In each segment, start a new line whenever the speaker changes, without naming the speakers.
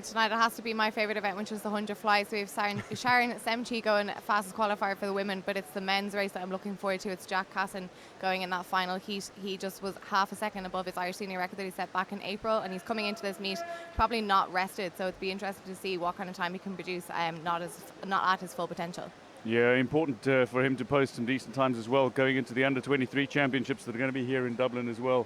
tonight, it has to be my favourite event, which is the 100 fly. So we have Sharon Semchi going fastest qualifier for the women, but it's the men's race that I'm looking forward to. It's Jack Casson going in that final heat. He just was half a second above his Irish senior record that he set back in April, and he's coming into this meet probably not rested. So it'd be interesting to see what kind of time he can produce, not at his full potential.
Yeah, important for him to post some decent times as well, going into the under-23 championships that are going to be here in Dublin as well,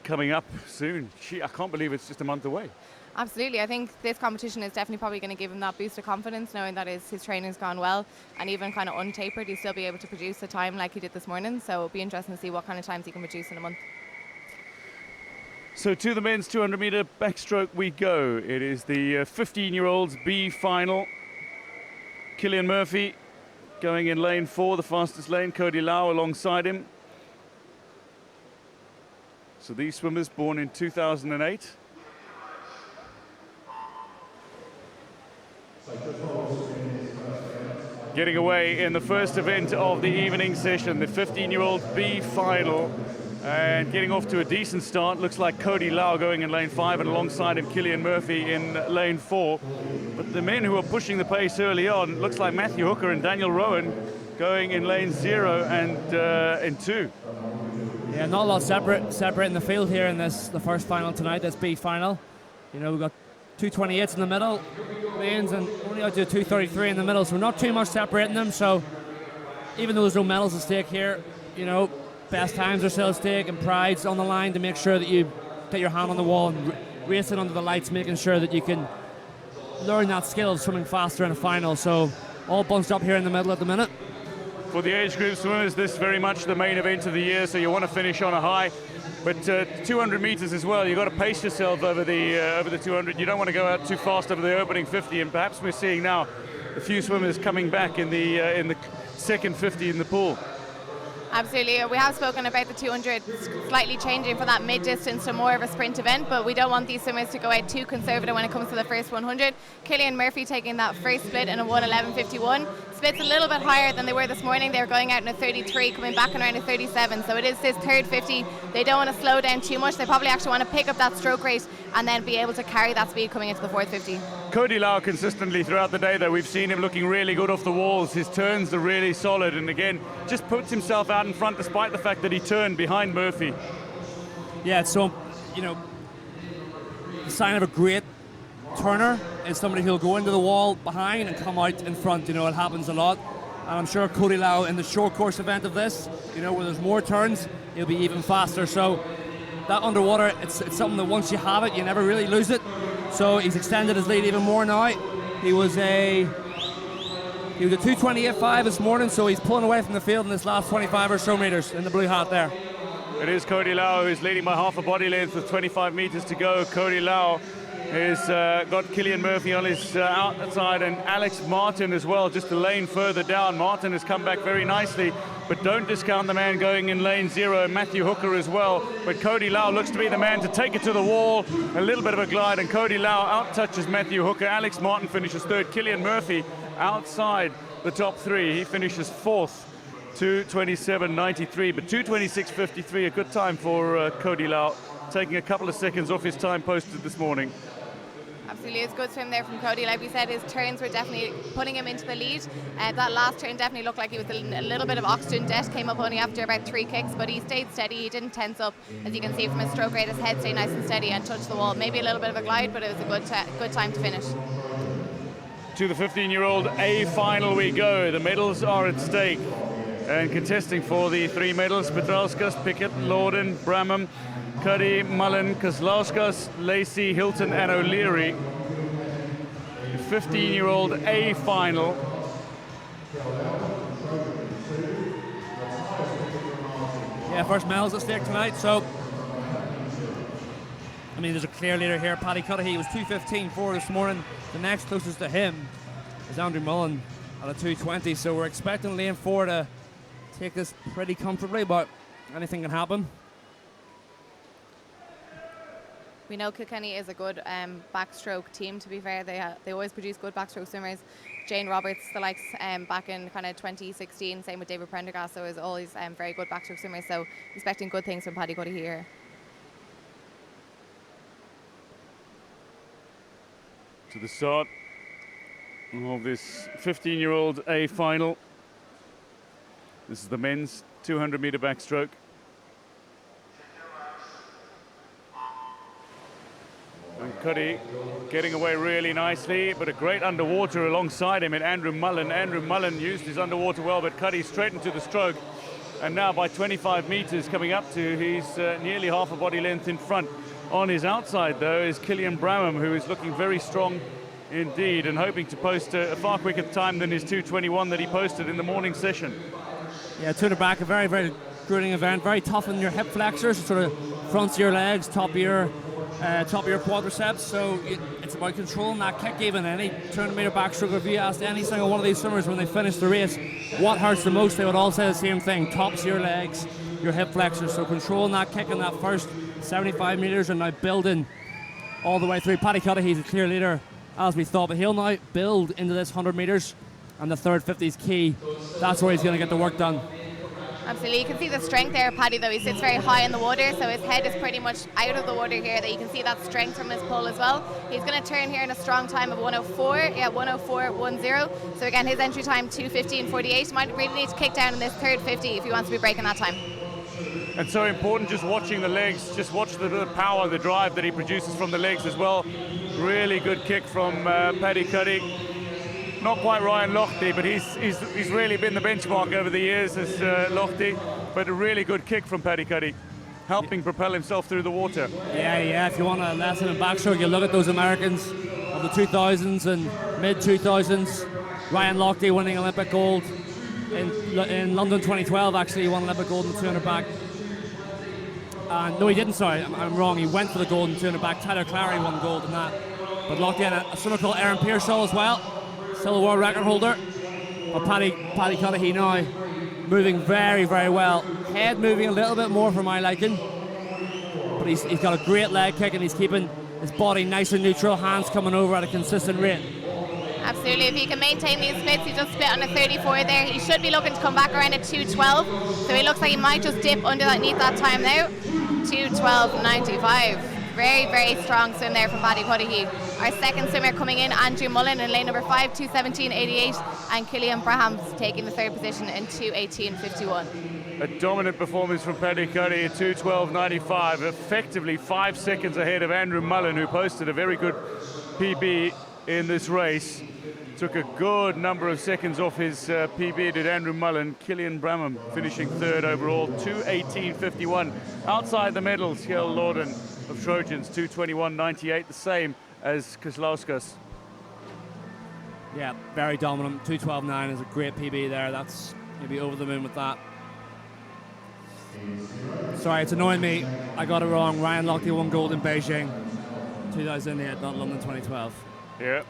coming up soon. I can't believe it's just a month away.
Absolutely. I think this competition is definitely probably going to give him that boost of confidence, knowing that his training's gone well, and even kind of untapered, he'll still be able to produce a time like he did this morning. So it'll be interesting to see what kind of times he can produce in a month.
So to the men's 200-metre backstroke we go. It is the 15-year-olds B final. Cillian Murphy going in lane 4, the fastest lane. Cody Lau alongside him. So these swimmers born in 2008. Getting away in the first event of the evening session, the 15-year-old B final. And getting off to a decent start. Looks like Cody Lau going in lane 5, and alongside him Cillian Murphy in lane 4. But the men who are pushing the pace early on, looks like Matthew Hooker and Daniel Rowan going in lane 0 and in 2.
Yeah, not a lot separating the field here in the first final tonight, this B final. You know, we've got 228s in the middle lanes and only out to 233 in the middle, so not too much separating them. So even though there's no medals at stake here, you know, best times are still at stake and pride's on the line to make sure that you get your hand on the wall and racing under the lights, making sure that you can learn that skill of swimming faster in a final. So all bunched up here in the middle at the minute.
For the age group swimmers, this is very much the main event of the year, so you want to finish on a high. But 200 meters as well, you've got to pace yourself over the 200. You don't want to go out too fast over the opening 50, and perhaps we're seeing now a few swimmers coming back in the second 50 in the pool.
Absolutely. We have spoken about the 200 slightly changing for that mid-distance to more of a sprint event, but we don't want these swimmers to go out too conservative when it comes to the first 100. Cillian Murphy taking that first split in a 1:11.51. Splits a little bit higher than they were this morning. They were going out in a 33, coming back in around a 37. So it is this third 50. They don't want to slow down too much. They probably actually want to pick up that stroke rate and then be able to carry that speed coming into the fourth 50.
Cody Lau consistently throughout the day, though, we've seen him looking really good off the walls. His turns are really solid, and again, just puts himself out in front despite the fact that he turned behind Murphy.
Yeah, so, you know, the sign of a great turner is somebody who'll go into the wall behind and come out in front. You know, it happens a lot. And I'm sure Cody Lau in the short course event of this, you know, where there's more turns, he'll be even faster. So that underwater, it's something that once you have it, you never really lose it. So he's extended his lead even more now. He was a 2:28.5 this morning, so he's pulling away from the field in this last 25 or so meters in the blue hat there.
It is Cody Lau who's leading by half a body length with 25 meters to go. Cody Lau has got Cillian Murphy on his outside, and Alex Martin as well, just a lane further down. Martin has come back very nicely, but don't discount the man going in lane 0, Matthew Hooker as well. But Cody Lau looks to be the man to take it to the wall. A little bit of a glide, and Cody Lau out-touches Matthew Hooker. Alex Martin finishes third. Cillian Murphy outside the top 3. He finishes fourth, 2:27.93, but 2:26.53, a good time for Cody Lau, taking a couple of seconds off his time posted this morning.
Absolutely, it's good swim there from Cody. Like we said, his turns were definitely putting him into the lead. That last turn definitely looked like he was a little bit of oxygen debt, came up only after about 3 kicks, but he stayed steady, he didn't tense up. As you can see from his stroke rate, his head stayed nice and steady and touched the wall. Maybe a little bit of a glide, but it was a good time to finish.
To the 15-year-old A final we go. The medals are at stake. And contesting for the 3 medals, Petrauskas, Pickett, Lorden, Bramham, Cuddy, Mullen, Kozlauskas, Lacey, Hilton and O'Leary. 15-year-old A final.
Yeah, first medals at stake tonight, so I mean, there's a clear leader here. Paddy Cudahy was 2:15.4 this morning. The next closest to him is Andrew Mullen at a 2:20, so we're expecting lane 4 to take this pretty comfortably, but anything can happen.
We know Kilkenny is a good backstroke team, to be fair. They always produce good backstroke swimmers. Jane Roberts, the likes back in kind of 2016, same with David Prendergast, so is always very good backstroke swimmers, so expecting good things from Paddy Cudahy here.
to the start of this 15-year-old A final. This is the men's 200-meter backstroke. And Cuddy getting away really nicely, but a great underwater alongside him in Andrew Mullen. Andrew Mullen used his underwater well, but Cuddy straight into the stroke. And now by 25 meters coming up to, he's nearly half a body length in front. On his outside, though, is Killian Branham, who is looking very strong indeed and hoping to post a far quicker time than his 2:21 that he posted in the morning session.
Yeah, 200 back, a very, very grueling event. Very tough on your hip flexors, sort of fronts of your legs, top of your quadriceps. So it's about controlling that kick. Even any 200-meter backstroke, if you asked any single one of these swimmers when they finish the race what hurts the most, they would all say the same thing: tops of your legs, your hip flexors. So controlling that kick in that first 75 meters and now building all the way through. Paddy Cuddy, he's a clear leader as we thought, but he'll now build into this 100 meters, and the third 50 is key. That's where he's going to get the work done.
Absolutely, you can see the strength there, Paddy, though. He sits very high in the water, so his head is pretty much out of the water here, that you can see that strength from his pull as well. He's going to turn here in a strong time of 104.10. So again, his entry time 2:15.48. Might really need to kick down in this third 50 if he wants to be breaking that time.
And so important just watching the legs, just watch the power, the drive that he produces from the legs as well. Really good kick from Paddy Cuddy. Not quite Ryan Lochte, but he's really been the benchmark over the years as Lochte, but a really good kick from Paddy Cuddy, helping propel himself through the water.
Yeah, if you want a lesson in backstroke, you look at those Americans of the 2000s and mid-2000s. Ryan Lochte winning Olympic gold in London 2012, actually. He won Olympic gold in 200 back. No, he didn't, sorry, I'm wrong. He went for the gold in 200 back. Tyler Clary won gold in that. But Lochte and a swimmer called Aaron Pearsall as well. Still a world record holder. But Paddy Cuddy now moving very, very well. Head moving a little bit more for my liking. But he's got a great leg kick and he's keeping his body nice and neutral, hands coming over at a consistent rate.
Absolutely, if he can maintain these splits, he just split on a 34 there. He should be looking to come back around at 2:12. So he looks like he might just dip underneath that time now. 2:12.95. Very, very strong swim there from Paddy Cuddy. Our second swimmer coming in, Andrew Mullen in lane number 5, 2:17.88, and Killian Branham taking the third position in 2:18.51.
A dominant performance from Paddy Cuddy at 2:12.95, effectively 5 seconds ahead of Andrew Mullen, who posted a very good PB in this race. Took a good number of seconds off his PB, did Andrew Mullen. Killian Branham finishing third overall, 2:18.51. Outside the medals, Kjell Lorden of Trojans, 2:21.98, the same as Kozlauskas.
Yeah, very dominant. 2:12.9 is a great PB there. That's maybe over the moon with that. Sorry, it's annoying me. I got it wrong. Ryan Lochte won gold in Beijing 2008, not London 2012.
Yeah.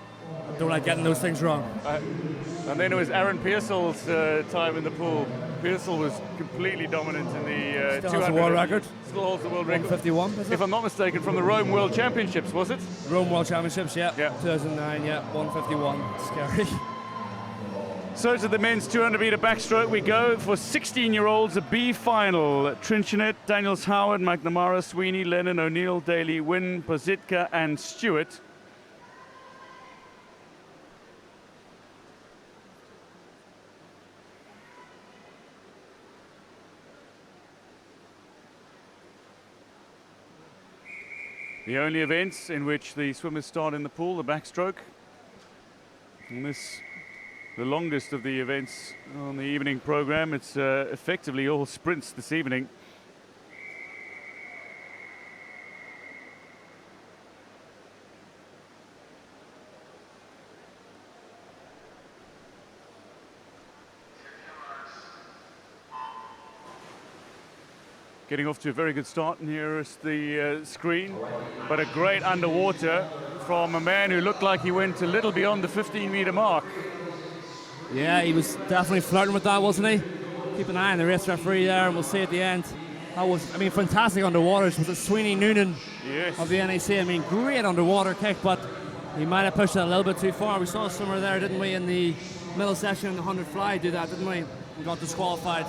I don't like getting those things wrong.
And then it was Aaron Pearsall's time in the pool. Pearsall was completely dominant in the 200.
Still has the world record.
Still holds the world record.
151, is it?
If I'm not mistaken, from the Rome World Championships, was it?
Rome World Championships, yeah.
2009,
151. Scary.
So to the men's 200-meter backstroke we go for 16-year-olds, a B final. Trinchenet, Daniels Howard, McNamara, Sweeney, Lennon, O'Neill, Daly, Wynn, Pozitka, and Stewart. The only events in which the swimmers start in the pool, the backstroke. And this, the longest of the events on the evening program. It's effectively all sprints this evening. Getting off to a very good start near us the screen, but a great underwater from a man who looked like he went a little beyond the 15-meter mark.
Yeah, he was definitely flirting with that, wasn't he? Keep an eye on the race referee there, and we'll see at the end. That was, fantastic underwater. Was it Sweeney Noonan of the NAC? Great underwater kick, but he might have pushed it a little bit too far. We saw a swimmer there, didn't we, in the middle session in the 100 fly do that, didn't we? And got disqualified.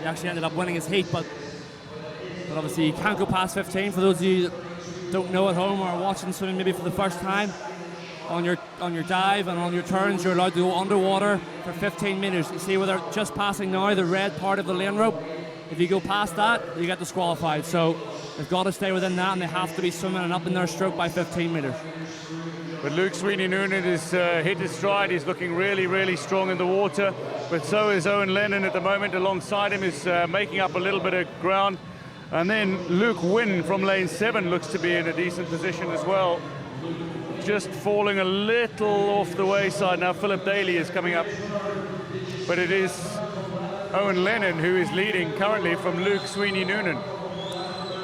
He actually ended up winning his heat, but obviously you can't go past 15. For those of you that don't know at home or are watching swimming maybe for the first time, on your dive and on your turns, you're allowed to go underwater for 15 meters. You see where they're just passing now, the red part of the lane rope. If you go past that, you get disqualified. So they've got to stay within that, and they have to be swimming and up in their stroke by 15 meters.
But Luke Sweeney Noonan has hit his stride. He's looking really, really strong in the water. But so is Owen Lennon at the moment. Alongside him is making up a little bit of ground. And then Luke Wynn from lane 7 looks to be in a decent position as well. Just falling a little off the wayside now. Philip Daly is coming up. But it is Owen Lennon who is leading currently from Luke Sweeney Noonan.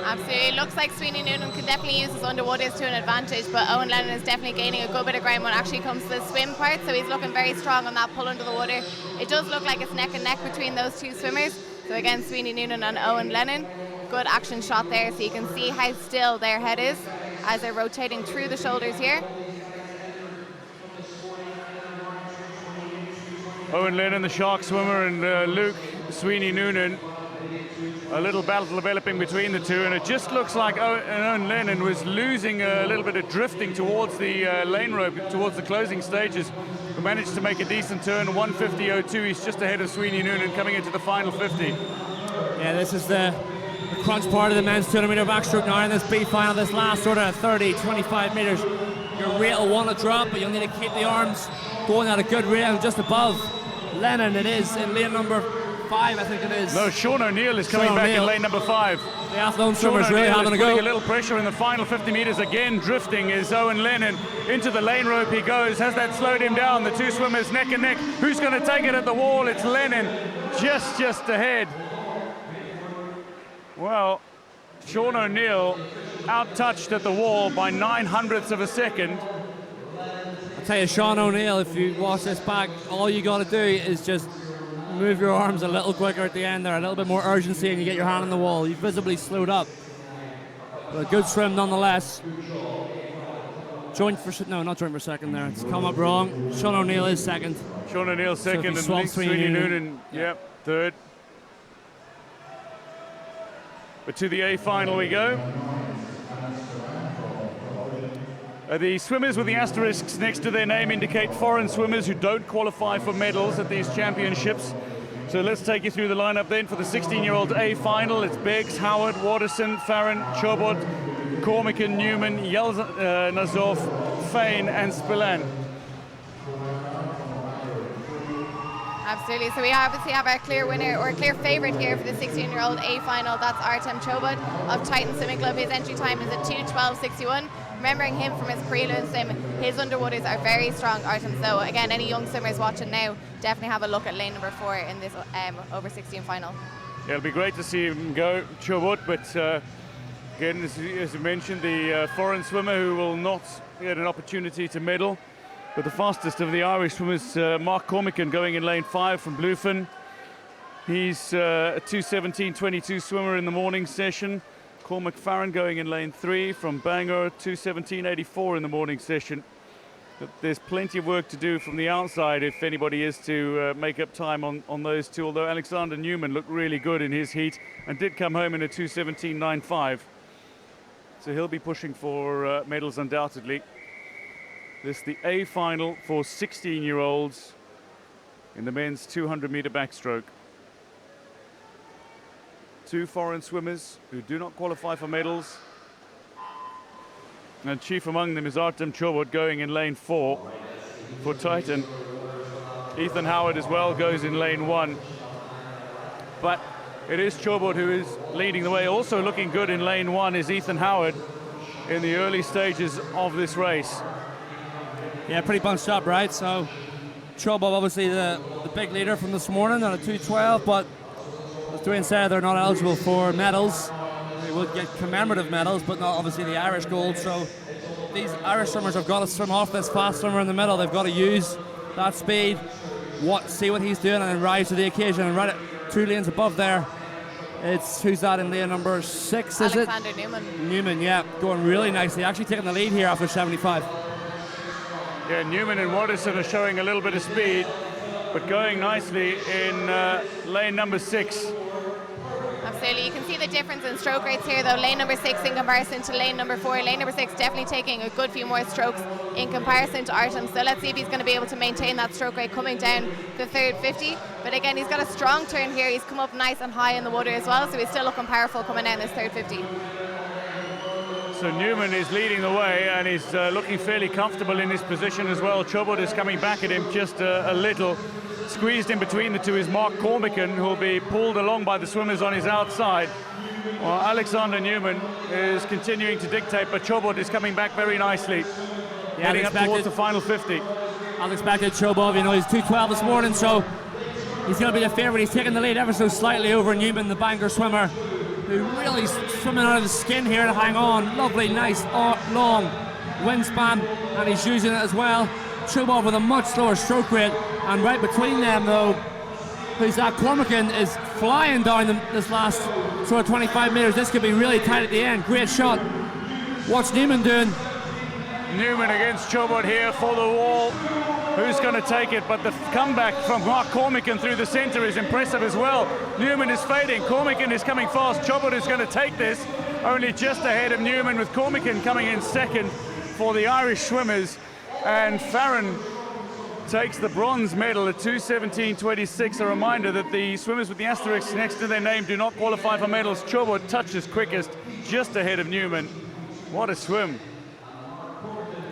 Absolutely. It looks like Sweeney Noonan can definitely use his underwaters to an advantage, but Owen Lennon is definitely gaining a good bit of ground when it actually comes to the swim part, so he's looking very strong on that pull under the water. It does look like it's neck and neck between those two swimmers. So again, Sweeney Noonan and Owen Lennon. Good action shot there, so you can see how still their head is as they're rotating through the shoulders here.
Owen Lennon, the shark swimmer, and Luke Sweeney Noonan. A little battle developing between the two, and it just looks like Owen Lennon was losing a little bit of drifting towards the lane rope, towards the closing stages. He managed to make a decent turn, 150.02. He's just ahead of Sweeney Noonan coming into the final 50.
Yeah, this is the crunch part of the men's 200-meter backstroke now in this B final, this last sort of 30, 25 meters. Your rate will want to drop, but you'll need to keep the arms going at a good rate. And just above Lennon, it is in lane number 5, I think it is.
No, Sean O'Neill is coming back in lane number 5.
The athlone swimmers really having a go.
Putting a little pressure in the final 50 meters. Again, drifting is Owen Lennon. Into the lane rope he goes. Has that slowed him down? The two swimmers neck and neck. Who's going to take it at the wall? It's Lennon just ahead. Well, Sean O'Neill out-touched at the wall by 9/100ths of a second.
I'll tell you, Sean O'Neill, if you watch this back, all you got to do is just move your arms a little quicker at the end there, a little bit more urgency, and you get your hand on the wall. You've visibly slowed up. But a good swim nonetheless. Not joint for second there. It's come up wrong. Sean O'Neill is second.
Sean O'Neill second,
so
and Sweeney Noonan, third. But to the A final we go. The swimmers with the asterisks next to their name indicate foreign swimmers who don't qualify for medals at these championships. So let's take you through the lineup then for the 16-year-old A final. It's Beggs, Howard, Waterson, Farron, Chobot, Cormican, Newman, Yelnazov, Fain and Spillane.
Absolutely. So we obviously have our clear winner or clear favourite here for the 16-year-old A final. That's Artem Chobot of Titan Swimming Club. His entry time is at 2:12.61. Remembering him from his prelude swim, his underwaters are very strong, Artem. So again, any young swimmers watching now, definitely have a look at lane number 4 in this over 16 final.
Yeah, it'll be great to see him go, Chobot, but again, as you mentioned, the foreign swimmer who will not get an opportunity to medal. But the fastest of the Irish swimmers, Mark Cormican, going in lane 5 from Bluefin. He's a 2:17.22 swimmer in the morning session. Cormac Farron going in lane 3 from Bangor, 2:17.84 in the morning session. But there's plenty of work to do from the outside if anybody is to make up time on those two, although Alexander Newman looked really good in his heat and did come home in a 2:17.95. So he'll be pushing for medals undoubtedly. This is the A final for 16-year-olds in the men's 200-meter backstroke. Two foreign swimmers who do not qualify for medals. And chief among them is Artem Chobot going in lane 4 for Titan. Ethan Howard as well goes in lane 1. But it is Chobot who is leading the way. Also looking good in lane 1 is Ethan Howard in the early stages of this race.
Yeah, pretty bunched up, right? So Chobot obviously the big leader from this morning on a 2:12, but as Dwayne said, they're not eligible for medals. They would get commemorative medals, but not obviously the Irish gold. So these Irish swimmers have got to swim off this fast swimmer in the middle. They've got to use that speed, see what he's doing, and then rise to the occasion. And right at 2 lanes above there, it's who's that in lane number 6? Is it?
Alexander Newman.
Newman, yeah, going really nicely. Actually taking the lead here after 75.
Yeah, Newman and Waterson are showing a little bit of speed, but going nicely in lane number 6.
Absolutely. You can see the difference in stroke rates here, though. Lane number 6 in comparison to lane number 4. Lane number 6 definitely taking a good few more strokes in comparison to Artem. So let's see if he's going to be able to maintain that stroke rate coming down the third 50. But again, he's got a strong turn here. He's come up nice and high in the water as well, so he's still looking powerful coming down this third 50.
So Newman is leading the way, and he's looking fairly comfortable in his position as well. Chobot is coming back at him just a little. Squeezed in between the two is Mark Cormican, who will be pulled along by the swimmers on his outside. Well, Alexander Newman is continuing to dictate, but Chobot is coming back very nicely, heading up towards the final 50.
I'll expect Chobot, he's 2:12 this morning, so he's going to be the favourite. He's taking the lead ever so slightly over Newman, the Bangor swimmer, who really swimming out of the skin here to hang on. Lovely, nice, long wingspan, and he's using it as well. Chobot with a much slower stroke rate, and right between them, though, who's that Cormican is flying down this last sort of 25 metres. This could be really tight at the end. Great shot. What's Newman doing?
Newman against Chobot here for the wall. Who's going to take it? But the comeback from Mark Cormican through the centre is impressive as well. Newman is fading. Cormican is coming fast. Chobot is going to take this, only just ahead of Newman, with Cormican coming in second for the Irish swimmers. And Farron takes the bronze medal at 2:17.26. A reminder that the swimmers with the asterisk next to their name do not qualify for medals. Chobot touches quickest, just ahead of Newman. What a swim.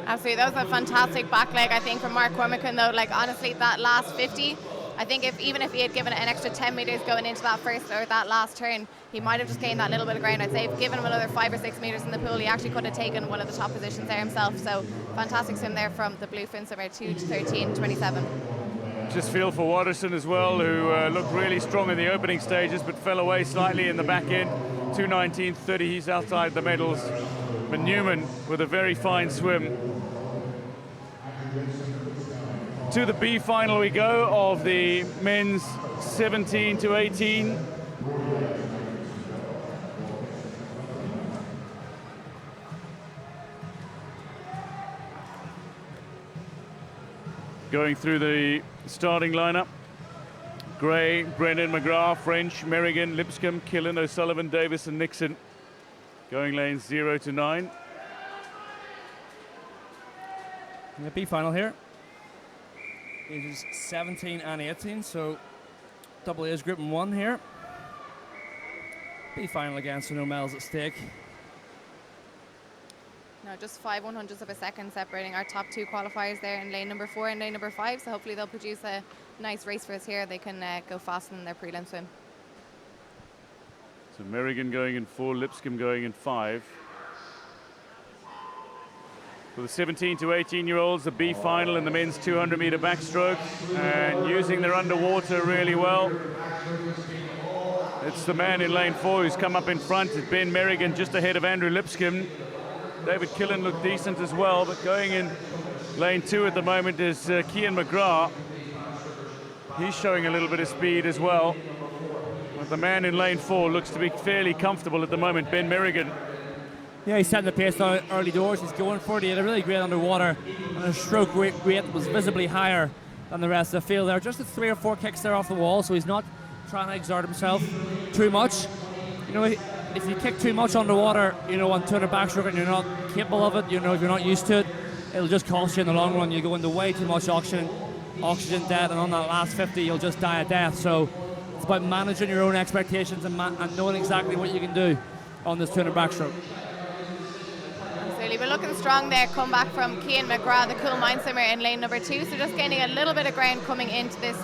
Absolutely, that was a fantastic back leg, I think, from Mark Cormican, though. Like, honestly, that last 50, I think even if he had given it an extra 10 metres going into that first or that last turn, he might have just gained that little bit of ground. I'd say if given him another 5 or 6 metres in the pool, he actually could have taken one of the top positions there himself. So fantastic swim there from the bluefin swimmer, 2:13.27.
Just feel for Watterson as well, who looked really strong in the opening stages but fell away slightly in the back end. 2:19.30, he's outside the medals. But Newman with a very fine swim. To the B final we go of the men's 17-18. Going through the starting lineup: Gray, Brendan, McGrath, French, Merrigan, Lipscomb, Killen, O'Sullivan, Davis and Nixon. Going lanes 0 to 9.
The B final here. Ages 17 and 18, so double age group in one here. B final again, so no medals at stake.
No, just 5 100ths of a second separating our top 2 qualifiers there in lane number 4 and lane number 5. So hopefully they'll produce a nice race for us here. They can go faster than their prelim swim.
So Merrigan going in 4, Lipscomb going in 5. For the 17 to 18-year-olds, the B final in the men's 200-meter backstroke, and using their underwater really well. It's the man in lane 4 who's come up in front. It's Ben Merrigan just ahead of Andrew Lipscomb. David Killen looked decent as well, but going in lane 2 at the moment is Cian McGrath. He's showing a little bit of speed as well. But the man in lane 4 looks to be fairly comfortable at the moment, Ben Merrigan.
Yeah, he's setting the pace down early doors. He's going for it. He had a really great underwater, and his stroke rate was visibly higher than the rest of the field there. Just 3 or 4 kicks there off the wall, so he's not trying to exert himself too much. You know, if you kick too much underwater, on 200 backstroke and you're not capable of it, if you're not used to it, it'll just cost you in the long run. You go into way too much oxygen debt, and on that last 50, you'll just die a death. So it's about managing your own expectations and knowing exactly what you can do on this 200 backstroke.
We're looking strong there. Come back from Cian McGrath, the cool mine swimmer in lane number 2. So just gaining a little bit of ground coming into this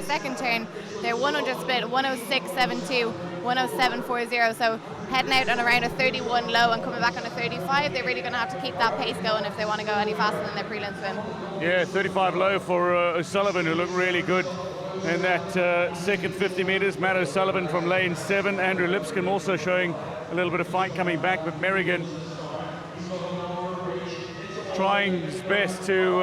second turn. They're 100 split, 106.72, 107.40. So heading out on around a 31 low and coming back on a 35. They're really going to have to keep that pace going if they want to go any faster than their prelim swim.
Yeah, 35 low for O'Sullivan, who looked really good in that second 50 metres. Matt O'Sullivan from lane 7. Andrew Lipscomb also showing a little bit of fight coming back, but Merrigan trying his best to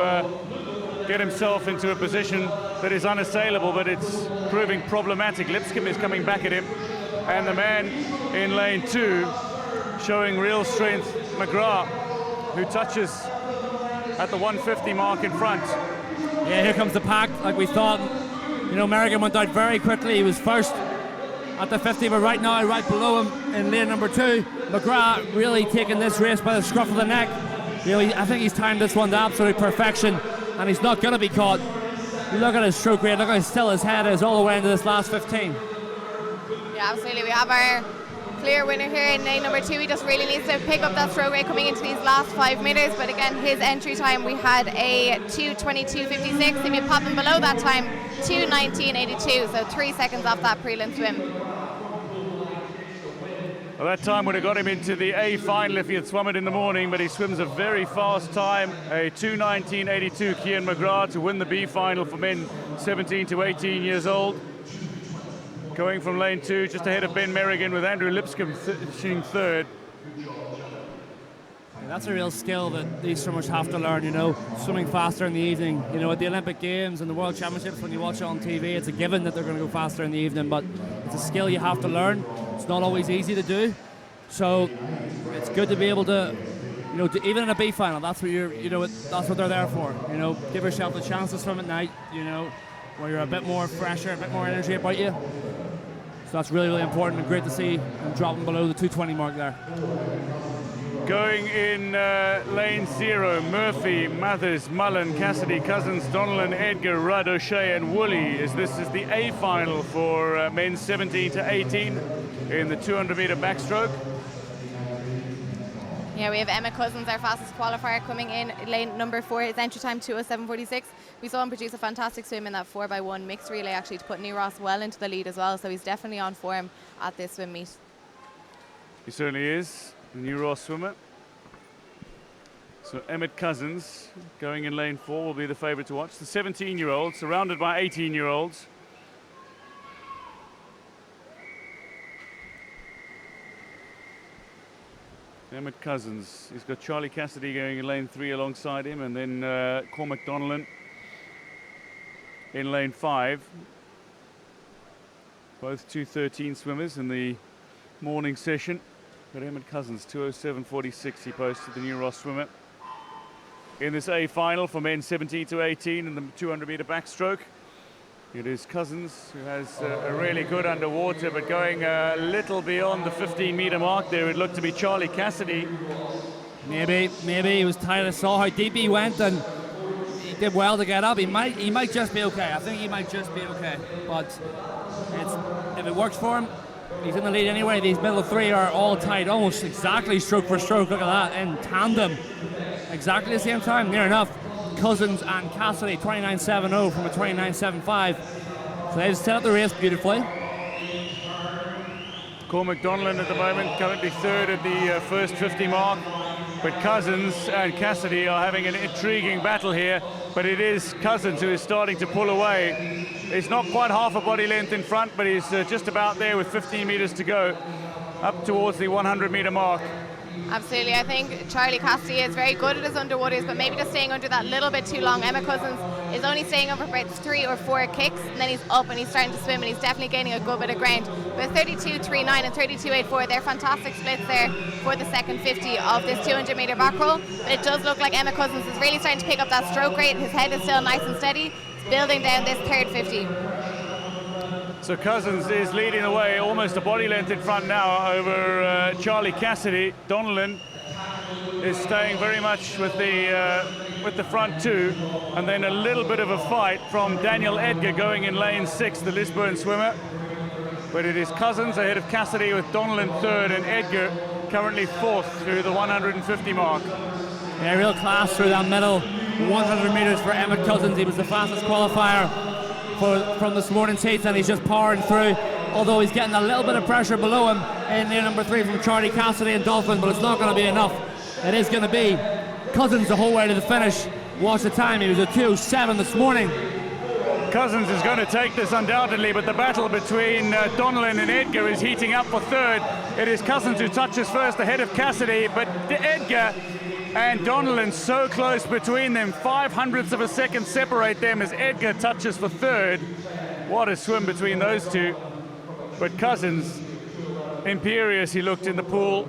get himself into a position that is unassailable, but it's proving problematic. Lipscomb is coming back at him, and the man in lane 2 showing real strength, McGrath, who touches at the 150 mark in front.
Yeah, here comes the pack, like we thought. Merrigan went out very quickly. He was first, at the 50, but right now, right below him in lane number 2, McGrath really taking this race by the scruff of the neck. You know, I think he's timed this one to absolute perfection, and he's not going to be caught. Look at his stroke rate, look how still his head is all the way into this last 15.
Yeah, absolutely. We have our clear winner here in lane number 2. He just really needs to pick up that stroke rate coming into these last 5 metres. But again, his entry time, we had a 2:22.56. If you pop him below that time, 2:19.82. So 3 seconds off that prelim swim.
Well, that time would have got him into the A final if he had swum it in the morning, but he swims a very fast time, a 2:19.82. Cian McGrath to win the B final for men 17 to 18 years old. Going from lane 2, just ahead of Ben Merrigan, with Andrew Lipscomb finishing 3rd.
That's a real skill that these swimmers have to learn, you know, swimming faster in the evening. You know, at the Olympic Games and the World Championships, when you watch it on TV, it's a given that they're going to go faster in the evening, but it's a skill you have to learn. It's not always easy to do. So it's good to be able to, you know, even in a B final, that's what that's what they're there for. You know, give yourself the chance to swim at night, you know, where you're a bit more fresher, a bit more energy about you. So that's really, really important, and great to see him dropping below the 2:20 mark there.
Going in lane 0, Murphy, Mathers, Mullen, Cassidy, Cousins, Donnellan, Edgar, Rudd, O'Shea and Woolley. This is the A final for men 17 to 18 in the 200-metre backstroke.
Yeah, we have Emma Cousins, our fastest qualifier, coming in lane number 4. His entry time 2:07.46. We saw him produce a fantastic swim in that 4x1 mixed relay, actually, to put New Ross well into the lead as well. So he's definitely on form at this swim meet.
He certainly is, the New Ross swimmer. So Emmett Cousins, going in lane 4, will be the favourite to watch. The 17-year-old, surrounded by 18-year-olds. Emmett Cousins, he's got Charlie Cassidy going in lane 3 alongside him, and then Cormac Donnellan in lane 5. Both 2:13 swimmers in the morning session. But Emmett Cousins, 2:07.46, he posted, the New Ross swimmer. In this A final for men 17 to 18 in the 200-metre backstroke. It is Cousins who has a really good underwater, but going a little beyond the 15-metre mark there, it looked to be Charlie Cassidy.
Maybe he was tired. I saw how deep he went, and he did well to get up. He might just be okay. I think he might just be okay. But if it works for him, he's in the lead anyway. These middle 3 are all tied, almost exactly stroke for stroke. Look at that, in tandem. Exactly the same time, near enough. Cousins and Cassidy, 29.70 from a 29.75. So they've set up the race beautifully.
Cormac Donnellan at the moment, currently 3rd at the first 50 mark. But Cousins and Cassidy are having an intriguing battle here. But it is Cousins who is starting to pull away. He's not quite half a body length in front, but he's just about there with 15 metres to go, up towards the 100-metre mark.
Absolutely. I think Charlie Cassidy is very good at his underwaters, but maybe just staying under that little bit too long. Emma Cousins is only staying over about 3 or 4 kicks, and then he's up and he's starting to swim, and he's definitely gaining a good bit of ground. But 32.39 and 32.84, they're fantastic splits there for the second 50 of this 200-metre back roll. But it does look like Emma Cousins is really starting to pick up that stroke rate. His head is still nice and steady. It's building down this third 50.
So Cousins is leading the way, almost a body length in front now over Charlie Cassidy. Donnellan is staying very much with the front 2, and then a little bit of a fight from Daniel Edgar going in lane 6, the Lisburn swimmer. But it is Cousins ahead of Cassidy, with Donnellan 3rd and Edgar currently 4th through the 150 mark.
Yeah, real class through that middle 100 metres for Emmett Cousins. He was the fastest qualifier from this morning's heats, and he's just powering through, although he's getting a little bit of pressure below him in lane number 3 from Charlie Cassidy and Dolphin, but it's not going to be enough. It is going to be Cousins the whole way to the finish. Watch the time, he was a 2:07 this morning.
Cousins is going to take this undoubtedly, but the battle between Donnellan and Edgar is heating up for 3rd. It is Cousins who touches first ahead of Cassidy, but Edgar and Donnellan so close between them. 0.05 of a second separate them as Edgar touches for 3rd. What a swim between those two. But Cousins, imperious he looked in the pool.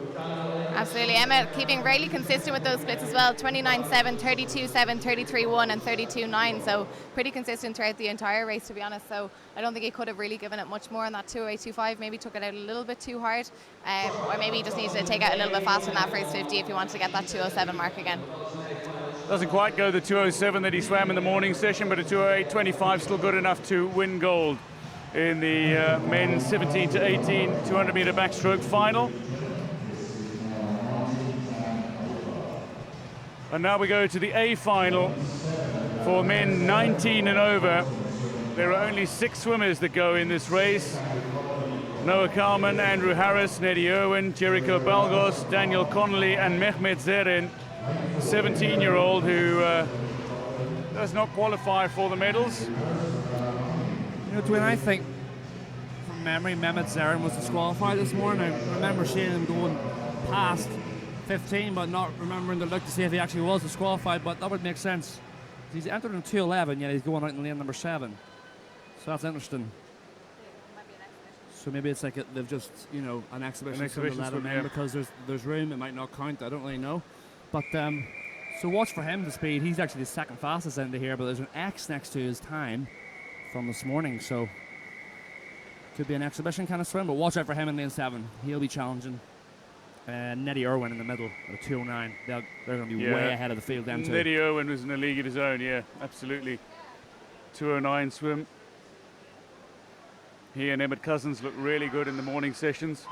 Absolutely. Emma keeping really consistent with those splits as well. 29-7, 32-7, 33-1 and 32-9. So pretty consistent throughout the entire race, to be honest. So I don't think he could have really given it much more on that 208-25. Maybe took it out a little bit too hard. Or maybe he just needed to take it a little bit faster in that first 50 if he wanted to get that 207 mark again.
Doesn't quite go the 207 that he swam in the morning session, but a 208-25 still good enough to win gold in the men's 17 to 18 200 meter backstroke final. And now we go to the A final for men 19 and over. There are only 6 swimmers that go in this race. Noah Kalman, Andrew Harris, Neddy Irwin, Jericho Balgos, Daniel Connolly and Mehmet Zerin, 17-year-old who does not qualify for the medals.
You know, Dwayne, I think from memory Mehmet Zerin was disqualified this morning. I remember seeing him going past 15 but not remembering to look to see if he actually was disqualified, but that would make sense. He's entered in 2:11, yet he's going out in lane number 7. So that's interesting. So maybe it's like they've just, you know, an exhibition to let him in because there's room. It might not count. I don't really know. But so watch for him, the speed. He's actually the second fastest into here, but there's an X next to his time from this morning. So could be an exhibition kind of swim, but watch out for him in lane 7. He'll be challenging. Neddy Irwin in the middle at a 2:09. They're going to be way ahead of the field then too.
Neddy Irwin was in a league of his own, yeah, absolutely. 2:09 swim. He and Emmett Cousins look really good in the morning sessions.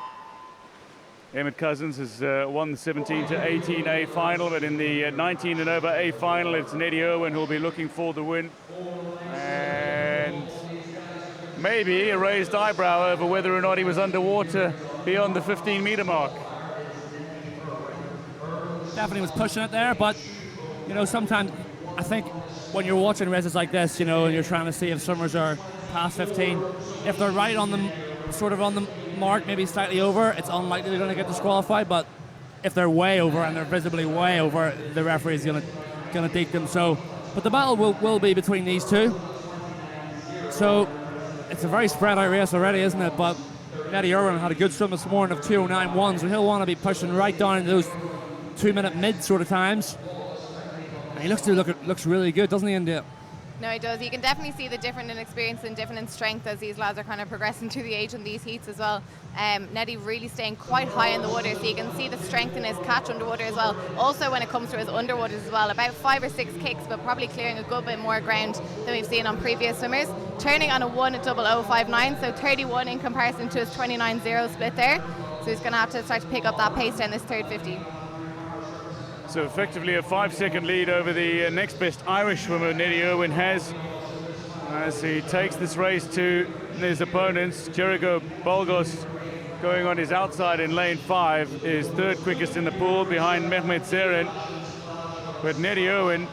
Emmett Cousins has won the 17 to 18 A final, but in the 19 and over A final, it's Neddy Irwin who'll be looking for the win. And maybe a raised eyebrow over whether or not he was underwater beyond the 15-meter mark.
Definitely was pushing it there, but you know, sometimes I think when you're watching races like this, you know, and you're trying to see if swimmers are past 15, if they're right on the sort of on the mark, maybe slightly over, it's unlikely they're going to get disqualified. But if they're way over and they're visibly way over, the referee is going to take them. So, but the battle will be between these two. So it's a very spread out race already, isn't it? But Neddy Irwin had a good swim this morning of 2:09.1, so he'll want to be pushing right down into those 2-minute mid sort of times. And he looks really good, doesn't he, India?
No, he does. You can definitely see the different in experience and different in strength as these lads are kind of progressing through the age in these heats as well. Neddy really staying quite high in the water, so you can see the strength in his catch underwater as well. Also when it comes to his underwaters as well, about 5 or 6 kicks, but probably clearing a good bit more ground than we've seen on previous swimmers. Turning on a 1:00.59, so 31 in comparison to his 29.0 split there. So he's going to have to start to pick up that pace down this third 50.
So effectively a 5-second lead over the next best Irish swimmer Neddy Irwin has, as he takes this race to his opponents. Jericho Balgos going on his outside in lane 5 is third quickest in the pool behind Mehmet Zerin. But Neddy Irwin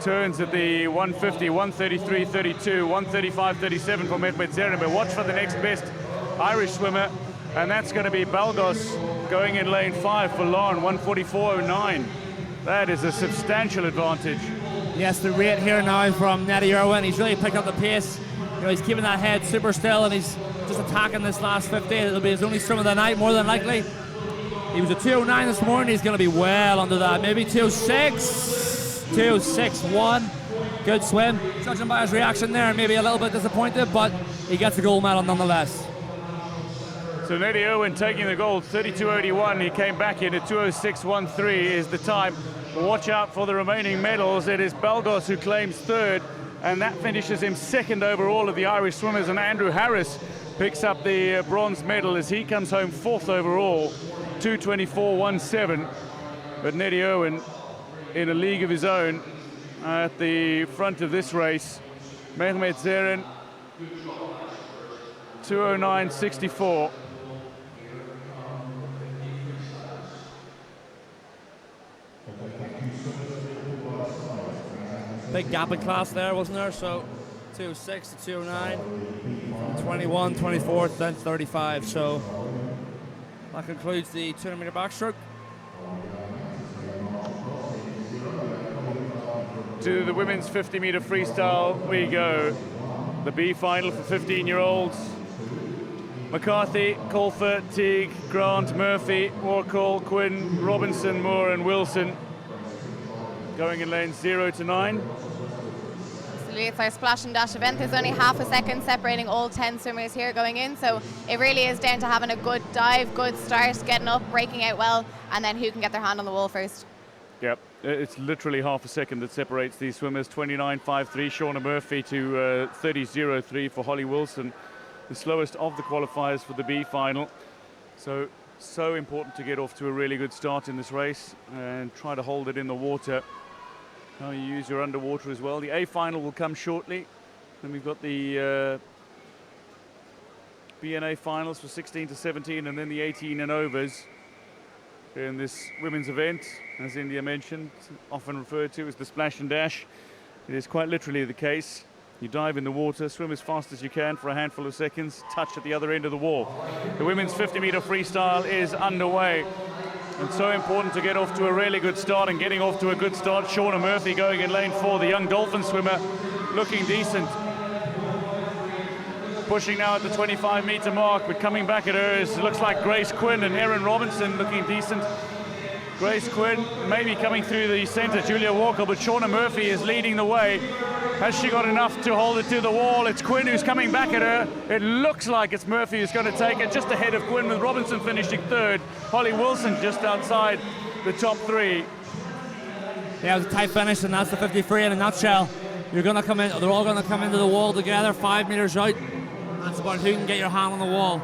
turns at the 150, 133.32, 135.37 for Mehmet Zerin. But watch for the next best Irish swimmer, and that's going to be Balgos going in lane 5 for Lauren, 144.09. That is a substantial advantage.
Yes, the rate here now from Neddy Irwin. He's really picked up the pace. You know, he's keeping that head super still, and he's just attacking this last 50. It'll be his only swim of the night, more than likely. He was a 2:09 this morning. He's going to be well under that. Maybe 2:06, 2:06.1. Good swim. Judging by his reaction there, maybe a little bit disappointed, but he gets a gold medal nonetheless.
So Neddy Irwin taking the gold, 32.81. He came back in at 2:06.13 is the time. Watch out for the remaining medals. It is Balgos who claims third, and that finishes him second over all of the Irish swimmers. And Andrew Harris picks up the bronze medal as he comes home fourth overall, 2:24.17. But Neddy Irwin in a league of his own at the front of this race. Mehmet Zerin, 2:09.64.
Big gap in class there, wasn't there? So 2:06 to 2:09, from 21, 24, then 35. So that concludes the 200-meter backstroke.
To the women's 50-meter freestyle we go. The B final for 15-year-olds. McCarthy, Colfer, Teague, Grant, Murphy, Warcall, Quinn, Robinson, Moore and Wilson going in lanes 0 to 9.
It's our splash and dash event. There's only half a second separating all 10 swimmers here going in, so it really is down to having a good dive, good start, getting up, breaking out well, and then who can get their hand on the wall first.
Yep, it's literally half a second that separates these swimmers. 29.53 Shauna Murphy to 30.03 for Holly Wilson, the slowest of the qualifiers for the B final. So important to get off to a really good start in this race and try to hold it in the water. How you use your underwater as well. The A final will come shortly. Then we've got the B and A finals for 16 to 17 and then the 18 and overs in this women's event, as India mentioned, often referred to as the splash and dash. It is quite literally the case. You dive in the water, swim as fast as you can for a handful of seconds, touch at the other end of the wall. The women's 50-meter freestyle is underway. And so important to get off to a really good start, and getting off to a good start. Shauna Murphy going in lane 4, the young Dolphin swimmer, looking decent. Pushing now at the 25-meter mark, but coming back at her looks like Grace Quinn and Erin Robinson looking decent. Grace Quinn maybe coming through the center, Julia Walker, but Shauna Murphy is leading the way. Has she got enough to hold it to the wall? It's Quinn who's coming back at her. It looks like it's Murphy who's going to take it, just ahead of Quinn, with Robinson finishing third. Holly Wilson just outside the top 3.
Yeah, it was a tight finish, and that's the 53 in a nutshell. You're going to come in, they're all going to come into the wall together, 5 meters out. That's about who can get your hand on the wall.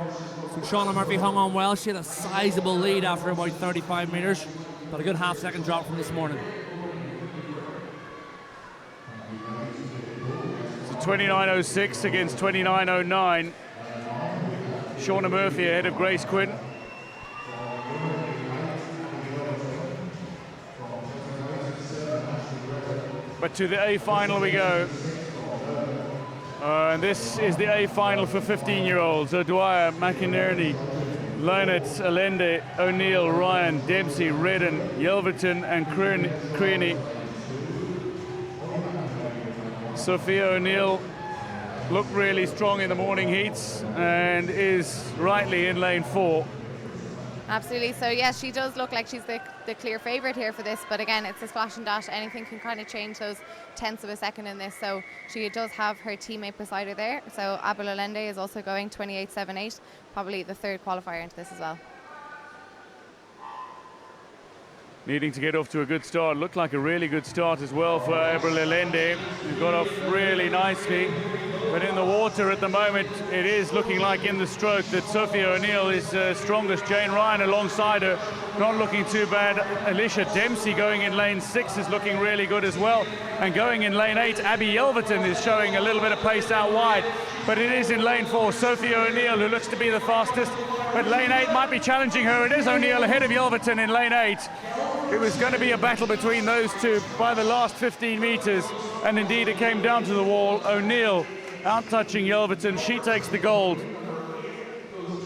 So Shauna Murphy hung on well. She had a sizable lead after about 35 meters, but a good half-second drop from this morning.
29.06 against 29.09. Shauna Murphy ahead of Grace Quinn. But to the A final we go. And this is the A final for 15-year-olds. O'Dwyer, McInerney, Lynott, Allende, O'Neill, Ryan, Dempsey, Redden, Yelverton and Creaney. Sophia O'Neill looked really strong in the morning heats and is rightly in lane 4.
Absolutely. So yes, she does look like she's the clear favourite here for this, but again, it's a splash and dash. Anything can kind of change those tenths of a second in this. So she does have her teammate beside her there. So Abel Allende is also going 28.78, probably the third qualifier into this as well.
Needing to get off to a good start. Looked like a really good start as well for Abel Allende, who got off really nicely. But in the water at the moment, it is looking like in the stroke that Sophia O'Neill is strongest. Jane Ryan alongside her, not looking too bad. Alicia Dempsey going in lane 6 is looking really good as well. And going in lane 8, Abby Yelverton is showing a little bit of pace out wide. But it is in lane 4, Sophia O'Neill, who looks to be the fastest. But lane 8 might be challenging her. It is O'Neill ahead of Yelverton in lane 8. It was going to be a battle between those two by the last 15 meters. And indeed, it came down to the wall. O'Neill out-touching Yelverton. She takes the gold.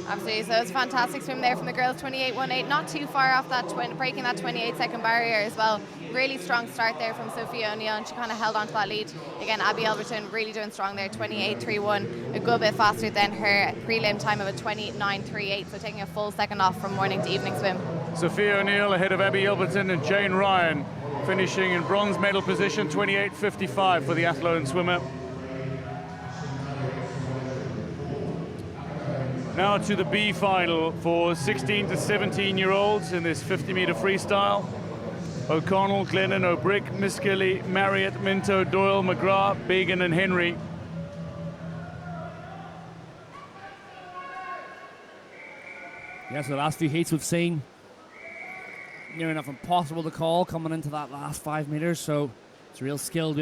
Absolutely. So it was a fantastic swim there from the girls, 28.18. Not too far off that breaking that 28-second barrier as well. Really strong start there from Sophia O'Neill, and she kind of held on to that lead. Again, Abby Yelverton really doing strong there, 28.31. A good bit faster than her prelim time of a 29.38. So taking a full second off from morning to evening swim.
Sophia O'Neill ahead of Abby Yelverton, and Jane Ryan finishing in bronze medal position, 28.55 for the athlone swimmer. Now to the B final for 16 to 17-year-olds in this 50-meter freestyle. O'Connell, Glennon, O'Brick, Miskelly, Marriott, Minto, Doyle, McGrath, Began and Henry.
Yeah, so the last few heats we've seen near enough impossible to call coming into that last 5 meters, so it's a real skill to be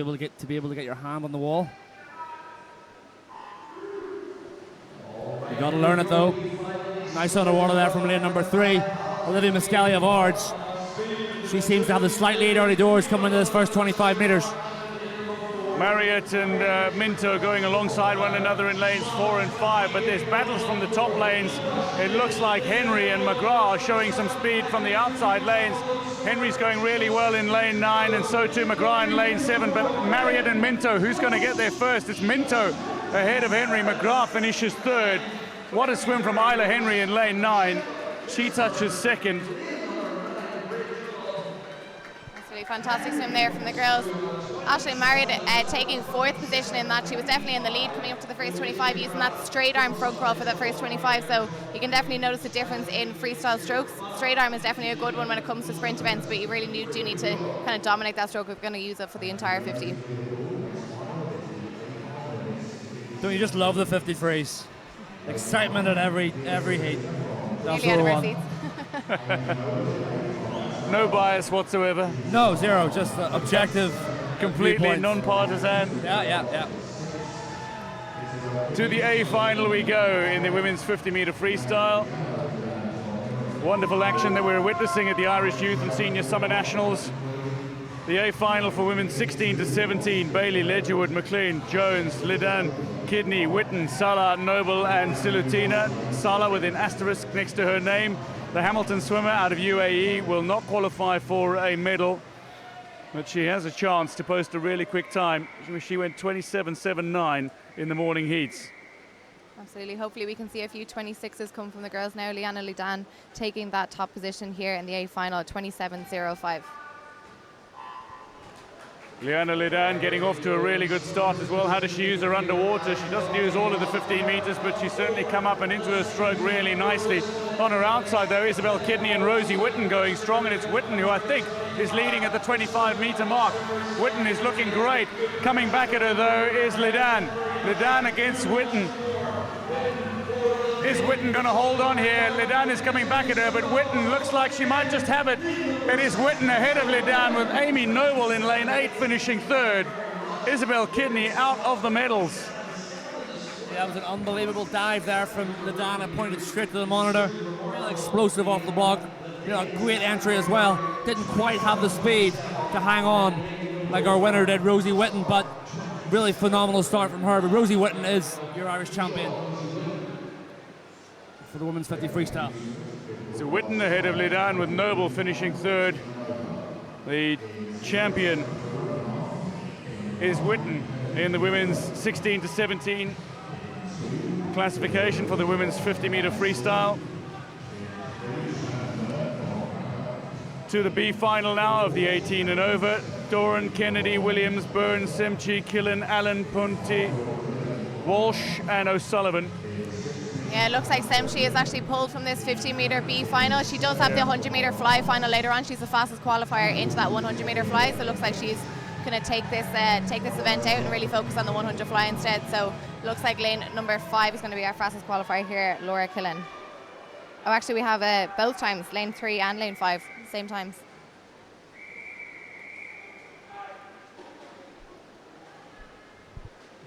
able to get your hand on the wall. You got to learn it though. Nice underwater there from lane number 3, Olivia Miskelly of Ards. She seems to have the slight lead early doors coming into this first 25 meters.
Marriott and Minto going alongside one another in lanes 4 and 5, but there's battles from the top lanes. It looks like Henry and McGrath are showing some speed from the outside lanes. Henry's going really well in lane 9, and so too McGrath in lane 7, but Marriott and Minto, who's going to get there first? It's Minto ahead of Henry. McGrath finishes third. What a swim from Isla Henry in lane 9. She touches second.
Absolutely fantastic swim there from the girls. Aisling Marriott taking 4th position in that. She was definitely in the lead coming up to the first 25, using that straight arm front crawl for that first 25. So you can definitely notice a difference in freestyle strokes. Straight arm is definitely a good one when it comes to sprint events, but you really do need to kind of dominate that stroke if you're going to use it for the entire 50.
Don't you just love the 50 freeze? Excitement at every heat. That's
Nearly out of our
seats.
No bias whatsoever.
No, zero. Just objective.
Completely
viewpoints.
non-partisan.
Yeah.
To the A final we go in the women's 50-meter freestyle. Wonderful action that we're witnessing at the Irish Youth and Senior Summer Nationals. The A final for women 16 to 17, Bailey, Ledgerwood, McLean, Jones, Lidan, Kidney, Witten, Salah, Noble and Silutina. Salah with an asterisk next to her name. The Hamilton swimmer out of UAE will not qualify for a medal, but she has a chance to post a really quick time. She went 27.79 in the morning heats.
Absolutely. Hopefully we can see a few 26s come from the girls now. Liana Lidan taking that top position here in the A final at 27.05.
Liana Lidan getting off to a really good start as well. How does she use her underwater? She doesn't use all of the 15 meters, but she's certainly come up and into her stroke really nicely. On her outside, though, Isabel Kidney and Rosie Witten going strong, and it's Witten who I think is leading at the 25-meter mark. Witten is looking great. Coming back at her, though, is Lidan. Lidan against Witten. Is Witten going to hold on here? Lidan is coming back at her, but Witten looks like she might just have it. It is Witten ahead of Lidan, with Amy Noble in lane 8 finishing 3rd. Isabel Kidney out of the medals.
Yeah, it was an unbelievable dive there from Lidan. I pointed straight to the monitor. Really explosive off the block. You know, great entry as well. Didn't quite have the speed to hang on like our winner did, Rosie Witten, but really phenomenal start from her. But Rosie Witten is your Irish champion for the women's 50 freestyle.
So Witten ahead of Lidan, with Noble finishing 3rd. The champion is Witten in the women's 16 to 17 classification for the women's 50-meter freestyle. To the B final now of the 18 and over. Doran, Kennedy, Williams, Burns, Semchi, Killen, Allen, Punty, Walsh and O'Sullivan.
Yeah, it looks like Semchi is actually pulled from this 50-meter B final. She does have the 100-meter fly final later on. She's the fastest qualifier into that 100-meter fly, so it looks like she's going to take this event out and really focus on the 100 fly instead. So it looks like lane number 5 is going to be our fastest qualifier here, Laura Killen. Oh, actually, we have both times, lane 3 and lane 5, same times.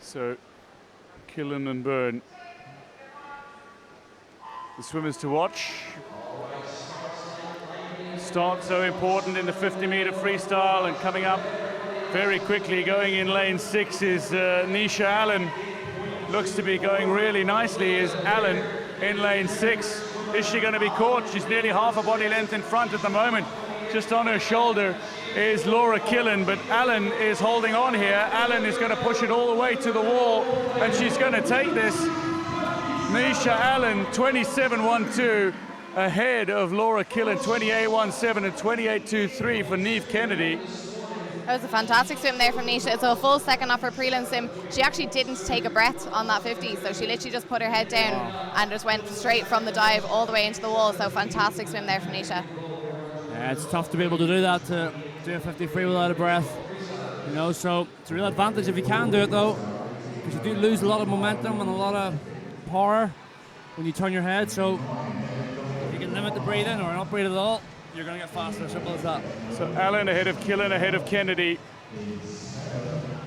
So, Killen and Byrne, the swimmers to watch. Start so important in the 50-meter freestyle, and coming up very quickly, going in lane 6 is Nisha Allen. Looks to be going really nicely is Allen in lane 6. Is she going to be caught? She's nearly half a body length in front at the moment. Just on her shoulder is Laura Killen, but Allen is holding on here. Allen is going to push it all the way to the wall, and she's going to take this. Nisha Allen, 27.12, ahead of Laura Killen, 28.17 and 28.23 for Niamh Kennedy.
That was a fantastic swim there from Nisha. So a full second off her prelim swim. She actually didn't take a breath on that 50, so she literally just put her head down and just went straight from the dive all the way into the wall. So fantastic swim there from Nisha.
Yeah, it's tough to be able to do that, to do a 50 free without a breath. You know, so it's a real advantage if you can do it though, because you do lose a lot of momentum and a lot of power when you turn your head. So if you can limit the breathing or not breathe at all, you're going to get faster, simple as that.
So Allen ahead of Killen, ahead of Kennedy.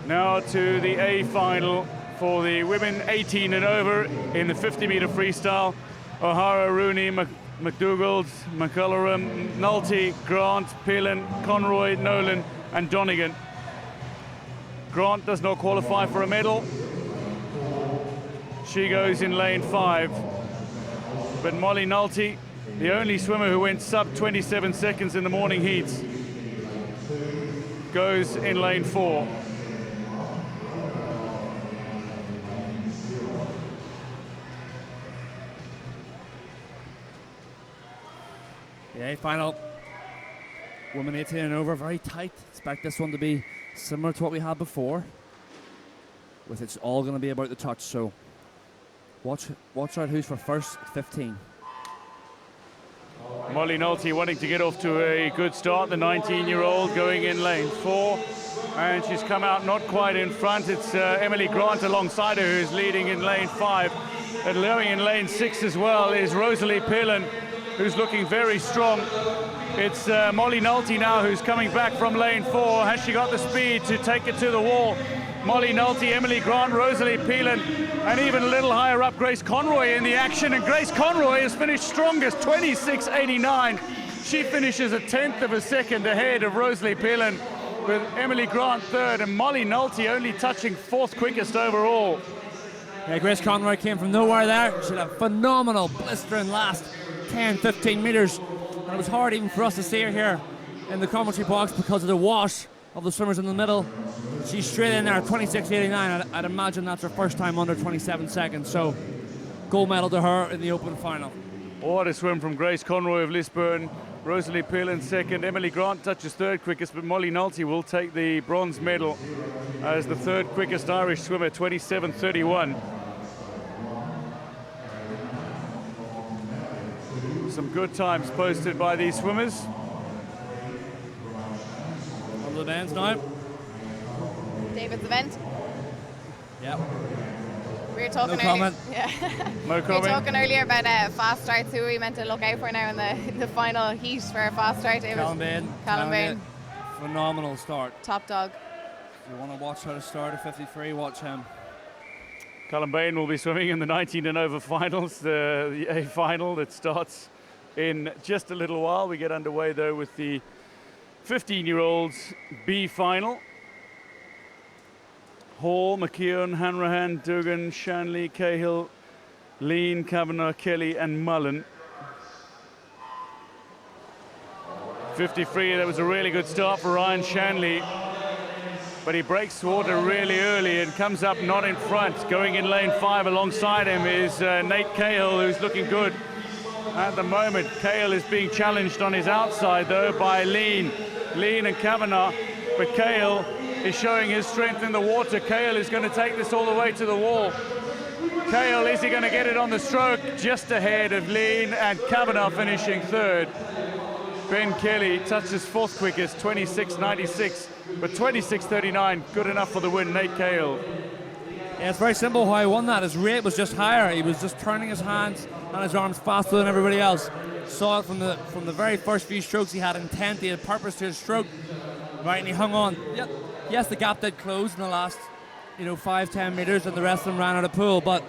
Now to the A final for the women 18 and over in the 50-meter freestyle. O'Hara, Rooney, McDougald, McCullough, Nulty, Grant, Palin, Conroy, Nolan and Donegan. Grant does not qualify for a medal. She goes in lane 5. But Molly Nulty, the only swimmer who went sub 27 seconds in the morning heats, goes in lane 4.
Okay, final. Women 18 and over, very tight. Expect this one to be similar to what we had before. With it's all going to be about the touch, so watch out who's for first at 15.
Molly Nolte wanting to get off to a good start, the 19-year-old going in lane 4, and she's come out not quite in front. It's Emily Grant alongside her who's leading in lane 5. And going in lane 6 as well is Rosalie Pillen, who's looking very strong. It's Molly Nolte now who's coming back from lane 4. Has she got the speed to take it to the wall? Molly Nolte, Emily Grant, Rosalie Pillen, and even a little higher up, Grace Conroy in the action. And Grace Conroy has finished strongest, 26.89. She finishes a tenth of a second ahead of Rosalie Pillen, with Emily Grant third and Molly Nolte only touching fourth quickest overall.
Yeah, Grace Conroy came from nowhere there. She had a phenomenal blistering last 10-15 metres. And it was hard even for us to see her here in the commentary box because of the wash of the swimmers in the middle. She's straight in there at 26.89. I'd imagine that's her first time under 27 seconds. So gold medal to her in the open final.
What a swim from Grace Conroy of Lisburn. Rosalie Pillen second. Emily Grant touches third quickest, but Molly Nolte will take the bronze medal as the third quickest Irish swimmer, 27.31. Some good times posted by these swimmers.
On the bands now.
David's event.
Yep.
We were talking
No comment.
Yeah.
No
We were
comment.
talking earlier about fast starts. Who are we meant to look out for now in the final heat for a fast start? It was
Callum Bain.
Callum Bain.
Phenomenal start.
Top dog.
If you want to watch how to start at 53, watch him.
Callum Bain will be swimming in the 19 and over finals, the A final that starts in just a little while. We get underway though with the 15-year-olds B final. Hall, McKeown, Hanrahan, Dugan, Shanley, Cahill, Lean, Kavanagh, Kelly and Mullen. 53, that was a really good start for Ryan Shanley, but he breaks water really early and comes up not in front. Going in lane 5 alongside him is Nate Cahill, who's looking good at the moment. Cahill is being challenged on his outside though by Lean and Kavanagh, but Cahill is showing his strength in the water. Cahill is going to take this all the way to the wall. Cahill, is he going to get it on the stroke? Just ahead of Lean and Kavanagh finishing third. Ben Kelly touches fourth quickest, 26.96, but 26.39, good enough for the win, Nate Cahill.
Yeah, it's very simple how he won that. His rate was just higher. He was just turning his hands and his arms faster than everybody else. Saw it from the very first few strokes. He had intent, he had purpose to his stroke. Right, and he hung on. Yep. Yes, the gap did close in the last, 5-10 meters, and the rest of them ran out of pool. But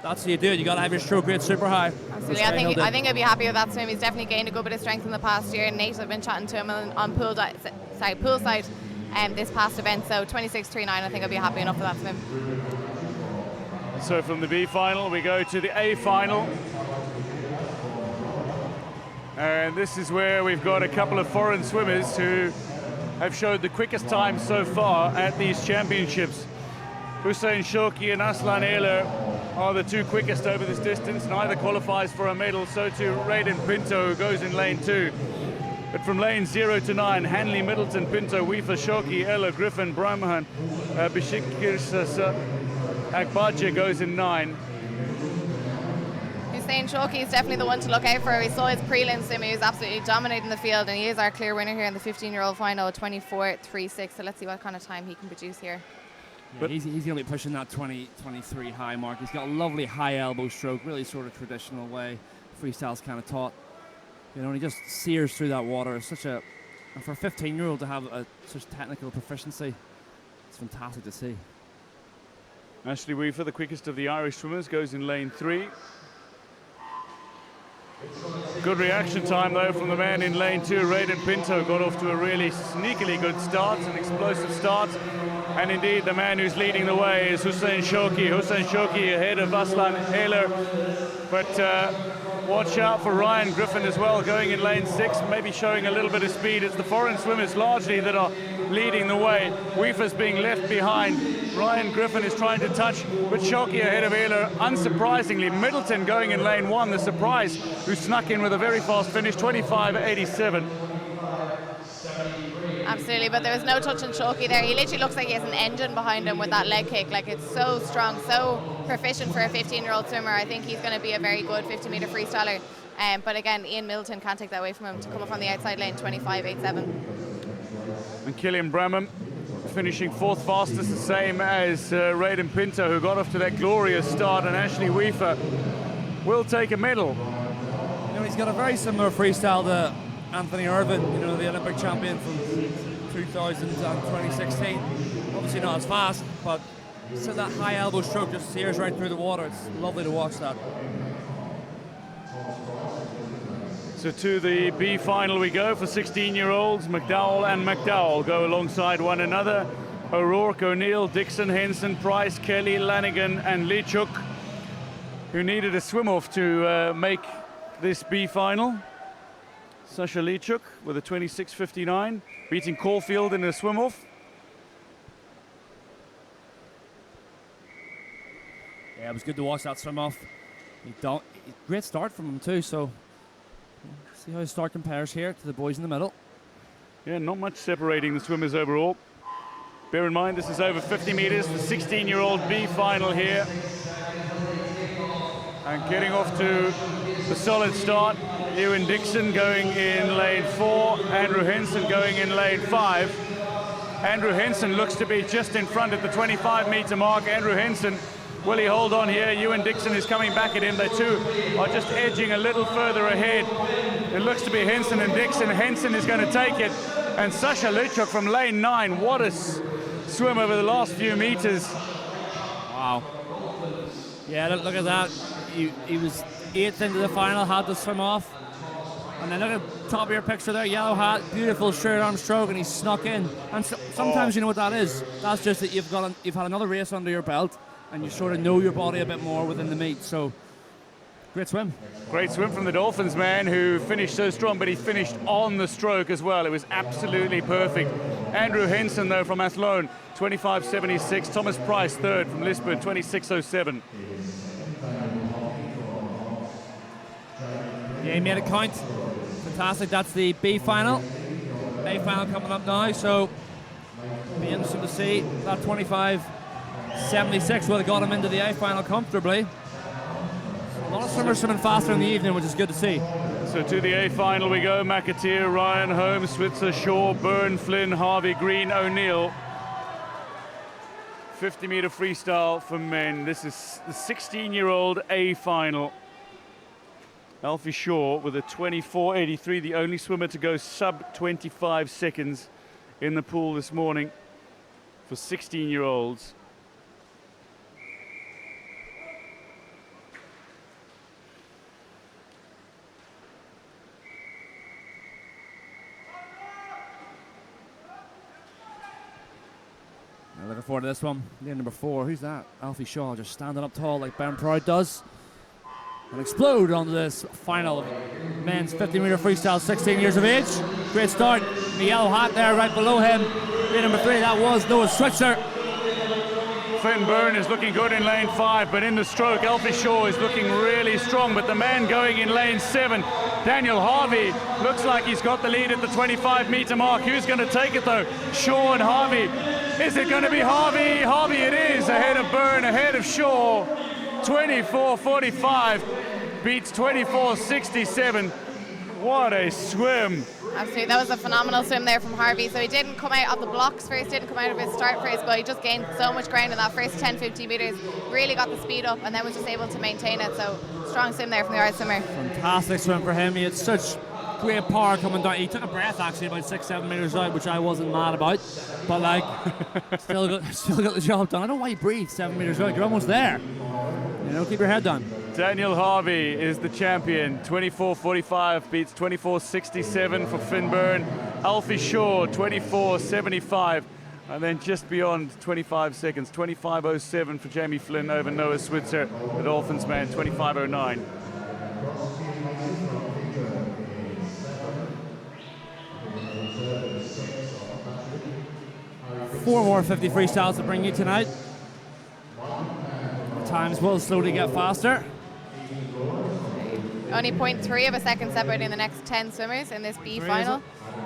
that's how you do it. You got to have your stroke rate super high.
Absolutely. I think I'd be happy with that swim. He's definitely gained a good bit of strength in the past year. Nate, I've been chatting to him on poolside this past event. So 26.39, I think I'd be happy enough with that swim.
So from the B final, we go to the A final. And this is where we've got a couple of foreign swimmers who have showed the quickest time so far at these championships. Hussein Shoki and Aslan Ehler are the two quickest over this distance. Neither qualifies for a medal, so too Raiden Pinto, who goes in lane 2. But from lane 0 to 9, Hanley, Middleton, Pinto, Weaver, Shoki, Ehler, Griffin, Brahman, Bishikir, Akbaja goes in 9.
Hussein Shoki is definitely the one to look out for. We saw his prelim swim. He was absolutely dominating the field, and he is our clear winner here in the 15-year-old final at 24.36. So let's see what kind of time he can produce here.
Yeah, he's going to be pushing that 23 high mark. He's got a lovely high elbow stroke, really sort of traditional way freestyle's kind of taught. And he just sears through that water. It's such a, for a 15-year-old to have such technical proficiency, it's fantastic to see.
Ashley Weaver, the quickest of the Irish swimmers, goes in lane 3. Good reaction time though from the man in lane 2. Raiden Pinto got off to a really sneakily good start, an explosive start. And indeed the man who's leading the way is Hussein Shoki. Hussein Shoki ahead of Aslan Ehler. But watch out for Ryan Griffin as well, going in lane 6, maybe showing a little bit of speed. It's the foreign swimmers largely that are leading the way. Weaver's being left behind. Ryan Griffin is trying to touch, but Shockey ahead of Ehler. Unsurprisingly, Middleton going in lane 1, the surprise, who snuck in with a very fast finish, 25.87.
Absolutely, but there was no touch on Shockey there. He literally looks like he has an engine behind him with that leg kick. Like, it's so strong, so proficient for a 15-year-old swimmer. I think he's going to be a very good 50-meter freestyler. But again, Ian Middleton can't take that away from him to come up on the outside lane, 25.87.
And Killian Bramham finishing 4th fastest, the same as Raiden Pinto, who got off to that glorious start, and Ashley Weaver will take a medal.
You know, he's got a very similar freestyle to Anthony Irvin, you know, the Olympic champion from 2000 and 2016. Obviously not as fast, but so that high elbow stroke just sears right through the water. It's lovely to watch that.
So to the B final we go for 16-year-olds. McDowell and McDowell go alongside one another. O'Rourke, O'Neill, Dixon, Henson, Price, Kelly, Lanigan and Leachuk, who needed a swim-off to make this B final. Sasha Leachuk with a 26.59, beating Caulfield in a swim-off.
Yeah, it was good to watch that swim-off. Great start from him too, so see how his start compares here to the boys in the middle.
Yeah, not much separating the swimmers overall. Bear in mind, this is over 50 meters, the 16-year-old B final here. And getting off to a solid start. Ewan Dixon going in lane 4, Andrew Henson going in lane 5. Andrew Henson looks to be just in front at the 25-meter mark. Andrew Henson, will he hold on here? Ewan Dixon is coming back at him. They two are just edging a little further ahead. It looks to be Henson and Dixon. Henson is going to take it. And Sasha Leachuk from lane 9. What a swim over the last few meters.
Wow. Yeah, look at that. He was 8th into the final, had to swim off. And then look at the top of your picture there, yellow hat, beautiful straight arm stroke, and he snuck in. And sometimes you know what that is. That's just that you've had another race under your belt, and you sort of know your body a bit more within the meet. So, great swim.
Great swim from the Dolphins man, who finished so strong, but he finished on the stroke as well. It was absolutely perfect. Andrew Henson, though, from Athlone, 25.76. Thomas Price, 3rd from Lisbon, 26.07.
Yeah, he made it count. Fantastic. That's the B final. A final coming up now, so be interesting to see. That 25.76 would have got him into the A final comfortably. A lot of swimmers swimming faster in the evening, which is good to see.
So to the A final we go. McAteer, Ryan, Holmes, Switzer, Shaw, Byrne, Flynn, Harvey, Green, O'Neill. 50-meter freestyle for men. This is the 16-year-old A final. Alfie Shaw with a 24.83, the only swimmer to go sub 25 seconds in the pool this morning for 16-year-olds.
Looking forward to this one. Lane number 4. Who's that? Alfie Shaw just standing up tall like Ben Proud does. And explode onto this final men's 50-meter freestyle, 16 years of age. Great start. The yellow hat there right below him. Lane number 3, that was Noah Switzer.
Finn Byrne is looking good in lane 5, but in the stroke, Alfie Shaw is looking really strong. But the man going in lane 7, Daniel Harvey, looks like he's got the lead at the 25-meter mark. Who's going to take it, though? Shaw and Harvey. Is it going to be Harvey? Harvey it is, ahead of Byrne, ahead of Shaw. 24.45 beats 24.67. What a swim.
Absolutely, that was a phenomenal swim there from Harvey. So he didn't come out of the blocks first, didn't come out of his start first, but he just gained so much ground in that first 10-15 metres, really got the speed up and then was just able to maintain it. So strong swim there from the Irish swimmer.
Fantastic swim for him. He had such great power coming down. He took a breath actually about 6-7 metres out, which I wasn't mad about, but like still got the job done. I don't know why you breathe 7 metres out. You're almost there. You know, keep your head down.
Daniel Harvey is the champion. 24.45 beats 24.67 for Finn Byrne. Alfie Shaw 24.75, and then just beyond 25 seconds, 25.07 for Jamie Flynn over Noah Switzer, the Dolphins man, 25.09.
4 more 50 freestyles to bring you tonight. Times will slowly get faster.
Only 0.3 of a second separating the next 10 swimmers in this B final.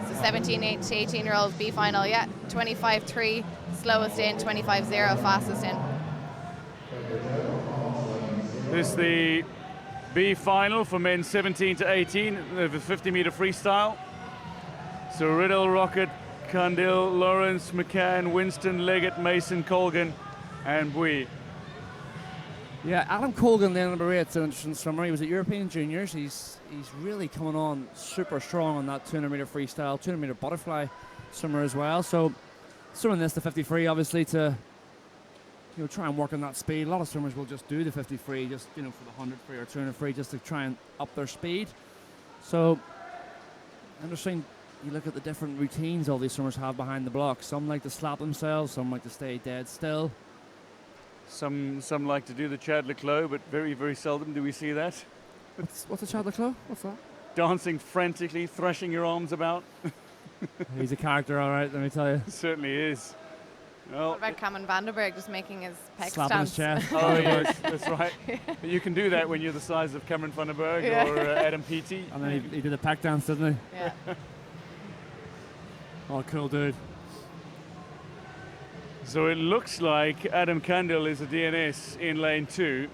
So 17 to 18-year-old B final, yeah. 25.3 slowest in, 25.0 fastest in.
This is the B final for men 17 to 18, the 50-meter freestyle. So Riddle, Rocket, Cundill, Lawrence, McCann, Winston, Leggett, Mason, Colgan, and Bui.
Yeah, Adam Colgan, the number 8, is an interesting swimmer. He was at European Juniors. He's really coming on super strong on that 200-meter freestyle, 200-meter butterfly swimmer as well. So swimming this, the 50 free, obviously to try and work on that speed. A lot of swimmers will just do the 50 free, just for the 100 free or 200 free, just to try and up their speed. So interesting. You look at the different routines all these swimmers have behind the block. Some like to slap themselves, some like to stay dead still.
Some like to do the Chad Leclos, but very, very seldom do we see that.
What's a Chad Leclos? What's that?
Dancing frantically, thrashing your arms about.
He's a character, all right, let me tell you.
Certainly is. Well,
What about Cameron Vandenberg just making his pec
slapping
stance?
his chest.
oh yes, that's right. You can do that when you're the size of Cameron Vandenberg or Adam Peaty.
And then he did a pack dance, didn't he?
Yeah.
Oh, cool dude.
So it looks like Adam Cundill is a DNS in lane 2.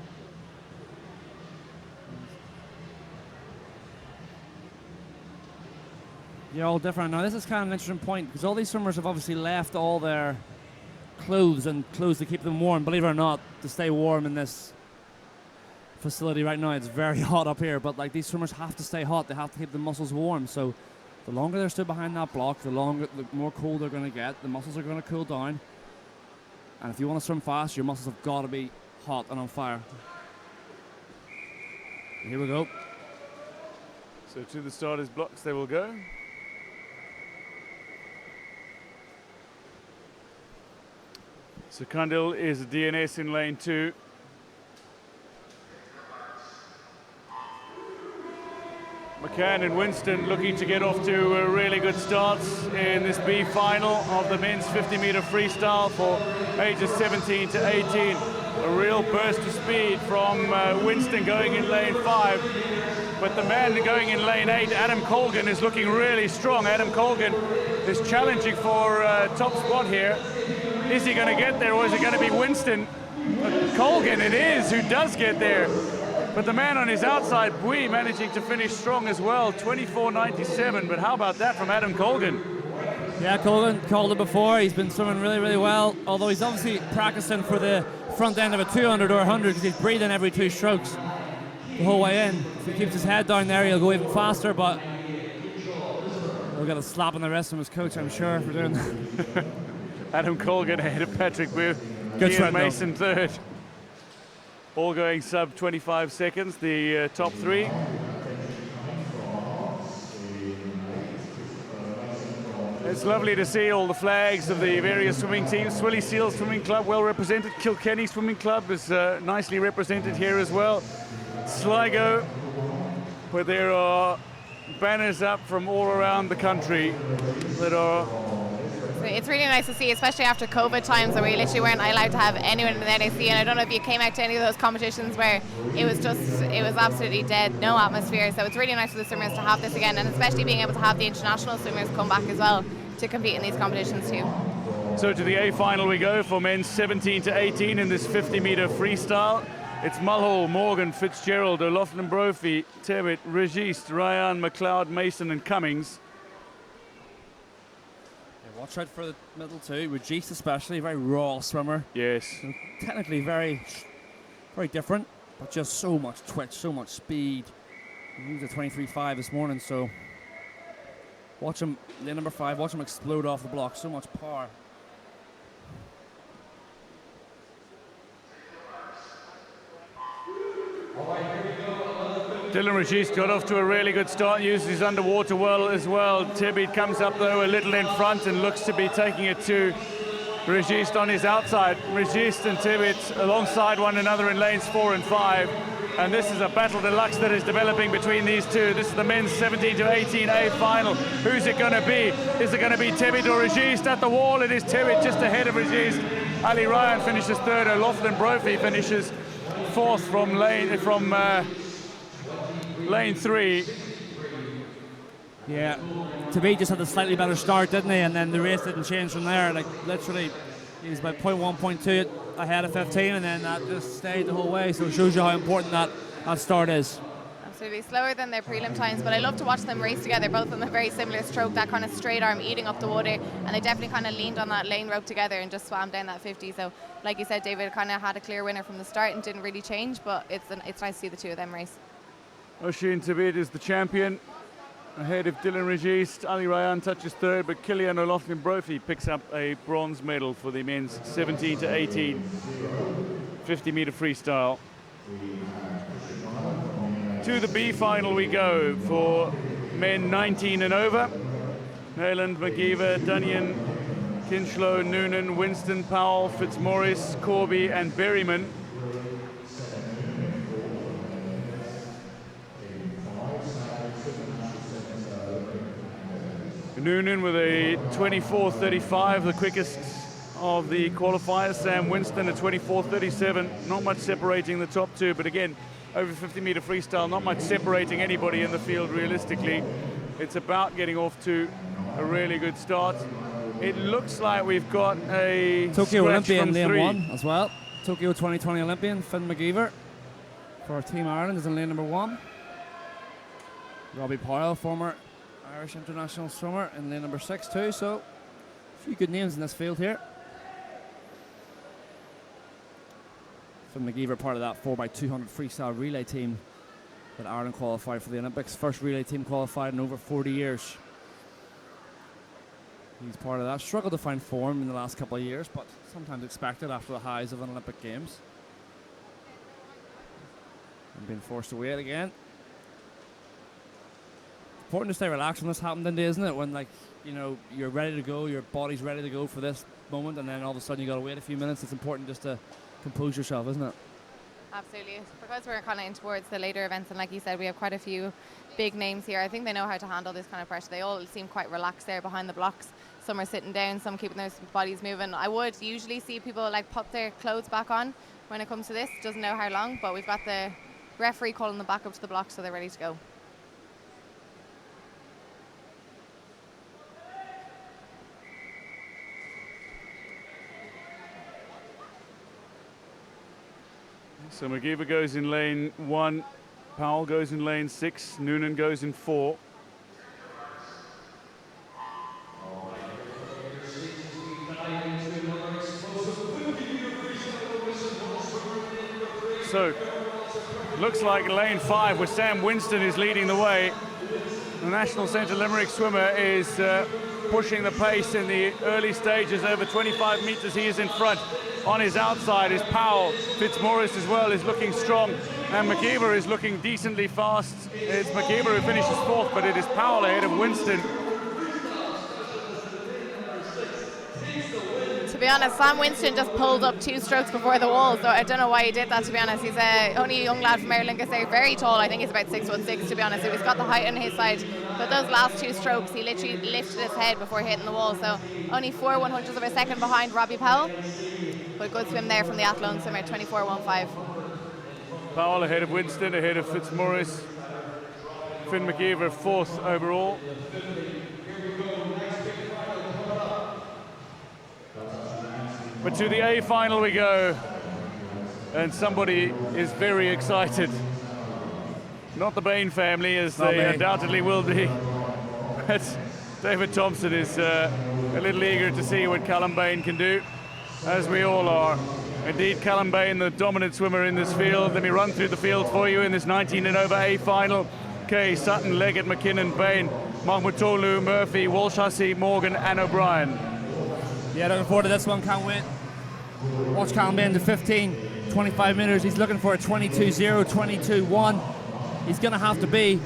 Yeah, all different. Now this is kind of an interesting point because all these swimmers have obviously left all their clothes to keep them warm. Believe it or not, to stay warm in this facility right now, it's very hot up here. But like these swimmers have to stay hot. They have to keep the muscles warm. So the longer they're stood behind that block, the more cold they're going to get. The muscles are going to cool down. And if you want to swim fast, your muscles have got to be hot and on fire. Here we go.
So to the starters' blocks they will go. So Cundill is a DNS in lane 2. McCann and Winston looking to get off to really good starts in this B final of the men's 50-meter freestyle for ages 17 to 18. A real burst of speed from Winston going in lane 5. But the man going in lane 8, Adam Colgan, is looking really strong. Adam Colgan is challenging for top spot here. Is he going to get there, or is it going to be Winston? Colgan it is who does get there. But the man on his outside, Bui, managing to finish strong as well, 24.97. But how about that from Adam Colgan?
Yeah, Colgan called it before. He's been swimming really, really well. Although he's obviously practicing for the front end of a 200 or 100 because he's breathing every 2 strokes the whole way in. If he keeps his head down there, he'll go even faster. But he'll get a slap on the wrist from his coach, I'm sure, for doing that.
Adam Colgan ahead of Patrick Booth.
Good
Ian Mason third. All going sub 25 seconds, the top 3. It's lovely to see all the flags of the various swimming teams. Swilly Seals Swimming Club well represented. Kilkenny Swimming Club is nicely represented here as well. Sligo, where there are banners up from all around the country that are...
It's really nice to see, especially after COVID times where we literally weren't allowed to have anyone in the NAC. And I don't know if you came out to any of those competitions where it was absolutely dead, no atmosphere. So it's really nice for the swimmers to have this again, and especially being able to have the international swimmers come back as well to compete in these competitions too.
So to the A final we go for men's 17 to 18 in this 50-meter freestyle. It's Mulhall, Morgan, Fitzgerald, O'Loughlin, Brophy, Tebbit, Registe, Ryan, McLeod, Mason and Cummings.
Watch out for the middle too. Registe especially, very raw swimmer.
Yes.
So technically very, very different, but just so much twitch, so much speed. He was a 23.5 this morning, so watch him, the number 5, watch him explode off the block, so much power.
Dylan Registe got off to a really good start, uses his underwater well as well. Tebbit comes up though a little in front and looks to be taking it to Registe on his outside. Registe and Tibbett alongside one another in lanes 4 and 5. And this is a battle deluxe that is developing between these two. This is the men's 17 to 18A final. Who's it going to be? Is it going to be Tibbett or Registe? At the wall, it is Tibbett just ahead of Registe. Ali Ryan finishes third. O'Loughlin Brophy finishes fourth from lane 3.
Yeah, Tibbett just had a slightly better start, didn't he? And then the race didn't change from there. Like literally, he was about 0.1, 0.2 ahead of 15, and then that just stayed the whole way. So it shows you how important that start is.
Absolutely, slower than their prelim times, but I love to watch them race together, both on a very similar stroke, that kind of straight arm eating up the water, and they definitely kind of leaned on that lane rope together and just swam down that 50. So like you said, David, kind of had a clear winner from the start and didn't really change, but it's nice to see the two of them race.
Oisin Tibbett is the champion, ahead of Dylan Registe. Ali Ryan touches third, but Cillian O'Loughlin Brophy picks up a bronze medal for the men's 17 to 18 50-meter freestyle. To the B final we go for men 19 and over. Nayland, McGeever, Dunyan, Kinchlow, Noonan, Winston, Powell, Fitzmaurice, Corby and Berryman. Noonan with a 24.35, the quickest of the qualifiers. Sam Winston a 24.37. Not much separating the top two, but again, over 50-meter freestyle, not much separating anybody in the field realistically. It's about getting off to a really good start. It looks like we've got a
Tokyo Olympian
from
lane
3.
1 as well. Tokyo 2020 Olympian Finn McGeever for Team Ireland is in lane number 1. Robbie Powell, former Irish international swimmer, in lane number 6 too. So a few good names in this field here. Finn McGeever, part of that 4x200 freestyle relay team that Ireland qualified for the Olympics. First relay team qualified in over 40 years. He's part of that. Struggled to find form in the last couple of years, but sometimes expected after the highs of an Olympic Games. And being forced to wait again. Important to stay relaxed when this happened, Indy, isn't it? When, like, you know, you're ready to go, your body's ready to go for this moment, and then all of a sudden you got to wait a few minutes. It's important just to compose yourself, isn't it?
Absolutely. Because we're kind of in towards the later events, and like you said, we have quite a few big names here. I think they know how to handle this kind of pressure. They all seem quite relaxed there behind the blocks. Some are sitting down, some keeping their bodies moving. I would usually see people like pop their clothes back on when it comes to this. Doesn't know how long, but we've got the referee calling them back up to the block, so they're ready to go.
So McGeever goes in lane 1, Powell goes in lane 6, Noonan goes in 4. So, looks like lane 5 where Sam Winston is leading the way. The National Centre Limerick swimmer is pushing the pace in the early stages. Over 25 metres he is in front. On his outside is Powell. Fitzmaurice as well is looking strong, and McGeever is looking decently fast. It's McGeever who finishes 4th, but it is Powell ahead of Winston.
To be honest, Sam Winston just pulled up 2 strokes before the wall, so I don't know why he did that, to be honest. He's only a young lad from Ireland, very tall. I think he's about 6'6", to be honest. So he's got the height on his side, but those last 2 strokes, he literally lifted his head before hitting the wall. So only 4 100ths of a second behind Robbie Powell, but good swim there from the Athlone swimmer, 24.15.
Powell ahead of Winston, ahead of Fitzmaurice. Finn McGeever 4th overall. But to the A final we go, and somebody is very excited. Not the Bain family, as they undoubtedly will be. But David Thompson is a little eager to see what Callum Bain can do, as we all are. Indeed, Callum Bain, the dominant swimmer in this field. Let me run through the field for you in this 19 and over A final. Kay, Sutton, Leggett, McKinnon, Bain, Mahmutolu, Murphy, Walsh, Hussey, Morgan and O'Brien.
Yeah, looking forward to this one, can't wait. Watch Callum Bain to 15, 25 metres. He's looking for a 22.0, 22.1. He's going to have to be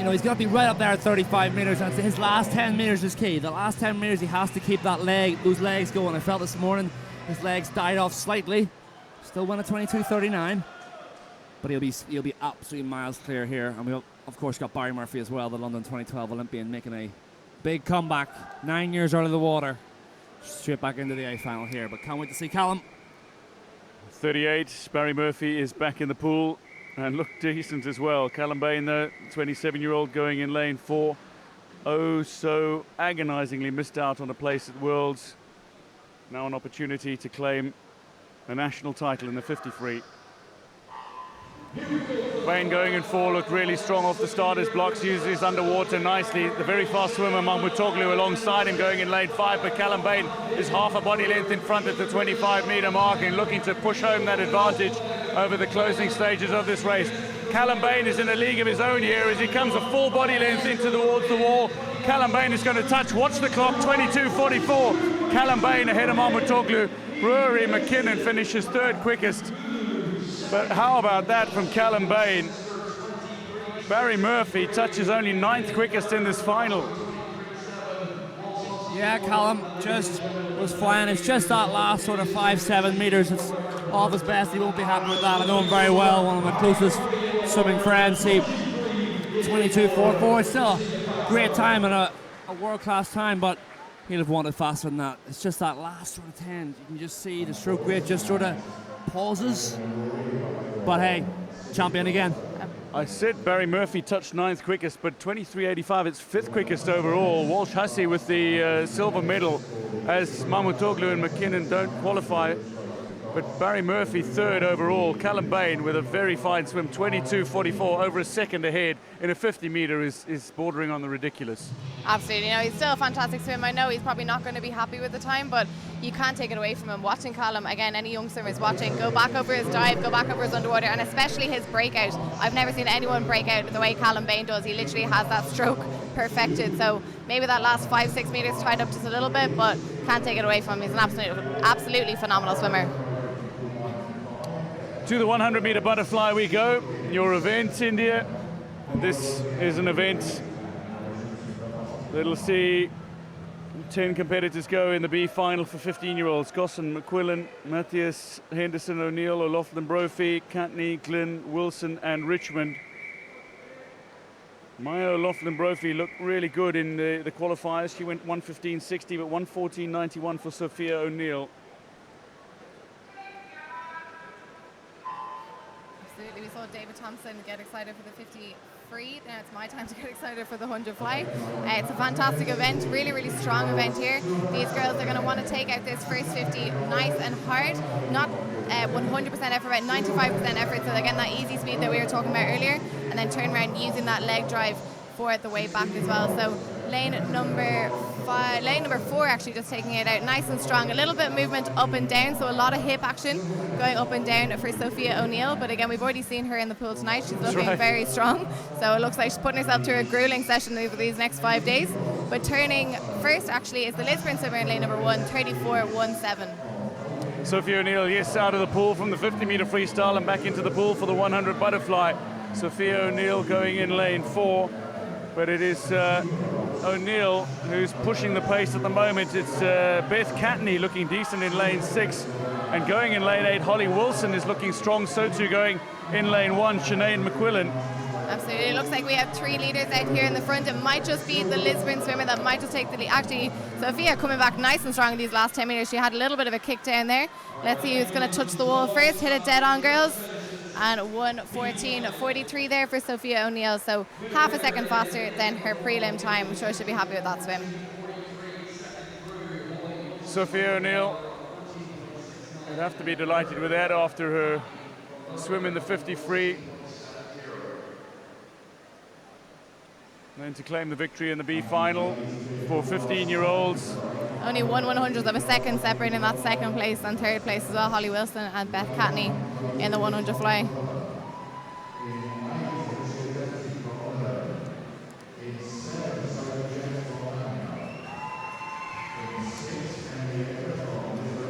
you know, he's got to be right up there at 35 metres, and his last 10 metres is key. The last 10 metres he has to keep those legs going. I felt this morning his legs died off slightly. Still won at 22.39, but he'll be absolutely miles clear here. And we've of course got Barry Murphy as well, the London 2012 Olympian, making a big comeback. 9 years out of the water, straight back into the A final here. But can't wait to see Callum.
38, Barry Murphy is back in the pool and looked decent as well. Callum Bain, the 27-year-old, going in lane 4. Oh, so agonizingly missed out on a place at Worlds. Now an opportunity to claim a national title in the 50 free. Bain going in 4, looked really strong off the starter's blocks, uses underwater nicely. The very fast swimmer Mahmutoglu alongside him going in lane 5, but Callum Bain is half a body length in front at the 25-metre mark and looking to push home that advantage over the closing stages of this race. Callum Bain is in a league of his own here as he comes a full body length towards the wall. Callum Bain is going to touch, watch the clock, 22.44. Callum Bain ahead of Mahmutoglu. Rory McKinnon finishes 3rd quickest. But how about that from Callum Bain? Barry Murphy touches only 9th quickest in this final.
Yeah, Callum just was flying. It's just that last sort of 5-7 metres. It's off his best. He won't be happy with that. I know him very well. One of my closest swimming friends. See, 22.44. It's still a great time and a world-class time, but he'll have wanted faster than that. It's just that last sort of 10. You can just see the stroke rate just sort of pauses. But hey, champion again.
I said Barry Murphy touched 9th quickest, but 23.85, it's 5th quickest overall. Walsh Hussey with the silver medal, as Mahmutoglu and McKinnon don't qualify. But Barry Murphy 3rd overall. Callum Bain with a very fine swim, 22.44, over a second ahead in a 50 metre is bordering on the ridiculous.
Absolutely. You know, he's still a fantastic swimmer. I know he's probably not going to be happy with the time, but you can't take it away from him. Watching Callum, again, any young swimmers watching, go back over his dive, go back over his underwater, and especially his breakout. I've never seen anyone break out the way Callum Bain does. He literally has that stroke perfected. So maybe that last 5-6 metres tied up just a little bit, but can't take it away from him. He's an absolutely phenomenal swimmer.
To the 100-metre butterfly we go, your event, India. This is an event that'll see 10 competitors go in the B final for 15-year-olds. Gosson, McQuillan, Matthias, Henderson, O'Neill, O'Loughlin, Brophy, Cantney, Glynn, Wilson and Richmond. Maya O'Loughlin Brophy looked really good in the qualifiers. She went 1:15.60, but 1:14.91 for Sophia O'Neill.
Absolutely, we saw David Thompson get excited for the 50 free. Now it's my time to get excited for the 100 fly. It's a fantastic event, really, really strong event here. These girls are going to want to take out this first 50 nice and hard, not 100% effort, but 95% effort, so they're getting that easy speed that we were talking about earlier, and then turn around using that leg drive for the way back as well. So lane number 4 actually just taking it out nice and strong, a little bit of movement up and down, so a lot of hip action going up and down for Sophia O'Neill. But again, we've already seen her in the pool tonight. She's looking very strong, so it looks like she's putting herself through a grueling session over these next 5 days. But turning first actually is the Lisbon swimmer in lane number 1, 34.17.
Sophia O'Neill, yes, out of the pool from the 50-metre freestyle and back into the pool for the 100 butterfly. Sophia O'Neill going in lane 4, but it is O'Neill who's pushing the pace at the moment. It's Beth Cantney looking decent in lane 6, and going in lane 8, Holly Wilson is looking strong, so too going in lane 1, Sinead McQuillan.
Absolutely, it looks like we have 3 leaders out here in the front. It might just be the Lisbon swimmer that might just take the lead. Actually, Sophia coming back nice and strong in these last 10 metres. She had a little bit of a kick down there. Let's see who's going to touch the wall first. Hit it dead on, girls. And 1:14.43 there for Sophia O'Neill, so half a second faster than her prelim time. I'm sure she'll be happy with that swim.
Sophia O'Neill would have to be delighted with that after her swim in the 50 free. And then to claim the victory in the B final for 15-year-olds.
Only 1/100th of a second separating that second place and third place as well. Holly Wilson and Beth Cantney in the 100 fly.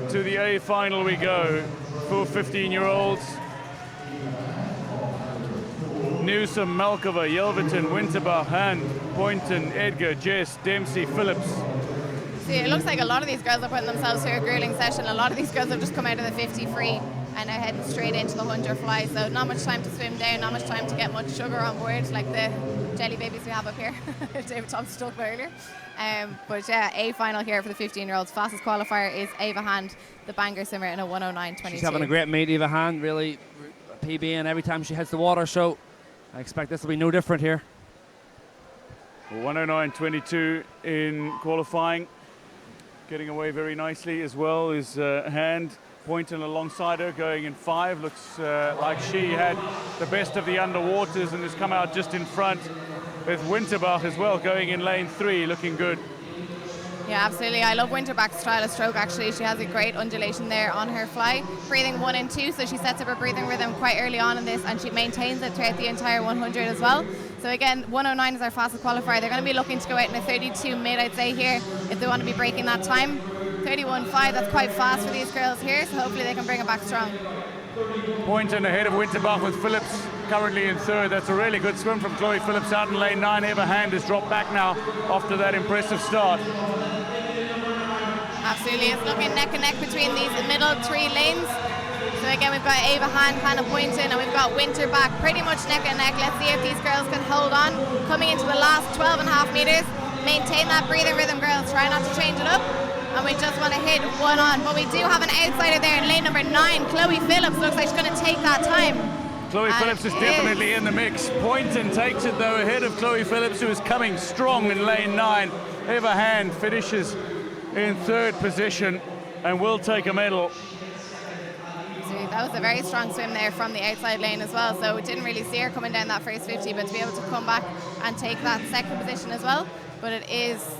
To the A final we go for 15-year-olds. Newsom, Malkova, Yelverton, Winterbach, Hand, Boynton, Edgar, Jess, Dempsey, Phillips.
See, it looks like a lot of these girls are putting themselves through a grueling session. A lot of these girls have just come out of the 50 free and are heading straight into the 100 fly. So not much time to swim down, not much time to get much sugar on board, like the jelly babies we have up here. David Thompson talked about earlier. But yeah, A final here for the 15-year-olds. Fastest qualifier is Ava Hand, the Bangor swimmer, in a 109.22.
She's having a great meet, Eva Hand, really PBing every time she hits the water, so I expect this will be no different here.
109.22 in qualifying. Getting away very nicely as well is Hand. Boynton alongside her, going in 5. Looks like she had the best of the underwaters and has come out just in front, with Winterbach as well going in lane 3, looking good.
Yeah, absolutely. I love Winterbach's style of stroke, actually. She has a great undulation there on her fly. Breathing 1 and 2, so she sets up her breathing rhythm quite early on in this, and she maintains it throughout the entire 100 as well. So again, 109 is our fastest qualifier. They're going to be looking to go out in a 32 mid, I'd say, here, if they want to be breaking that time. 31.5, that's quite fast for these girls here, so hopefully they can bring it back strong.
Boynton ahead of Winterbach with Phillips currently in 3rd. That's a really good swim from Chloe Phillips out in lane 9. Eva Hand has dropped back now after that impressive start.
Absolutely, it's looking neck and neck between these middle 3 lanes. So again, we've got Ava Hand, Hannah Boynton, and we've got Winterbach pretty much neck and neck. Let's see if these girls can hold on. Coming into the last 12.5 meters, maintain that breathing rhythm, girls. Try not to change it up. And we just want to hit 1 on. But we do have an outsider there in lane number 9. Chloe Phillips looks like she's going to take that time.
Chloe Phillips is definitely in the mix. Boynton takes it though ahead of Chloe Phillips, who is coming strong in lane 9. Eva Hand finishes in 3rd position and will take a medal.
So that was a very strong swim there from the outside lane as well. So we didn't really see her coming down that first 50, but to be able to come back and take that 2nd position as well. But it is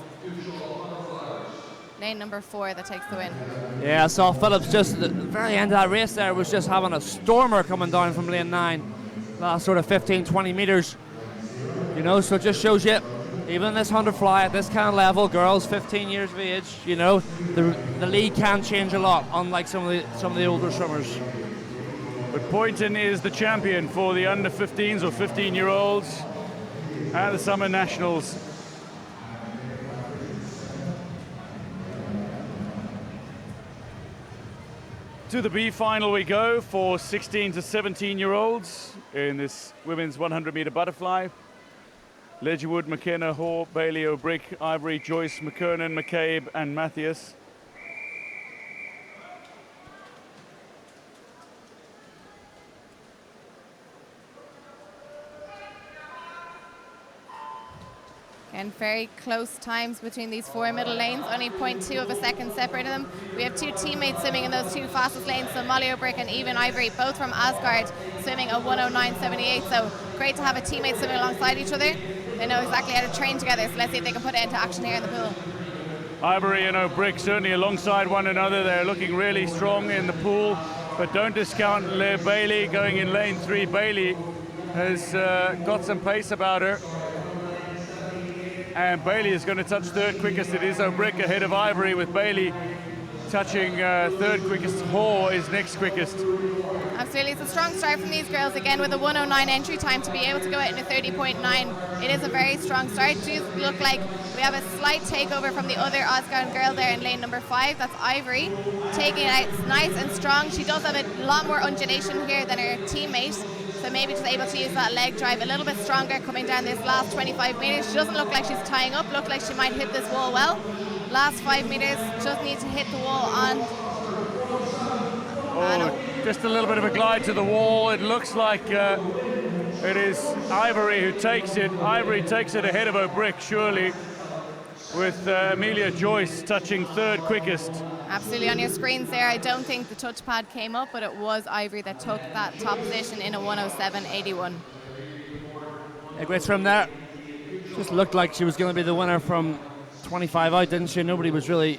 lane number 4 that takes the win.
Yeah, I saw Phillips just at the very end of that race there was just having a stormer coming down from lane 9. Last sort of 15-20 meters. You know, so it just shows you, even this 100 fly at this kind of level, girls 15 years of age, you know, the league can change a lot, unlike some of the older swimmers.
But Boynton is the champion for the under 15s or 15-year-olds at the Summer Nationals. To the B final we go for 16 to 17-year-olds in this women's 100-meter butterfly. Ledgerwood, McKenna, Hoare, Bailey, O'Brick, Ivory, Joyce, McKernan, McCabe, and Matthias.
And very close times between these 4 middle lanes, only 0.2 of a second separating them. We have 2 teammates swimming in those 2 fastest lanes, so Molly O'Brick and Even Ivory, both from Asgard, swimming a 109.78. So great to have a teammate swimming alongside each other. They know exactly how to train together, so let's see if they can put it into action here in the pool.
Ivory and O'Brick certainly alongside one another. They're looking really strong in the pool, but don't discount Bailey going in lane 3. Bailey has got some pace about her. And Bailey is going to touch 3rd quickest. It is O'Brick ahead of Ivory, with Bailey touching 3rd quickest. Hoare is next quickest.
Absolutely, it's a strong start from these girls, again with a 109 entry time to be able to go out in a 30.9. It is a very strong start. It does look like we have a slight takeover from the other Osgown girl there in lane number 5. That's Ivory, taking it out nice and strong. She does have a lot more undulation here than her teammate, so maybe just able to use that leg drive a little bit stronger coming down this last 25 meters. She doesn't look like she's tying up, look like she might hit this wall well. Last 5 meters, just need to hit the wall on.
Oh, just a little bit of a glide to the wall. It looks like it is Ivory who takes it. Ivory takes it ahead of O'Brick, surely, with Amelia Joyce touching 3rd quickest.
Absolutely, on your screens there, I don't think the touchpad came up, but it was Ivory that took that top position in a 107.81.
A great swim there. Just looked like she was going to be the winner from 25 out, didn't she? Nobody was really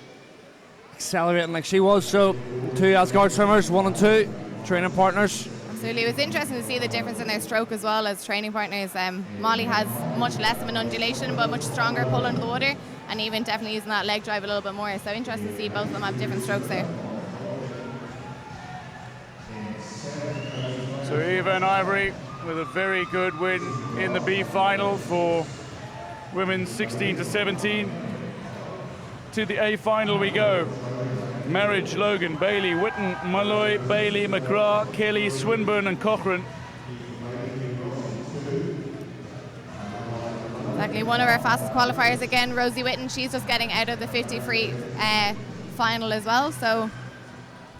accelerating like she was. So 2 Asgard swimmers, 1 and 2, training partners.
Absolutely, it was interesting to see the difference in their stroke as well as training partners. Molly has much less of an undulation, but much stronger pull under the water, and even definitely using that leg drive a little bit more. So interesting to see both of them have different strokes there.
So Eva and Ivory with a very good win in the B final for women's 16 to 17. To the A final we go. Marriage, Logan, Bailey, Whitten, Malloy, Bailey, McGrath, Kelly, Swinburne and Cochrane.
Exactly, one of our fastest qualifiers again, Rosie Whitten. She's just getting out of the 50 free final as well, so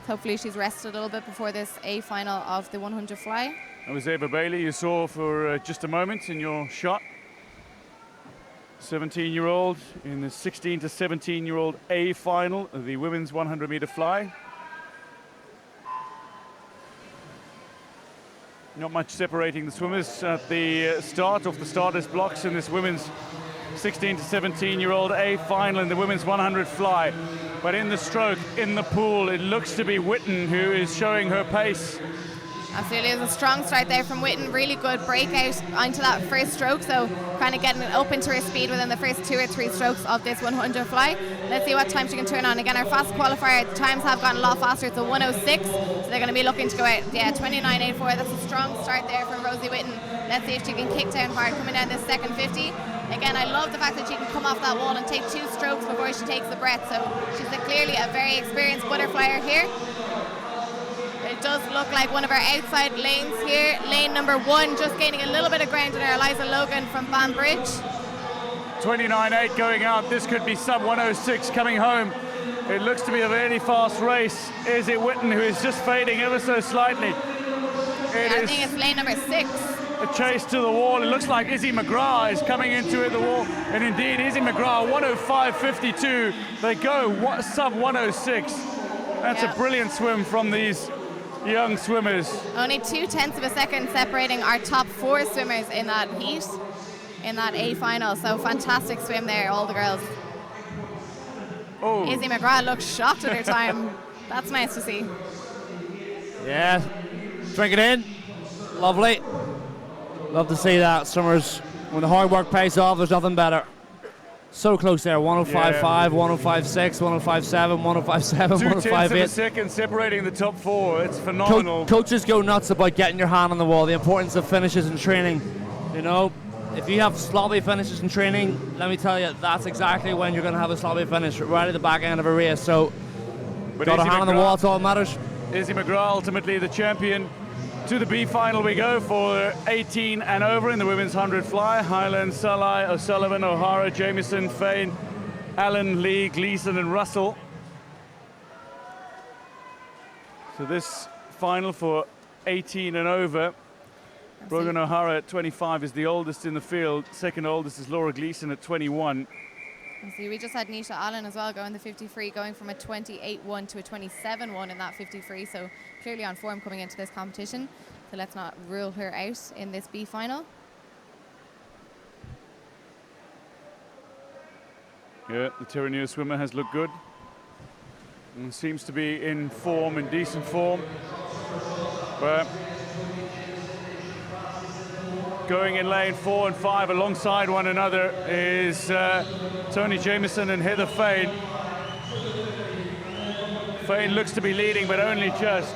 hopefully she's rested a little bit before this A final of the 100 fly.
That was Ava Bailey you saw for just a moment in your shot. 17-year-old in the 16 to 17-year-old A final of the women's 100-meter fly. Not much separating the swimmers at the start of the starters blocks in this women's 16 to 17-year-old A final in the women's 100 fly. But in the stroke, in the pool, it looks to be Whitten who is showing her pace.
Absolutely, it was a strong start there from Whitten. Really good breakout onto that first stroke, so kind of getting it up into her speed within the first 2 or 3 strokes of this 100 fly. Let's see what time she can turn on. Again, our fast qualifier, the times have gotten a lot faster. It's a 1:06, so they're going to be looking to go out, 29.84. That's a strong start there from Rosie Whitten. Let's see if she can kick down hard coming down this second 50. Again, I love the fact that she can come off that wall and take 2 strokes before she takes the breath, so she's clearly a very experienced butterflyer here. It does look like one of our outside lanes here. Lane number 1 just gaining a little bit of ground in our Eliza Logan from Banbridge.
29.8 going out. This could be sub 106 coming home. It looks to be a very fast race. Is it Whitten who is just fading ever so slightly?
I think it's lane number 6.
A chase to the wall. It looks like Izzy McGrath is coming into the wall. And indeed, Izzy McGrath, 105.52. They go sub 106. That's a brilliant swim from these young swimmers.
Only 0.2 of a second separating our top 4 swimmers in that heat, in that A final. So fantastic swim there, all the girls.
Oh.
Izzy McGrath looks shocked at her time. That's nice to see.
Yeah, drink it in. Lovely. Love to see that. Swimmers, when the hard work pays off, there's nothing better. So close there, 105.5, 105.6, 105.7, 105.7, 105.8.
0.2 of a second separating the top 4. It's phenomenal.
Coaches go nuts about getting your hand on the wall, the importance of finishes in training. You know, if you have sloppy finishes in training, let me tell you, that's exactly when you're going to have a sloppy finish, right at the back end of a race. So, got a hand on the wall, that's all that matters.
Izzy McGrath, ultimately the champion. To the B final we go for 18 and over in the women's 100 fly. Highland, Salai, O'Sullivan, O'Hara, Jamieson, Fain, Allen, Lee, Gleeson and Russell. So this final for 18 and over. Brogan O'Hara at 25 is the oldest in the field. Second oldest is Laura Gleeson at 21.
See, we just had Nisha Allen as well going the 50 free, going from a 28.1 to a 27.1 in that 50 free, so clearly on form coming into this competition. So let's not rule her out in this B final.
Yeah, the Terranea swimmer has looked good and seems to be in form, in decent form. But going in lane 4 and 5 alongside one another is Tony Jamieson and Heather Fain. Fain looks to be leading, but only just.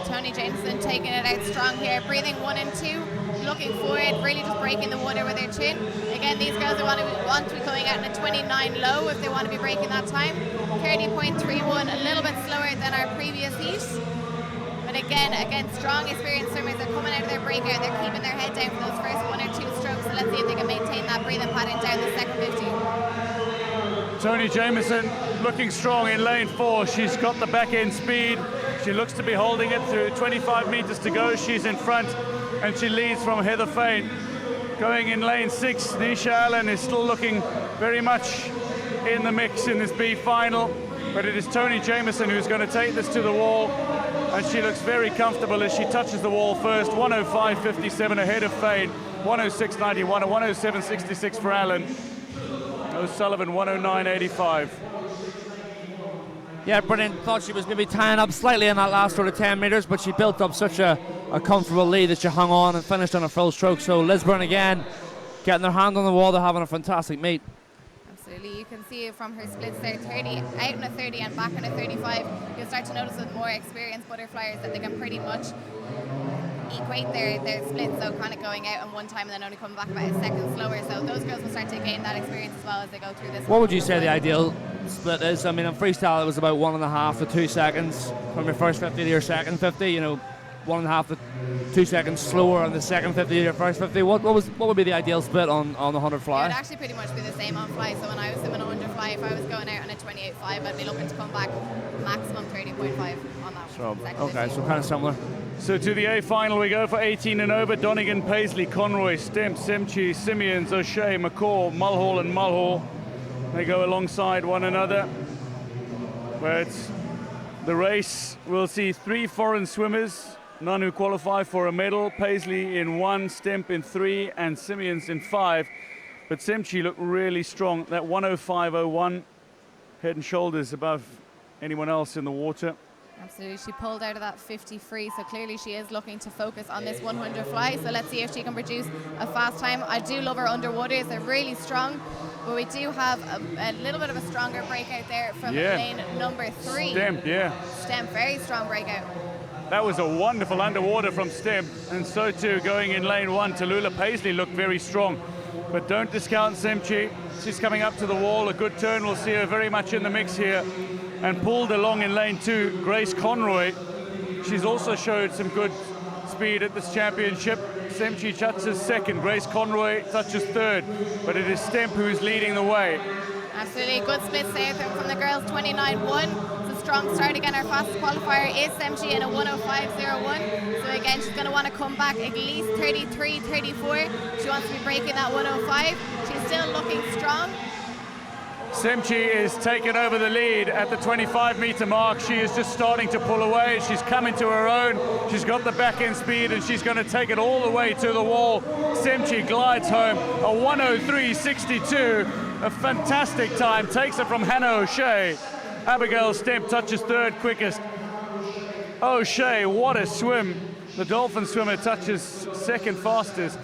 Tony Jamieson taking it out strong here, breathing 1 and 2, looking forward, really just breaking the water with their chin. Again, these girls want to be coming out in a 29 low if they want to be breaking that time. 30.31, a little bit slower than our previous heat. But again, strong, experienced swimmers are coming out of their breakout. They're keeping their head down for those first 1 or 2 strokes. So let's see if they can maintain that breathing pattern down the second 50.
Tony Jamieson looking strong in lane 4. She's got the back end speed. She looks to be holding it through 25 meters to go. She's in front and she leads from Heather Fain. Going in lane 6, Nisha Allen is still looking very much in the mix in this B final. But it is Tony Jamieson who's going to take this to the wall. And she looks very comfortable as she touches the wall first. 105.57 ahead of Fain. 106.91 and 107.66 for Allen. O'Sullivan 109.85.
Yeah, brilliant. Thought she was maybe tying up slightly in that last sort of 10 metres, but she built up such a comfortable lead that she hung on and finished on a full stroke. So Lisburn again, getting their hand on the wall. They're having a fantastic meet.
Absolutely, you can see it from her splits there, 30 out in a 30 and back in a 35. You'll start to notice with more experienced butterflies that they can pretty much equate their splits, so kind of going out in one time and then only coming back about a second slower. So those girls will start to gain that experience as well as they go through this.
What would you say the ideal split is? I mean, in freestyle it was about 1.5 to 2 seconds from your first 50 to your second 50. You know, 1.5 to 2 seconds slower on the second 50 to your first 50. What would be the ideal split on the 100 fly?
It would actually pretty much be the same on fly. So when I was doing a 100 fly, if I was going out on a 28.5, I'd be looking to come back maximum 30.5 on that.
So,
second
okay,
50.
so kind of similar.
So to the A final we go for 18 and over. Donegan, Paisley, Conroy, Stemp, Semchi, Simeons, O'Shea, McCaw, Mulhall and Mulhall. They go alongside one another. Where it's the race, we'll see 3 foreign swimmers, none who qualify for a medal. Paisley in 1, Stemp in 3, and Simeons in 5. But Semchi looked really strong. That 105.01, head and shoulders above anyone else in the water.
Absolutely, she pulled out of that 50 free, so clearly she is looking to focus on this 100 fly. So let's see if she can produce a fast time. I do love her underwater, they're really strong, but we do have a little bit of a stronger breakout there from lane number 3.
Stemp,
Stemp, very strong breakout.
That was a wonderful underwater from Stemp, and so too going in lane 1. Tallulah Paisley looked very strong, but don't discount Semchi. She's coming up to the wall, a good turn. We'll see her very much in the mix here. And pulled along in lane 2, Grace Conroy. She's also showed some good speed at this championship. Semchi touches second, Grace Conroy touches third, but it is Stemp who is leading the way.
Absolutely, good split there from the girls, 29.1. It's a strong start again. Our fastest qualifier is Semchi in a 105.01. So again, she's going to want to come back at least 33, 34. She wants to be breaking that 105. She's still looking strong.
Semchi is taking over the lead at the 25-meter mark. She is just starting to pull away. She's coming to her own. She's got the back end speed, and she's going to take it all the way to the wall. Semchi glides home a 103.62. A fantastic time. Takes it from Hannah O'Shea. Abigail Stemp touches third quickest. O'Shea, what a swim. The dolphin swimmer touches second fastest.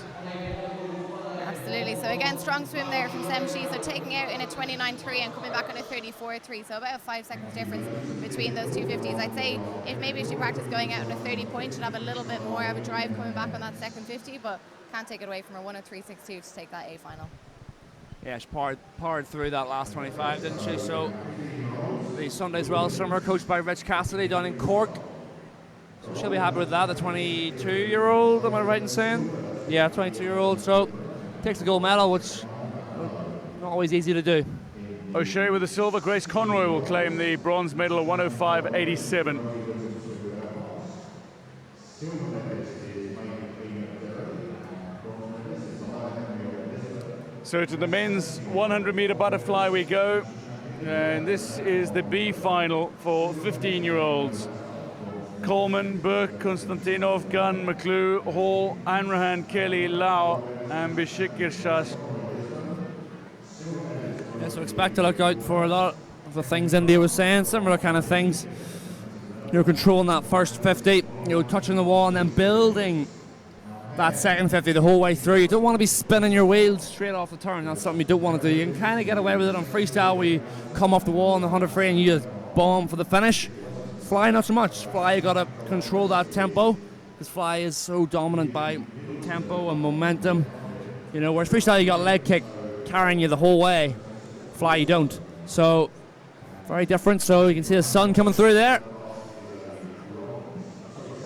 Absolutely, so again, strong swim there from Semchi, so taking out in a 29.3 and coming back on a 34.3, so about a 5 seconds difference between those two 50s. I'd say if maybe she practiced going out on a 30 point, she'd have a little bit more of a drive coming back on that second 50, but can't take it away from her 103.62 to take that A final.
Yeah, she powered through that last 25, didn't she? So the Sunday's Well Swimmer, coached by Rich Cassidy down in Cork. So she'll be happy with that, the 22-year-old, am I right in saying? Yeah, 22-year-old, so takes the gold medal, which not always easy to do.
O'Shea with the silver. Grace Conroy will claim the bronze medal at 105.87. So to the men's 100-meter butterfly we go, and this is the B final for 15-year-olds. Coleman, Burke, Konstantinov, Gunn, McClue, Hall, Anrahan, Kelly, Lau, and Bishikirshas.
Yeah, so expect to look out for a lot of the things India was saying, similar kind of things. You're controlling that first 50, touching the wall and then building that second 50 the whole way through. You don't want to be spinning your wheels straight off the turn. That's something you don't want to do. You can kind of get away with it on freestyle where you come off the wall in the 100 free and you just bomb for the finish. Fly, not so much. Fly, you got to control that tempo because fly is so dominant by tempo and momentum. Whereas freestyle, you got leg kick carrying you the whole way. Fly, you don't. So, very different. So, you can see the sun coming through there.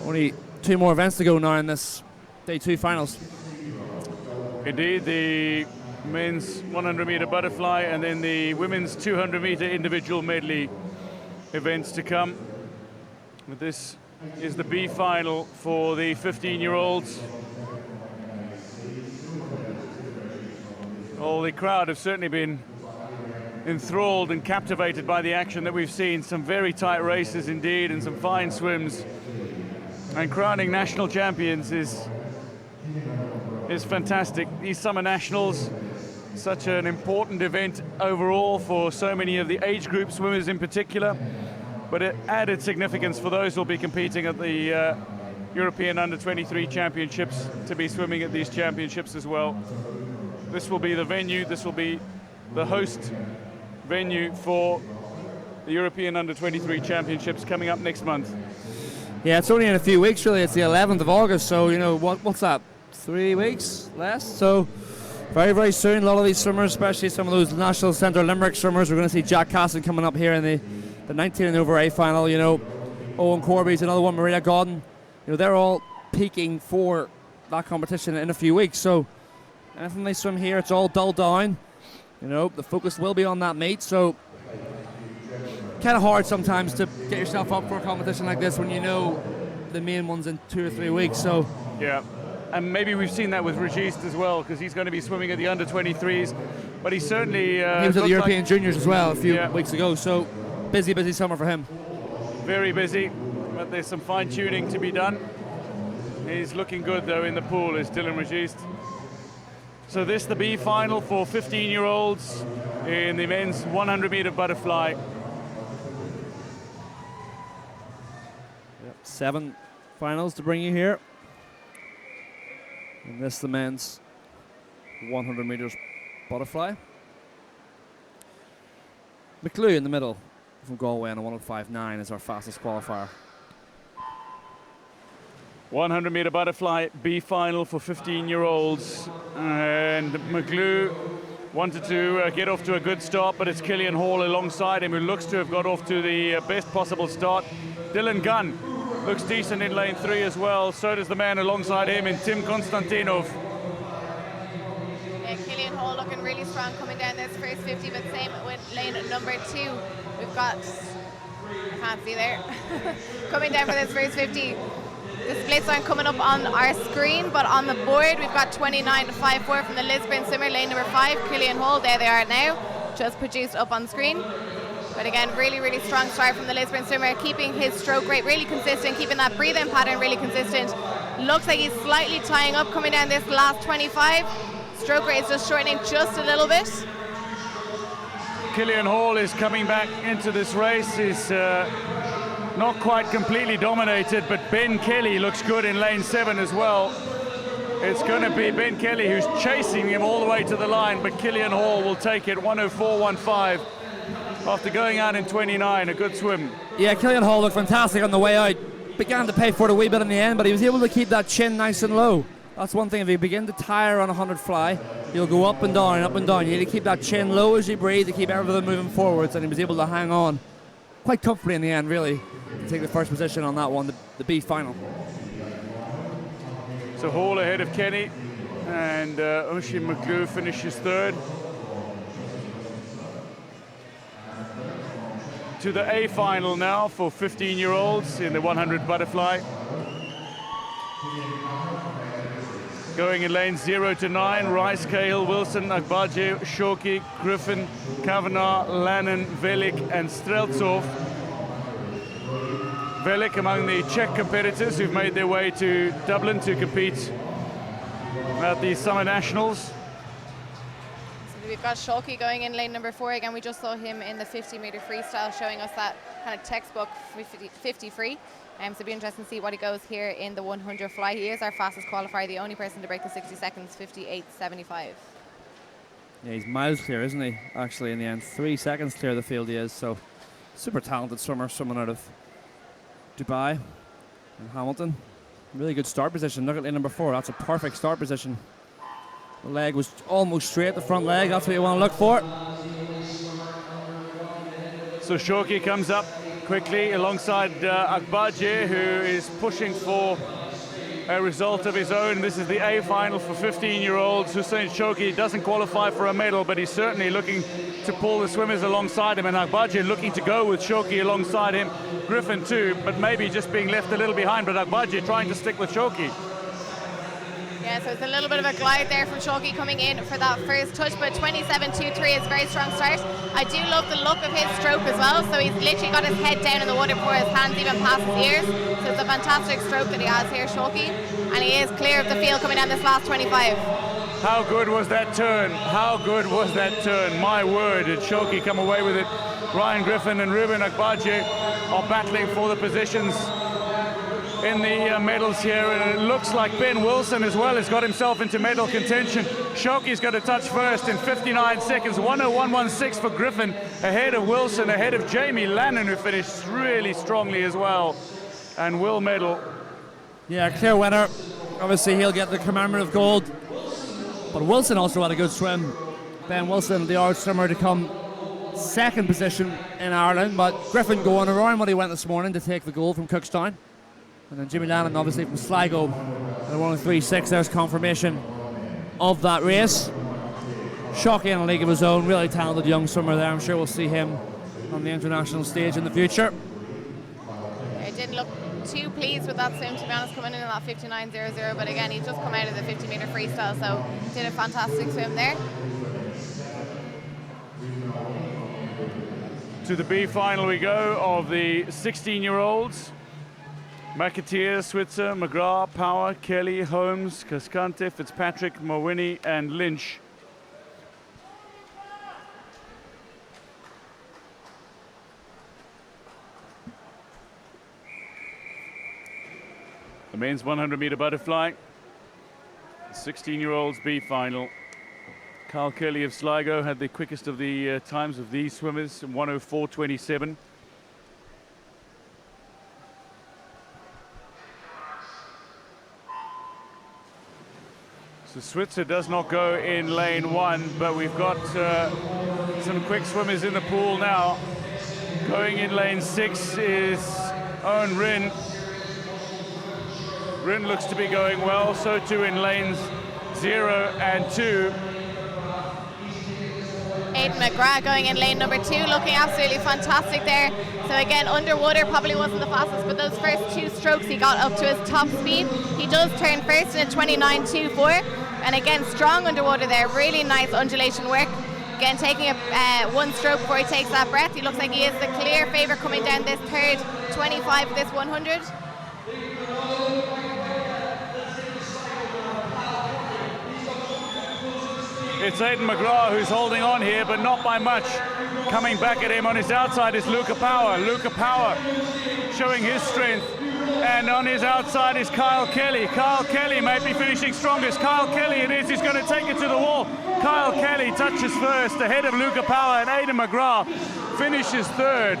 Only 2 more events to go now in this Day 2 finals.
Indeed, the men's 100-meter butterfly and then the women's 200-meter individual medley events to come. But this is the B final for the 15-year-olds. Well, the crowd have certainly been enthralled and captivated by the action that we've seen. Some very tight races indeed and some fine swims. And crowning national champions is fantastic. These summer nationals, such an important event overall for so many of the age group swimmers in particular, but it added significance for those who will be competing at the European Under-23 Championships to be swimming at these championships as well. This will be the venue, this will be the host venue for the European Under-23 Championships coming up next month.
Yeah, it's only in a few weeks, really. It's the 11th of August, so, you know, what's that? 3 weeks less? So, very, very soon, a lot of these swimmers, especially some of those National Centre Limerick swimmers, we're going to see Jack Casson coming up here in the 19 and over A final, you know. Owen Corby's another one, Maria Godden. You know, they're all peaking for that competition in a few weeks, so anything they swim here, it's all dulled down. You know, the focus will be on that meet, so kind of hard sometimes to get yourself up for a competition like this when you know the main one's in 2 or 3 weeks. So
yeah, and maybe we've seen that with Registe as well, because he's going to be swimming at the under-23s, but he certainly
he was at the European Juniors as well a few weeks ago, so busy summer for him.
Very busy, but there's some fine-tuning to be done. He's looking good though in the pool, is Dylan Registe. So this the B final for 15-year-olds in the men's 100-meter butterfly.
7 finals to bring you here. And this the men's 100 meters butterfly. McClue in the middle from Galway on a 105.9 is our fastest qualifier.
100-meter butterfly B final for 15-year-olds, and McClue wanted to get off to a good start, but it's Killian Hall alongside him who looks to have got off to the best possible start. Dylan Gunn looks decent in lane 3 as well. So does the man alongside him in Tim Konstantinov.
Yeah, Killian Hall looking really strong coming down this first 50, but same with lane number 2. We've got, I can't see there, coming down for this first 50. The splits aren't coming up on our screen, but on the board we've got 29.54 from the Lisburn swimmer, lane number 5, Killian Hall. There they are now, just produced up on screen. But again, really strong start from the Lisburn swimmer, keeping his stroke rate really consistent, keeping that breathe-in pattern really consistent. Looks like he's slightly tying up coming down this last 25. Stroke rate is just shortening just a little bit.
Killian Hall is coming back into this race. He's not quite completely dominated, but Ben Kelly looks good in lane 7 as well. It's going to be Ben Kelly who's chasing him all the way to the line, but Killian Hall will take it 104.15 after going out in 29. A good swim.
Yeah, Killian Hall looked fantastic on the way out. Began to pay for it a wee bit in the end, but he was able to keep that chin nice and low. That's one thing. If you begin to tire on a 100 fly, you'll go up and down, up and down. You need to keep that chin low as you breathe to keep everything moving forwards, and he was able to hang on quite comfortably in the end, really, to take the first position on that one, the B final.
So Hall ahead of Kenny, and Oisin McClue finishes 3rd. To the A final now for 15-year-olds in the 100 butterfly. Going in lanes 0 to 9, Rice, Cahill, Wilson, Agbaje, Shoki, Griffin, Kavanagh, Lannon, Velik and Streltsov. Velik among the Czech competitors who've made their way to Dublin to compete at the Summer Nationals.
So we've got Shoki going in lane number 4. Again, we just saw him in the 50-meter freestyle, showing us that kind of textbook 50 free. So it'll be interesting to see what he goes here in the 100 fly. He is our fastest qualifier, the only person to break the 60 seconds, 58.75.
Yeah, he's miles clear, isn't he? Actually, in the end, 3 seconds clear of the field he is. So, super talented swimmer, someone out of Dubai and Hamilton. Really good start position. Look at lane number 4. That's a perfect start position. The leg was almost straight, the front leg. That's what you want to look for.
So Shoki comes up quickly alongside Agbaje, who is pushing for a result of his own. This is the A final for 15-year-olds. Hussein Shoki doesn't qualify for a medal, but he's certainly looking to pull the swimmers alongside him, and Agbaje looking to go with Shoki alongside him. Griffin too, but maybe just being left a little behind, but Agbaje trying to stick with Shoki.
Yeah, so it's a little bit of a glide there from Shoki coming in for that first touch, but 27.23 is a very strong start. I do love the look of his stroke as well, so he's literally got his head down in the water before his hands even pass his ears. So it's a fantastic stroke that he has here, Shoki, and he is clear of the field coming down this last 25.
How good was that turn? How good was that turn? My word, did Shoki come away with it? Ryan Griffin and Ruben Agbaje are battling for the positions in the medals here, and it looks like Ben Wilson as well has got himself into medal contention. Shoki's got a touch first in 59 seconds, 101.16 for Griffin, ahead of Wilson, ahead of Jamie Lannon, who finished really strongly as well. and will medal.
Yeah, clear winner. Obviously, he'll get the commemorative gold. But Wilson also had a good swim. Ben Wilson, the Irish swimmer, to come second position in Ireland. But Griffin going around what he went this morning to take the gold from Cookstown. And then Jimmy Lannon, obviously, from Sligo. At 1:03.6, there's confirmation of that race. Shocking in a league of his own. Really talented young swimmer there. I'm sure we'll see him on the international stage in the future.
I didn't look too pleased with that swim, to be honest, coming in at that 59.00, but again, he's just come out of the 50-metre freestyle, so did a fantastic swim there.
To the B final we go of the 16-year-olds. McAteer, Switzer, McGrath, Power, Kelly, Holmes, Cascante, Fitzpatrick, Mawini and Lynch. The men's 100-meter butterfly, 16-year-olds B final. Carl Kelly of Sligo had the quickest of the times of these swimmers, 1:04.27. So Switzer does not go in lane 1, but we've got some quick swimmers in the pool now. Going in lane 6 is Owen Rynn. Rynn looks to be going well, so too in lanes 0 and 2.
Aidan McGrath going in lane number 2, looking absolutely fantastic there. So again, underwater probably wasn't the fastest, but those first 2 strokes he got up to his top speed. He does turn first in a 29.24, and again, strong underwater there. Really nice undulation work. Again, taking one stroke before he takes that breath. He looks like he is the clear favourite coming down this third 25 of this 100.
It's Aidan McGrath who's holding on here, but not by much. Coming back at him on his outside is Luca Power. Luca Power showing his strength. And on his outside is Kyle Kelly. Kyle Kelly might be finishing strongest. Kyle Kelly it is. He's going to take it to the wall. Kyle Kelly touches first ahead of Luca Power, and Aidan McGrath finishes third.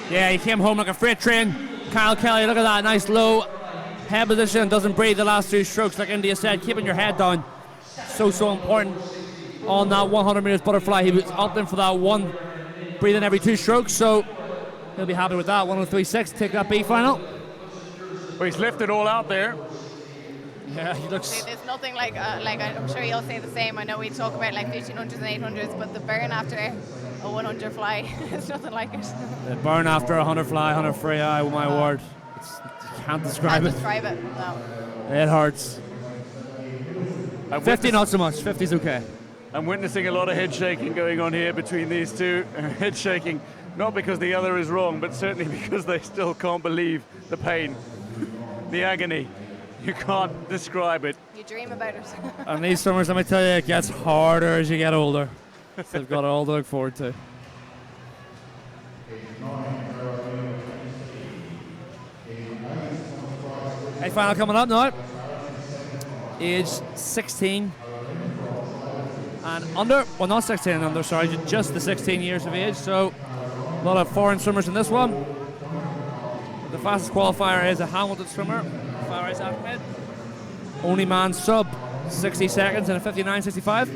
Yeah, he came home like a freight train. Kyle Kelly, look at that nice low head position. Doesn't breathe the last 2 strokes, like India said, keeping your head down. So important on that 100 meters butterfly. He was opting for that one, breathing every 2 strokes, so he'll be happy with that. 1:03.6, take that B final.
Well, he's left it all out there.
Yeah, he looks.
See, there's nothing like I'm sure you'll say the same. I know we talk about like 1500s and 800s, but the burn after a 100 fly, it's nothing like it.
The burn after a 100 fly, 100 free, oh my word. You can't describe it.
Describe it, no.
It hurts. 50 not so much, 50's okay.
I'm witnessing a lot of head shaking going on here between these two. Head shaking, not because the other is wrong, but certainly because they still can't believe the pain, the agony. You can't describe it.
You dream about it.
And these summers, let me tell you, it gets harder as you get older. So they've got it all to look forward to. Hey, final coming up now. Age 16 and under. Well, not 16 and under, sorry, just the 16 years of age. So a lot of foreign swimmers in this one. The fastest qualifier is a Hamilton swimmer, Faris Ahmed. Only man sub 60 seconds in a 59.65.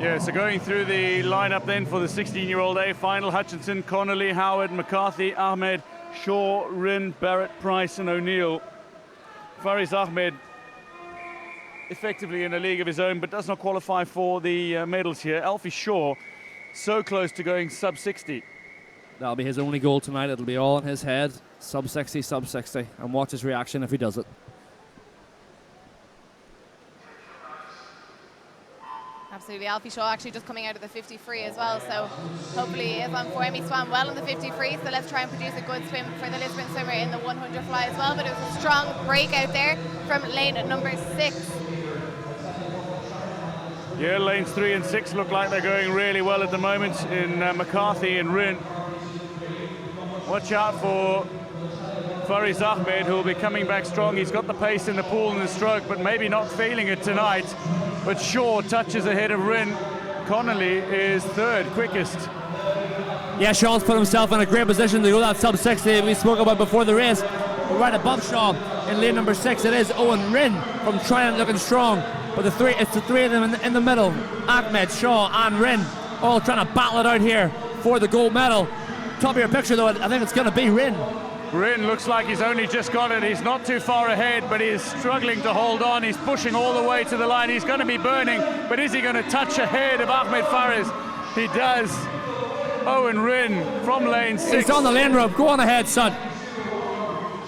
Yeah, so going through the lineup then for the 16-year-old A final: Hutchinson, Connolly, Howard, McCarthy, Ahmed, Shaw, Rynn, Barrett, Price and O'Neill. Faris Ahmed effectively in a league of his own, but does not qualify for the medals here. Alfie Shaw, so close to going sub 60.
That'll be his only goal tonight. It'll be all in his head. Sub 60, sub 60. And watch his reaction if he does it.
Absolutely. Alfie Shaw actually just coming out of the 50 free as well, so hopefully he is on form. He swam well in the 50 free, so let's try and produce a good swim for the Lisbon swimmer in the 100 fly as well. But it was a strong break out there from lane number 6.
Yeah, lanes 3 and 6 look like they're going really well at the moment in McCarthy and Rynn. Watch out for Faris Ahmed, who will be coming back strong. He's got the pace in the pool and the stroke, but maybe not feeling it tonight. But Shaw touches ahead of Rynn. Connolly is third quickest.
Yeah, Shaw's put himself in a great position to go that sub 60 we spoke about before the race. But right above Shaw in lane number 6, it is Owen Rinn from Trident looking strong. But it's the three of them in the middle. Ahmed, Shaw and Rinn all trying to battle it out here for the gold medal. Top of your picture though, I think it's going to be Rinn.
Rinn looks like he's only just got it. He's not too far ahead, but he's struggling to hold on. He's pushing all the way to the line. He's going to be burning, but is he going to touch ahead of Ahmed Fares? He does. Owen Rinn from lane 6.
He's on the lane rope. Go on ahead, son.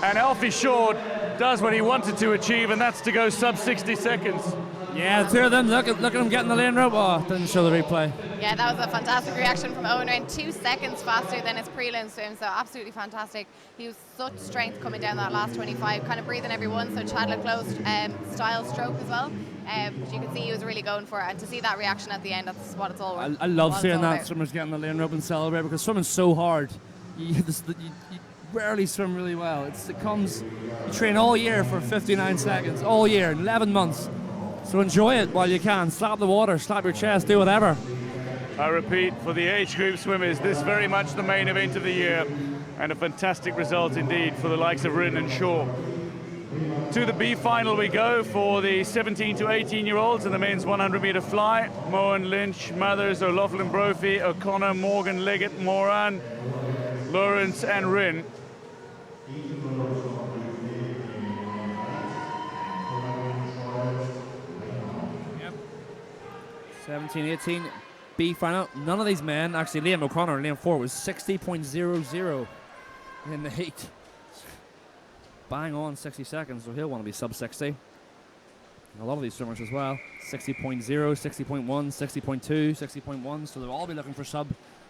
And Alfie Shaw does what he wanted to achieve, and that's to go sub 60 seconds.
Yeah, the two of them, look at him getting the lane rope. Oh, didn't show the replay.
Yeah, that was a fantastic reaction from Owen Rinn. 2 seconds faster than his prelim swim, so absolutely fantastic. He was such strength coming down that last 25, kind of breathing every one, so Chadwick Close style stroke as well. But you can see he was really going for it, and to see that reaction at the end, that's what it's all about.
I love seeing that swimmers getting the lane rope and celebrate, because swimming's so hard. You rarely swim really well. You train all year for 59 seconds, all year, 11 months. So enjoy it while you can. Slap the water, slap your chest, do whatever.
I repeat, for the age group swimmers, this very much the main event of the year, and a fantastic result indeed for the likes of Rinn and Shaw. To the B final we go for the 17 to 18 year olds in the men's 100 meter fly. Mohan Lynch, Mathers, O'Loughlin Brophy, O'Connor, Morgan, Leggett, Moran, Lawrence and Rinn.
17-18 B final. None of these men, actually Liam O'Connor in lane 4 was 60.00 in the heat. Bang on 60 seconds, so he'll want to be sub 60. And a lot of these swimmers as well. 60.0, 60.1, 60.2, 60.1, so they'll all be looking for sub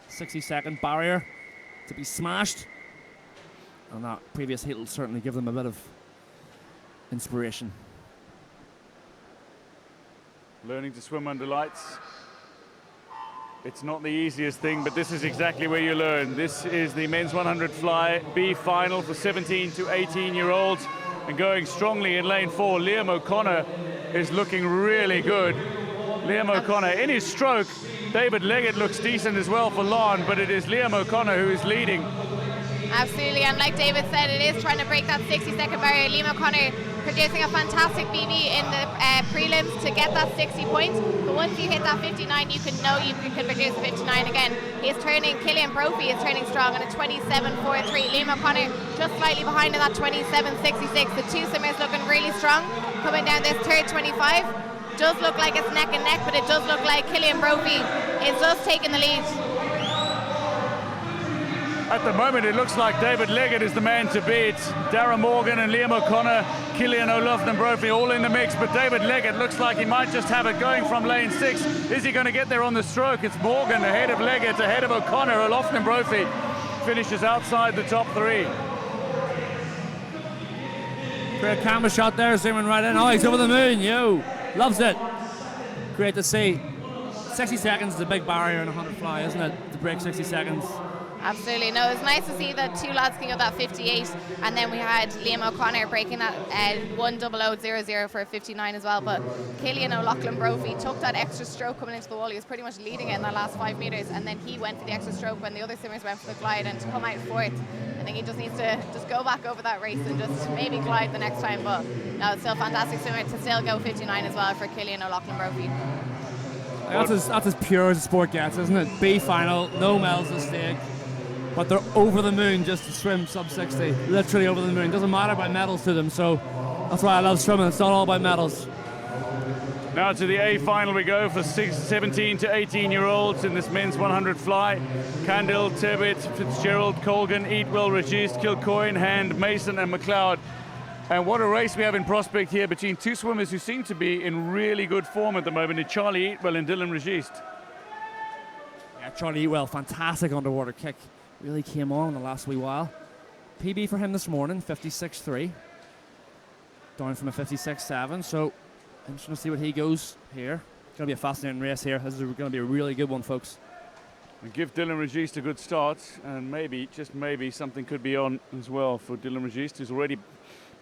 60 second barrier to be smashed. And that previous heat will certainly give them a bit of inspiration.
Learning to swim under lights. It's not the easiest thing, but this is exactly where you learn. This is the men's 100 fly B final for 17 to 18 year olds, and going strongly in lane 4. Liam O'Connor is looking really good. Liam O'Connor in his stroke. David Leggett looks decent as well for Lon, but it is Liam O'Connor who is leading.
Absolutely, and like David said, it is trying to break that 60 second barrier. Liam O'Connor producing a fantastic BB in the prelims to get that 60 points, but once you hit that 59 you can know you can produce a 59 again. He's turning, Killian Brophy is turning strong on a 27.43. Liam O'Connor just slightly behind in that 27.66. The two swimmers looking really strong coming down this third 25. Does look like it's neck and neck, but it does look like Killian Brophy is just taking the lead.
At the moment, it looks like David Leggett is the man to beat. Darragh Morgan and Liam O'Connor, Killian O'Loughlin Brophy all in the mix, but David Leggett looks like he might just have it going from lane 6. Is he going to get there on the stroke? It's Morgan ahead of Leggett, ahead of O'Connor. O'Loughlin Brophy finishes outside the top 3.
Great camera shot there, zooming right in. Oh, he's over the moon, yo. Loves it. Great to see. 60 seconds is a big barrier in a 100 fly, isn't it? To break 60 seconds.
Absolutely. No, it's nice to see that two lads can go that 58, and then we had Liam O'Connor breaking that 100.00 for a 59 as well. But Killian O'Loughlin Brophy took that extra stroke coming into the wall. He was pretty much leading it in that last 5 meters, and then he went for the extra stroke when the other swimmers went for the glide, and to come out fourth. I think he just needs to just go back over that race and just maybe glide the next time. But no, it's still a fantastic swimmer to still go 59 as well for Killian O'Loughlin Brophy.
That's as pure as the sport gets, isn't it? B final, no medals at stake. But they're over the moon just to swim sub 60. Literally over the moon. Doesn't matter about medals to them, so that's why I love swimming. It's not all about medals.
Now to the A final we go for 17 to 18 year olds in this men's 100 fly. Candle, Tebbit, Fitzgerald, Colgan, Eatwell, Regis, Kilcoyne, Hand, Mason and McLeod. And what a race we have in prospect here between two swimmers who seem to be in really good form at the moment, in Charlie Eatwell and Dylan Regis.
Yeah, Charlie Eatwell, fantastic underwater kick. Really came on in the last wee while. PB for him this morning, 56.3. Down from a 56.7, so interesting to see what he goes here. It's going to be a fascinating race here. This is going to be a really good one, folks.
And give Dylan Regis a good start, and maybe, just maybe, something could be on as well for Dylan Regis, who's already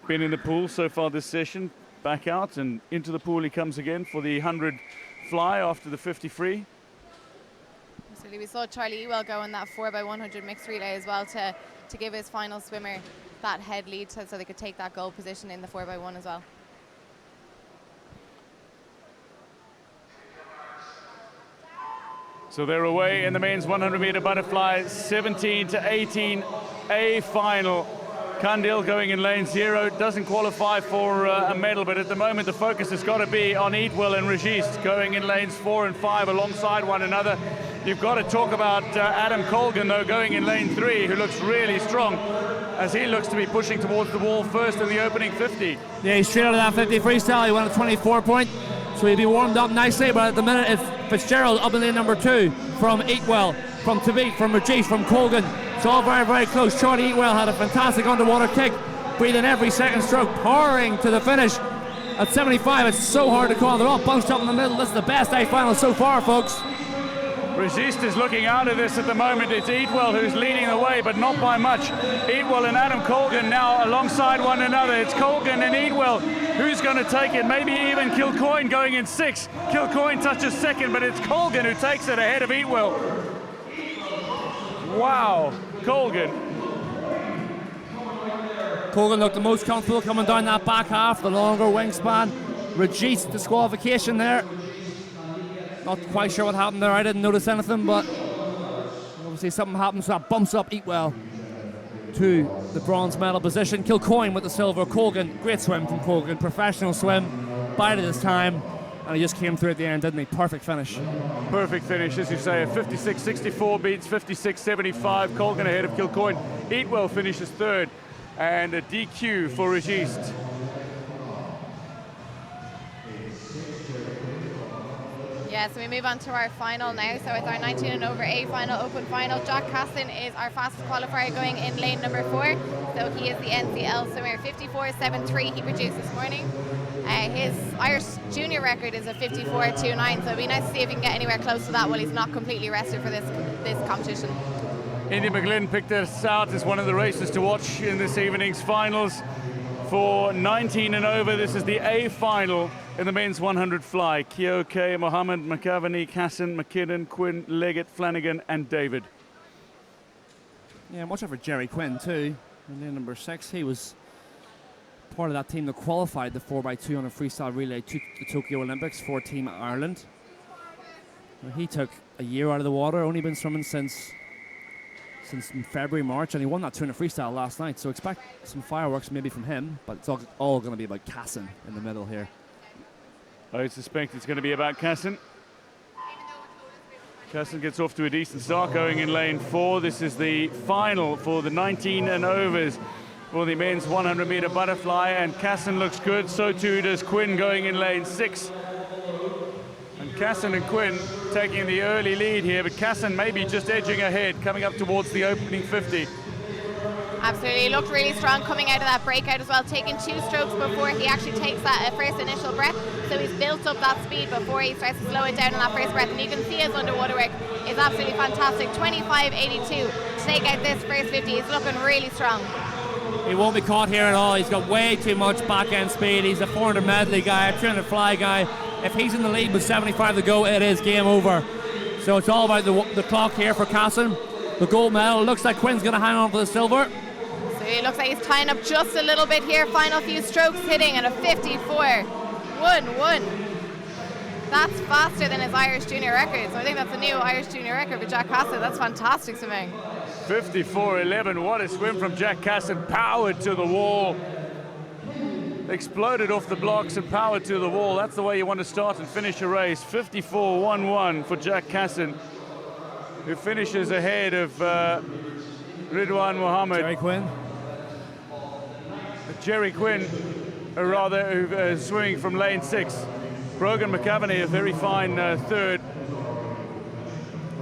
been in the pool so far this session. Back out and into the pool he comes again for the 100 fly after the 50 free.
So Absolutely. We saw Charlie Ewell go in that 4x100 mixed relay as well to give his final swimmer that head lead so they could take that goal position in the 4x1 as well.
So they're away in the men's 100-meter butterfly, 17 to 18, a final. Kandil going in lane 0, doesn't qualify for a medal, but at the moment the focus has got to be on Eatwell and Registe going in lanes 4 and 5 alongside one another. You've got to talk about Adam Colgan, though, going in lane 3, who looks really strong as he looks to be pushing towards the wall first in the opening 50.
Yeah, he's straight out of that 50 freestyle. He went at 24 point, so he'll be warmed up nicely, but at the minute it's Fitzgerald up in lane number 2 from Eatwell, from Tavit, from Registe, from Colgan. It's all very, very close. Charlie Eatwell had a fantastic underwater kick, breathing every second stroke, powering to the finish at 75. It's so hard to call. They're all bunched up in the middle. This is the best A final so far, folks.
Registe is looking out of this at the moment. It's Eatwell who's leading the way, but not by much. Eatwell and Adam Colgan now alongside one another. It's Colgan and Eatwell. Who's going to take it? Maybe even Kilcoyne going in 6. Kilcoyne touches second, but it's Colgan who takes it ahead of Eatwell. Wow, Colgan.
Colgan looked the most comfortable coming down that back half, the longer wingspan. Registe disqualification there. Not quite sure what happened there. I didn't notice anything, but obviously something happened, so that bumps up Eatwell to the bronze medal position. Kilcoyne with the silver. Colgan, great swim from Colgan, professional swim, bided his time, and he just came through at the end, didn't he? Perfect finish.
Perfect finish, as you say. A 56.64 beats 56.75. Colgan ahead of Kilcoyne. Eatwell finishes third, and a DQ for Registe.
Yeah, so we move on to our final now. So it's our 19 and over A final, open final. Jack Casson is our fastest qualifier going in lane number 4. So he is the NCL swimmer, 54.73 he produced this morning. His Irish junior record is a 54.29, so it'd be nice to see if he can get anywhere close to that while he's not completely rested for this competition.
Indy McGlynn picked us out as one of the races to watch in this evening's finals. For 19 and over, this is the A final in the men's 100 fly. Keoke, Mohammed, McAvaney, Casson, McKinnon, Quinn, Leggett, Flanagan and David.
Yeah, watch out for Jerry Quinn too. And then number 6, he was part of that team that qualified the 4x200 freestyle relay to the Tokyo Olympics for Team Ireland. Well, he took a year out of the water, only been swimming since February, March, and he won that 200 freestyle last night, so expect some fireworks maybe from him, but it's all going to be about Casson in the middle here.
I suspect it's going to be about Casson. Casson gets off to a decent start going in lane 4. This is the final for the 19 and overs for the men's 100-meter butterfly, and Casson looks good, so too does Quinn going in lane 6. And Casson and Quinn taking the early lead here, but Casson maybe just edging ahead, coming up towards the opening 50.
Absolutely, he looked really strong coming out of that breakout as well, taking 2 strokes before he actually takes that first initial breath. So he's built up that speed before he starts to slow it down on that first breath, and you can see his underwater work is absolutely fantastic. 25.82 to take out this first 50. He's looking really strong.
He won't be caught here at all. He's got way too much back end speed. He's a 400 medley guy, a 300 fly guy. If he's in the lead with 75 to go, it is game over. So it's all about the clock here for Casson. The gold medal. Looks like Quinn's going to hang on for the silver.
So it looks like he's tying up just a little bit here. Final few strokes hitting at a 54.11. That's faster than his Irish junior record. So I think that's a new Irish junior record for Jack Casson. That's fantastic swimming.
54.11. What a swim from Jack Casson. Powered to the wall. Exploded off the blocks and powered to the wall. That's the way you want to start and finish a race. 54.11 for Jack Casson, who finishes ahead of Ridwan Mohammed.
Jerry Quinn.
Jerry Quinn, swimming from lane 6. Brogan McAvaney, a very fine third.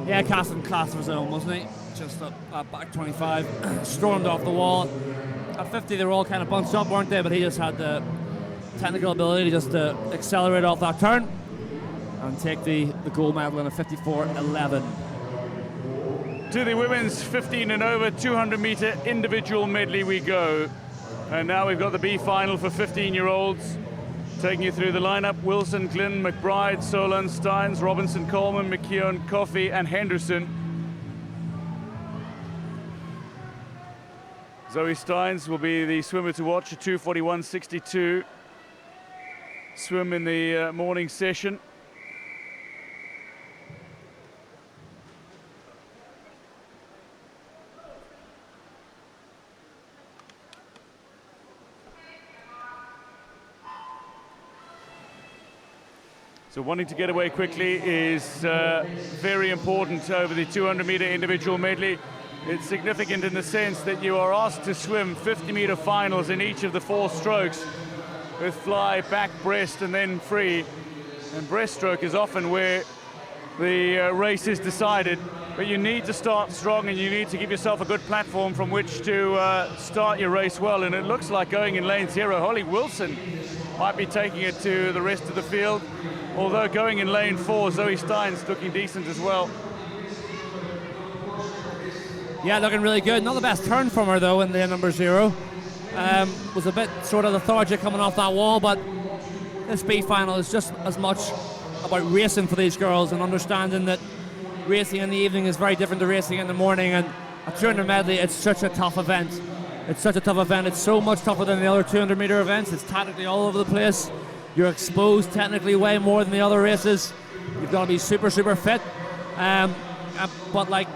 Yeah, Casson class of his own, wasn't he? Just up back 25, stormed off the wall. At 50, they were all kind of bunched up, weren't they? But he just had the technical ability just to accelerate off that turn and take the gold medal in a 54.11.
To the women's 15 and over 200-meter individual medley we go. And now we've got the B final for 15-year-olds. Taking you through the lineup: Wilson, Glynn, McBride, Solon, Steins, Robinson, Coleman, McKeown, Coffey and Henderson. Zoe Steins will be the swimmer to watch, a 2:41.62 swim in the morning session. So wanting to get away quickly is very important over the 200-meter individual medley. It's significant in the sense that you are asked to swim 50-meter finals in each of the 4 strokes with fly, back, breast, and then free. And breaststroke is often where the race is decided. But you need to start strong, and you need to give yourself a good platform from which to start your race well. And it looks like going in lane 0, Holly Wilson might be taking it to the rest of the field. Although going in lane 4, Zoe Steins looking decent as well.
Yeah, looking really good. Not the best turn from her, though, in the number 0. Was a bit sort of lethargic coming off that wall, but this B final is just as much about racing for these girls and understanding that racing in the evening is very different to racing in the morning. And a 200 medley, it's such a tough event. It's such a tough event. It's so much tougher than the other 200-meter events. It's tactically all over the place. You're exposed technically way more than the other races. You've got to be super, super fit. But like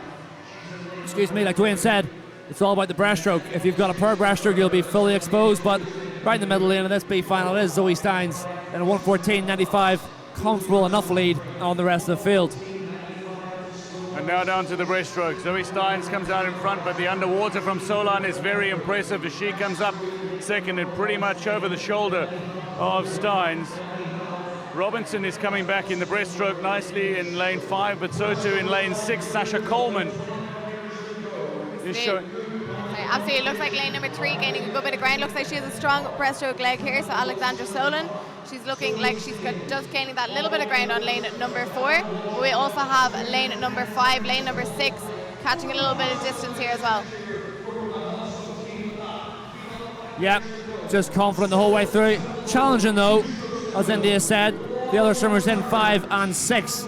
Dwayne said, it's all about the breaststroke. If you've got a poor breaststroke, you'll be fully exposed. But right in the middle lane of this B final is Zoe Steins in a 1:14.95, comfortable enough lead on the rest of the field.
And now down to the breaststroke. Zoe Steins comes out in front, but the underwater from Solon is very impressive as she comes up second and pretty much over the shoulder of Steins. Robinson is coming back in the breaststroke nicely in lane 5, but so too in lane 6, Sasha Coleman is showing.
Absolutely, it looks like lane number 3 gaining a good bit of ground. Looks like she has a strong breaststroke leg here, so Alexandra Solon. She's looking like she's just gaining that little bit of ground on lane number 4. But we also have lane number 5, lane number 6, catching a little bit of distance here as well.
Yep, just confident the whole way through. Challenging though, as India said, the other swimmers in 5 and 6.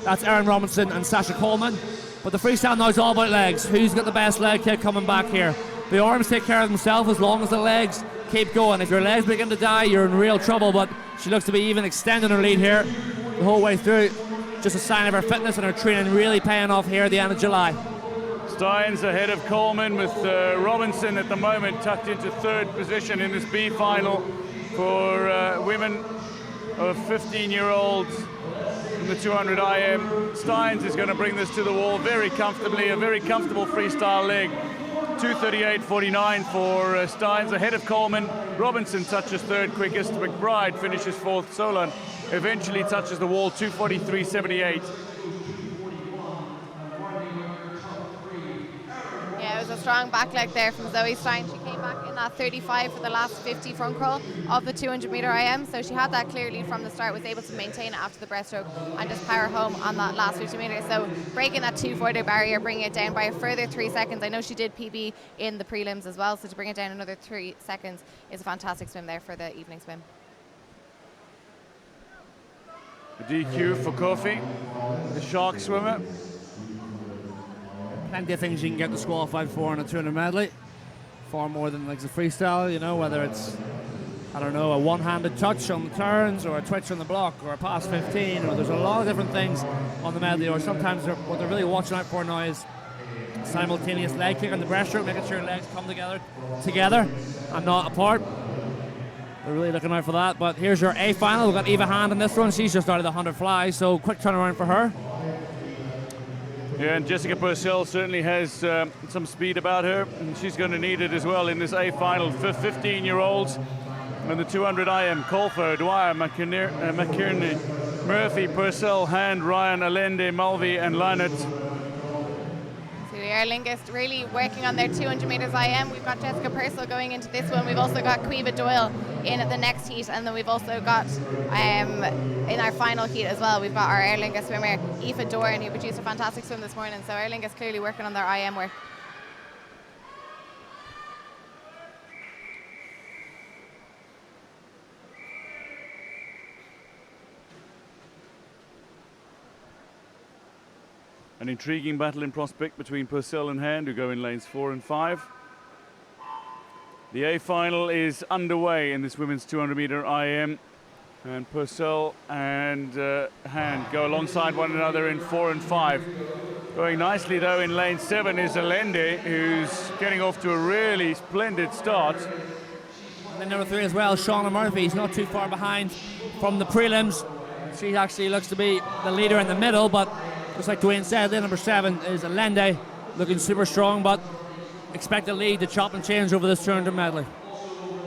That's Erin Robinson and Sasha Coleman. But the freestyle now is all about legs. Who's got the best leg kick coming back here? The arms take care of themselves as long as the legs keep going. If your legs begin to die, you're in real trouble, but she looks to be even extending her lead here the whole way through. Just a sign of her fitness and her training really paying off here at the end of July.
Steins ahead of Coleman, with Robinson at the moment tucked into 3rd position in this B final for women of 15-year-olds in the 200 IM. Steins is going to bring this to the wall very comfortably, a very comfortable freestyle leg. 2:38.49 for Steins ahead of Coleman. Robinson touches 3rd quickest. McBride finishes 4th. Solon eventually touches the wall, 2:43.78.
Yeah, it was a strong back leg there from Zoe Stein. She came back in that 35 for the last 50 front crawl of the 200-meter IM, so she had that clear lead from the start, was able to maintain it after the breaststroke and just power home on that last 50 meters. So breaking that 2:40 barrier, bringing it down by a further 3 seconds. I know she did PB in the prelims as well, so to bring it down another 3 seconds is a fantastic swim there for the evening swim.
The DQ for Kofi, the shark swimmer.
Plenty of things you can get disqualified for in a 200 medley. Far more than like the freestyle, you know, whether it's, I don't know, a one-handed touch on the turns or a twitch on the block or a pass 15, or there's a lot of different things on the medley. Or sometimes what they're really watching out for now is simultaneous leg kick on the breaststroke, making sure your legs come together and not apart. They're really looking out for that. But here's your A final. We've got Eva Hand in this one. She's just out of the 100 fly, so quick turnaround for her.
Yeah, and Jessica Purcell certainly has some speed about her, and she's going to need it as well in this A final for 15-year-olds. And the 200 IM, Colfer, Dwyer, McKierney, Murphy, Purcell, Hand, Ryan, Allende, Mulvey, and Lynott.
So the Aer Lingus really working on their 200 meters IM. We've got Jessica Purcell going into this one. We've also got Quiva Doyle in at the next heat, and then we've also got in our final heat as well, we've got our Aer Lingus swimmer Aoife Doran, who produced a fantastic swim this morning. So Aer Lingus clearly working on their IM work.
An intriguing battle in prospect between Purcell and Hand, who go in lanes 4 and 5. The A final is underway in this women's 200-meter IM. And Purcell and Hand go alongside one another in 4 and 5. Going nicely, though, in lane 7 is Allende, who's getting off to a really splendid start.
And then number 3 as well, Shauna Murphy. He's not too far behind from the prelims. She actually looks to be the leader in the middle, but just like Dwayne said, lane number 7 is Allende, looking super strong, but expect the lead to chop and change over this 200 medley.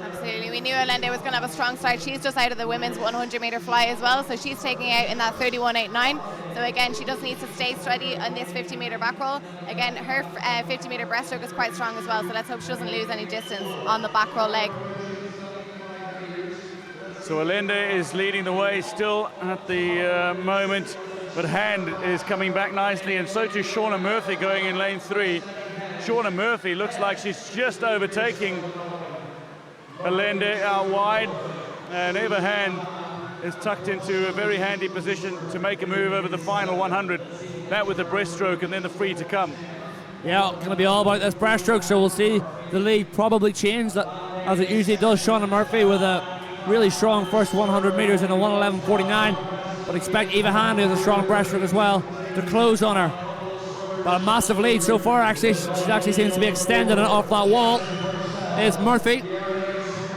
Absolutely. We knew Allende was going to have a strong start. She's just out of the women's 100-meter fly as well, so she's taking out in that 31.89. So again, she just needs to stay steady on this 50-meter back roll. Again, her 50-meter breaststroke is quite strong as well, so let's hope she doesn't lose any distance on the back roll leg.
So Allende is leading the way still at the moment, but Hand is coming back nicely, and so too Shauna Murphy going in lane 3. Shauna Murphy looks like she's just overtaking Allende out wide, and Eva Hand is tucked into a very handy position to make a move over the final 100. That with the breaststroke and then the free to come.
Yeah, going to be all about this breaststroke, so we'll see the lead probably change as it usually does. Shauna Murphy with a really strong first 100 meters in a 1:11.49, but expect Eva Hand, who has a strong breaststroke as well, to close on her. But a massive lead so far, actually. She actually seems to be extended off that wall. Is Murphy.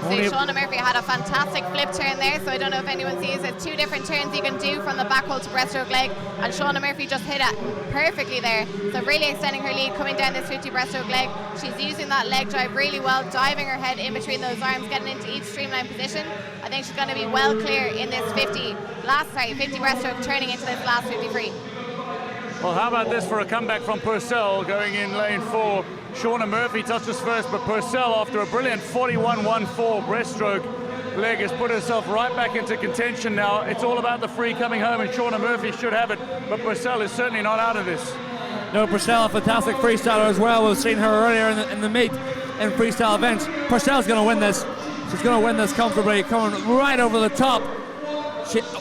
Shauna Murphy had a fantastic flip turn there, so I don't know if anyone sees it. 2 different turns you can do from the back roll to breaststroke leg, and Shauna Murphy just hit it perfectly there. So really extending her lead coming down this 50 breaststroke leg. She's using that leg drive really well, diving her head in between those arms, getting into each streamline position. I think she's going to be well clear in this 50 breaststroke, turning into this last 53.
Well, how about this for a comeback from Purcell going in lane 4. Shauna Murphy touches first, but Purcell, after a brilliant 41.14 breaststroke leg, has put herself right back into contention now. It's all about the free coming home, and Shauna Murphy should have it, but Purcell is certainly not out of this.
No, Purcell, a fantastic freestyler as well. We've seen her earlier in the meet in freestyle events. Purcell's going to win this. She's going to win this comfortably, coming right over the top.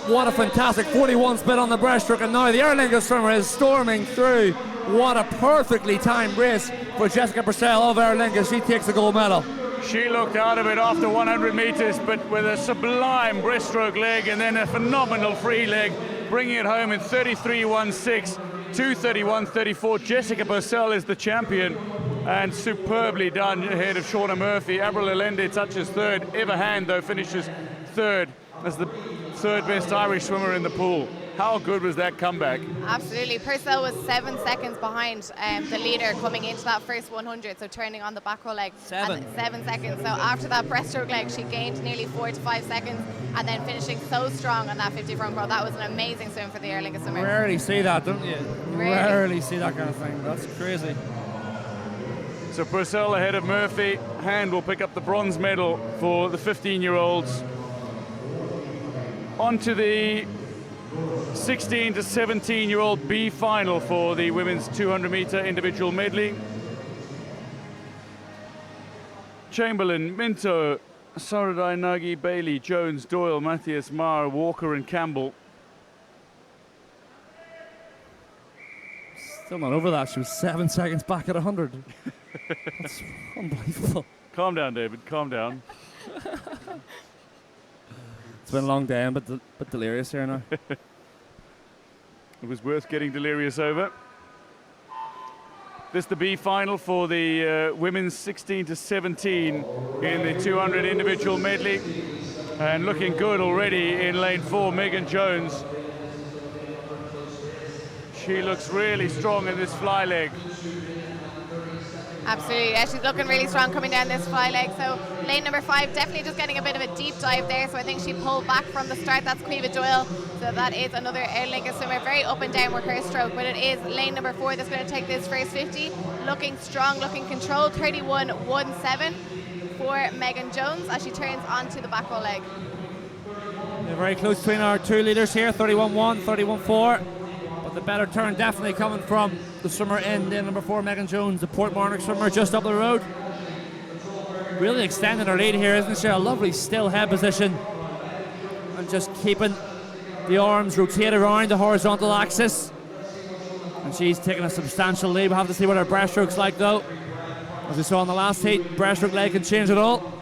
What a fantastic 41 split on the breaststroke, and now the Aer Lingus swimmer is storming through. What a perfectly timed race for Jessica Purcell of Aer Lingus. She takes the gold medal.
She looked out of it after 100 meters, but with a sublime breaststroke leg and then a phenomenal free leg, bringing it home in 33.16, 2:31.34. Jessica Purcell is the champion, and superbly done ahead of Shauna Murphy. Avril Allende touches third. Eva Hand, though, finishes third as the third best Irish swimmer in the pool. How good was that comeback?
Absolutely. Purcell was 7 seconds behind the leader coming into that first 100, so turning on the back row leg. 7 seconds. So after that breaststroke leg, she gained nearly 4 to 5 seconds, and then finishing so strong on that 50 front row. That was an amazing swim for the Aer Lingus swimmer.
Rarely see that, don't you? Rarely see that kind of thing. That's crazy.
So Purcell ahead of Murphy. Hand will pick up the bronze medal for the 15-year-olds. On to the 16 to 17-year-old B final for the women's 200-meter individual medley. Chamberlain, Minto, Saradai, Nagy, Bailey, Jones, Doyle, Matthias, Marr, Walker and Campbell.
Still not over that. She was 7 seconds back at 100. That's unbelievable.
Calm down, David. Calm down.
It's been a long day, but delirious here now.
It was worth getting delirious over. This is the B final for the women's 16 to 17 in the 200 individual medley. And looking good already in lane 4, Megan Jones. She looks really strong in this fly leg.
Absolutely, yeah, she's looking really strong coming down this fly leg. So lane number 5, definitely just getting a bit of a deep dive there. So I think she pulled back from the start. That's Caoimhe Doyle. So that is another Aer Lingus swimmer, very up and down with her stroke. But it is lane number 4 that's going to take this first 50. Looking strong, looking controlled. 31.17 for Megan Jones as she turns onto the back row leg.
They're very close between our two leaders here, 31.1, 31.4. But the better turn definitely coming from the swimmer in lane number 4, Megan Jones, the Portmarnock swimmer just up the road. Really extending her lead here, isn't she? A lovely still head position. And just keeping the arms rotated around the horizontal axis. And she's taking a substantial lead. We'll have to see what her breaststroke's like though. As we saw in the last heat, breaststroke leg can change it all.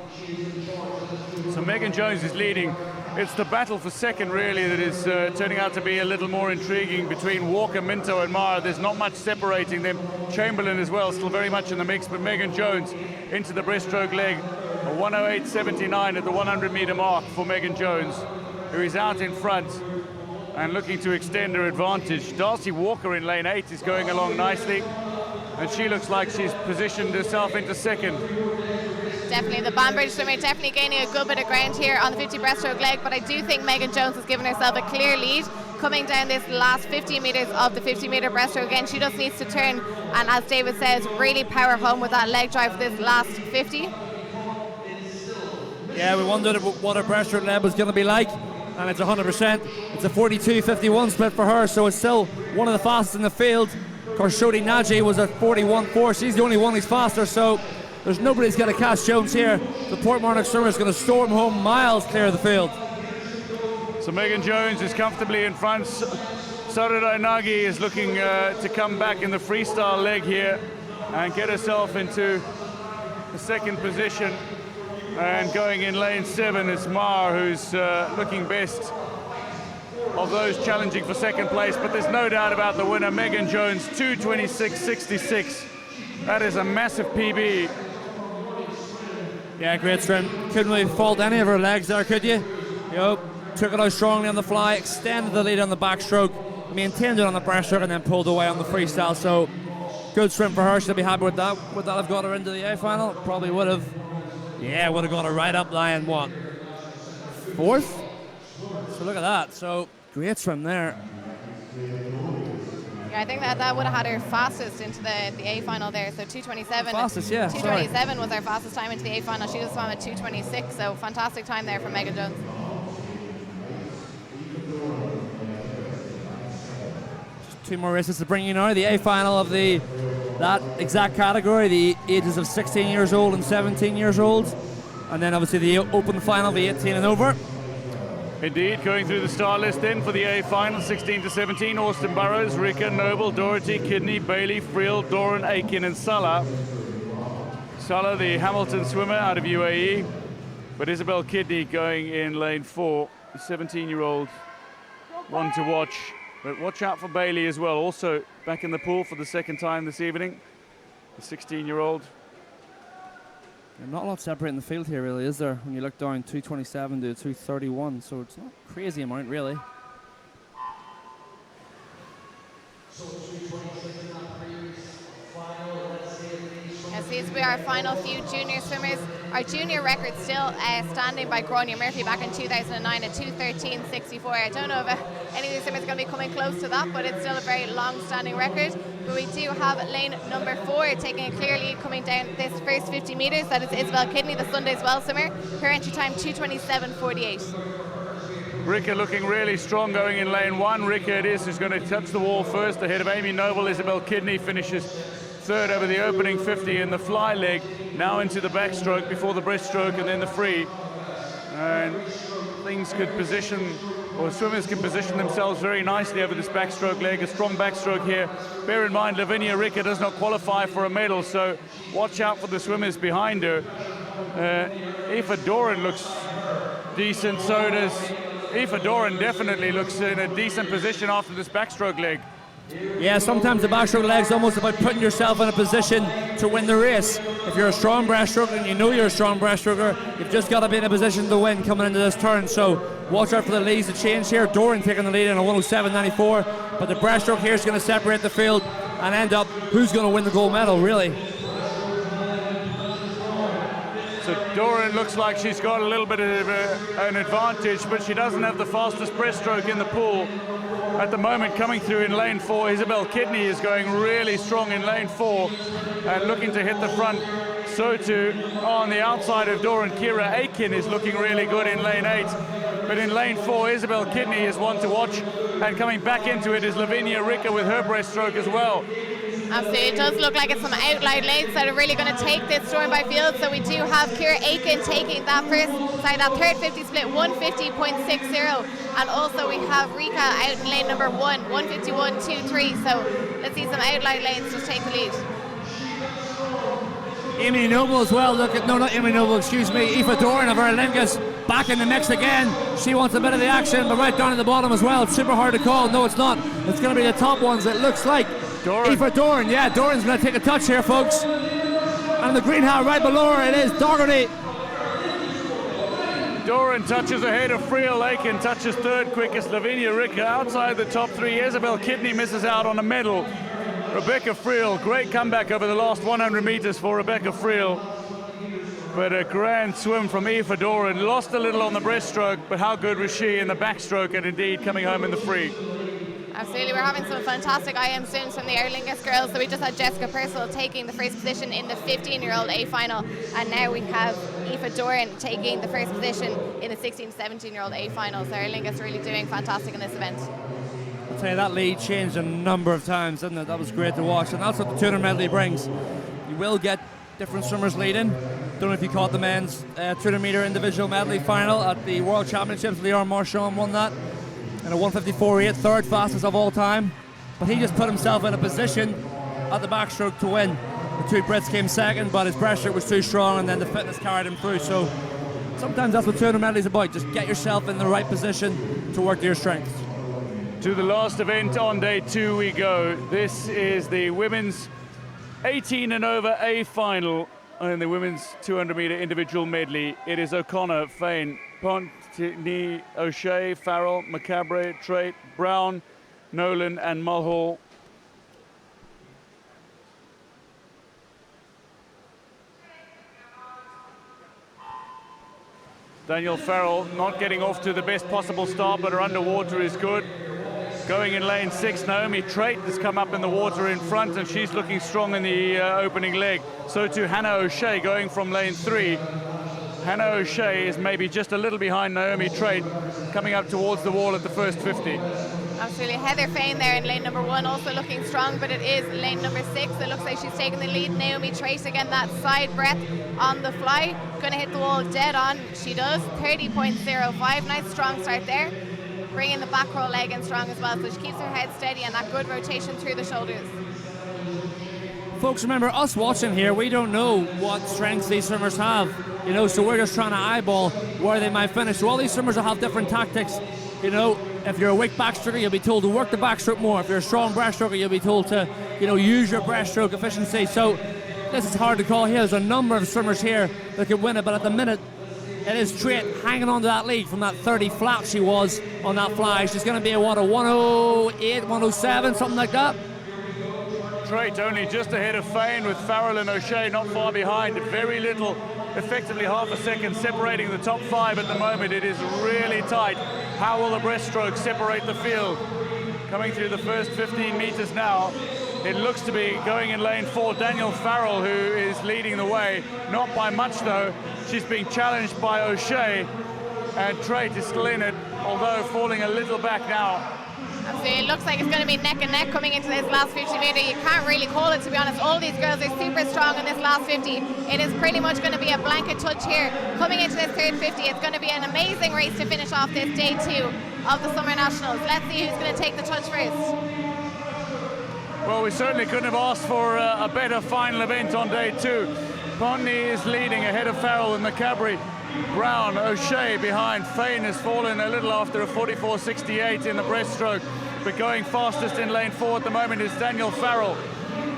So Megan Jones is leading. It's the battle for second, really, that is turning out to be a little more intriguing between Walker, Minto and Mara. There's not much separating them. Chamberlain as well, still very much in the mix, but Megan Jones into the breaststroke leg. A 108.79 at the 100-meter mark for Megan Jones, who is out in front and looking to extend her advantage. Darcy Walker in lane 8 is going along nicely, and she looks like she's positioned herself into second.
Definitely, the Banbridge swimmer definitely gaining a good bit of ground here on the 50 breaststroke leg, but I do think Megan Jones has given herself a clear lead coming down this last 50 metres of the 50-metre breaststroke. Again, she just needs to turn and, as David says, really power home with that leg drive for this last 50.
Yeah, we wondered what her breaststroke leg was going to be like, and it's 100%. It's a 42-51 split for her, so it's still one of the fastest in the field. Of course, Shodi Naji was at 41.4. She's the only one who's faster, so there's nobody's going to catch Jones here. The Portmarnock swimmer is going to storm home miles clear of the field.
So Megan Jones is comfortably in front. Sarurai Nagi is looking to come back in the freestyle leg here and get herself into the second position. And going in lane 7 is Mar, who's looking best of those challenging for second place. But there's no doubt about the winner, Megan Jones, 2:26.66. That is a massive PB.
Yeah, great swim. Couldn't really fault any of her legs there, could you? You know, took it out strongly on the fly, extended the lead on the backstroke, maintained it on the breaststroke, and then pulled away on the freestyle. So good swim for her. She'll be happy with that. Would that have got her into the A final? Probably would have. Yeah, would have got her right up line, what, 4th? So look at that. So great swim there.
Yeah, I think that would have had her fastest into the A final there. So 2:27.
Fastest, yeah.
2:27 was her fastest time into the A final. She just swam at 2:26. So fantastic time there from Megan Jones.
Just 2 more races to bring you now. The A final of that exact category, the ages of 16 years old and 17 years old. And then obviously the open final, the 18 and over.
Indeed, going through the star list then for the A final, 16 to 17, Austin Burrows, Rika, Noble, Doherty, Kidney, Bailey, Friel, Doran, Aiken and Salah. Salah, the Hamilton swimmer out of UAE, but Isabel Kidney going in lane 4, the 17-year-old, one to watch. But watch out for Bailey as well, also back in the pool for the second time this evening, the 16-year-old.
Yeah, not a lot separating the field here, really, is there? When you look down 2:27 to 2:31, so it's not a crazy amount, really.
As these will be our final few junior swimmers. Our junior record still standing by Grania Murphy back in 2009 at 2:13.64. I don't know if any of these swimmers are going to be coming close to that, but it's still a very long-standing record. But we do have lane number 4 taking a clear lead coming down this first 50 metres. That is Isabel Kidney, the Sunday's well swimmer. Her entry time 2:27.48.
Rika looking really strong going in lane 1. Rika it is who's going to touch the wall first ahead of Amy Noble. Isabel Kidney finishes third over the opening 50 in the fly leg, now into the backstroke before the breaststroke and then the free. And things could position, or swimmers can position themselves very nicely over this backstroke leg. A strong backstroke here. Bear in mind, Lavinia Rika does not qualify for a medal, so watch out for the swimmers behind her. Aoife Doran looks decent, so does Aoife Doran. Definitely looks in a decent position after this backstroke leg.
Yeah, sometimes the backstroke leg's almost about putting yourself in a position to win the race. If you're a strong breaststroker and you know you're a strong breaststroker, you've just got to be in a position to win coming into this turn. So watch out for the leads to change here. Doran taking the lead in a 107.94, but the breaststroke here is going to separate the field and end up who's going to win the gold medal, really.
So Doran looks like she's got a little bit of an advantage, but she doesn't have the fastest breaststroke in the pool. At the moment, coming through in lane 4, Isabel Kidney is going really strong in lane 4 and looking to hit the front. So too, on the outside of Doran, Kira Aiken is looking really good in lane 8. But in lane 4, Isabel Kidney is one to watch, and coming back into it is Lavinia Rika with her breaststroke as well.
Absolutely, it does look like it's some outlier legs that are really going to take this storm by field. So we do have Kira Aiken taking that that third 50 split, 150.60, and also we have Rika out in lane number 1, 151.23. So let's see some outlier lanes just take the lead.
Amy Noble as well. Look at, no, not Amy Noble, excuse me. Aoife Doran of Aer Lingus back in the mix again. She wants a bit of the action, but right down at the bottom as well. It's super hard to call. No, it's not. It's going to be the top ones, it looks like. Aoife Doran, yeah, Doran's going to take a touch here, folks. And the green hat right below her, it is Doherty.
Doran touches ahead of Friel Lakin, touches third quickest. Lavinia Ricker outside the top three. Isabel Kidney misses out on a medal. Rebecca Friel, great comeback over the last 100 meters for Rebecca Friel. But a grand swim from Aoife Doran. Lost a little on the breaststroke, but how good was she in the backstroke and indeed coming home in the free.
Absolutely, we're having some fantastic IM swims from the Aer Lingus girls. So we just had Jessica Purcell taking the first position in the 15-year-old A final, and now we have Aoife Doran taking the first position in the 16 to 17-year-old A final. So Aer Lingus really doing fantastic in this event.
I'll tell you, that lead changed a number of times, didn't it? That was great to watch, and that's what the 200 medley brings. You will get different swimmers leading. Don't know if you caught the men's 200 meter individual medley final at the World Championships. Leon Marchand won that in a 154.8, third fastest of all time. But he just put himself in a position at the backstroke to win. The two Brits came second, but his breaststroke was too strong, and then the fitness carried him through. So sometimes that's what 200 medley is about. Just get yourself in the right position to work to your strengths.
To the last event on day 2 we go. This is the women's 18 and over A final in the women's 200 meter individual medley. It is O'Connor, Fain, Pontini, O'Shea, Farrell, McCabre, Trait, Brown, Nolan and Mulhall. Danielle Farrell not getting off to the best possible start, but her underwater is good. Going in lane 6, Naomi Trait has come up in the water in front, and she's looking strong in the opening leg. So too Hannah O'Shea going from lane 3. Hannah O'Shea is maybe just a little behind Naomi Trait, coming up towards the wall at the first 50.
Absolutely, Heather Fain there in lane number 1, also looking strong, but it is lane number 6. It looks like she's taking the lead. Naomi Trait again, that side breath on the fly, going to hit the wall dead on. She does, 30.05, nice strong start there. Bringing the back row leg in strong as well, so she keeps her head steady and that good rotation through the shoulders.
Folks, remember, us watching here, we don't know what strengths these swimmers have, you know, so we're just trying to eyeball where they might finish. So all these swimmers will have different tactics. You know, if you're a weak backstroker, you'll be told to work the backstroke more. If you're a strong breaststroker, you'll be told to, you know, use your breaststroke efficiency. So this is hard to call here. There's a number of swimmers here that could win it, but at the minute, it is Trait hanging on to that lead from that 30 flat she was on that fly. She's going to be a 108, 107, something like that.
Trait only just ahead of Fain, with Farrell and O'Shea not far behind. Very little, effectively half a second separating the top 5 at the moment. It is really tight. How will the breaststroke separate the field? Coming through the first 15 meters now. It looks to be going in lane 4, Danielle Farrell, who is leading the way. Not by much though. She's being challenged by O'Shea, and Trait is still in it, although falling a little back now.
Absolutely, it looks like it's going to be neck and neck coming into this last 50 meter. You can't really call it, to be honest. All these girls are super strong in this last 50. It is pretty much going to be a blanket touch here. Coming into this third 50, it's going to be an amazing race to finish off this day 2 of the Summer Nationals. Let's see who's going to take the touch first.
Well, we certainly couldn't have asked for a better final event on day 2. Pondney is leading ahead of Farrell and McCabre. Brown, O'Shea behind. Fain has fallen a little after a 44.68 in the breaststroke, but going fastest in lane 4 at the moment is Danielle Farrell.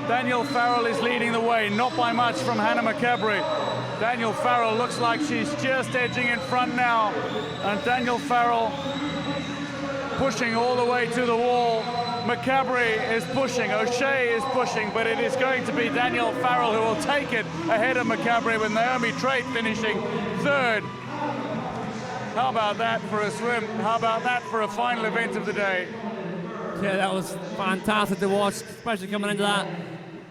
Danielle Farrell is leading the way, not by much from Hannah McCabre. Danielle Farrell looks like she's just edging in front now, and Danielle Farrell pushing all the way to the wall. McCabre is pushing, O'Shea is pushing, but it is going to be Danielle Farrell who will take it ahead of McCabre, with Naomi Trait finishing 3rd. How about that for a swim? How about that for a final event of the day?
Yeah, that was fantastic to watch, especially coming into that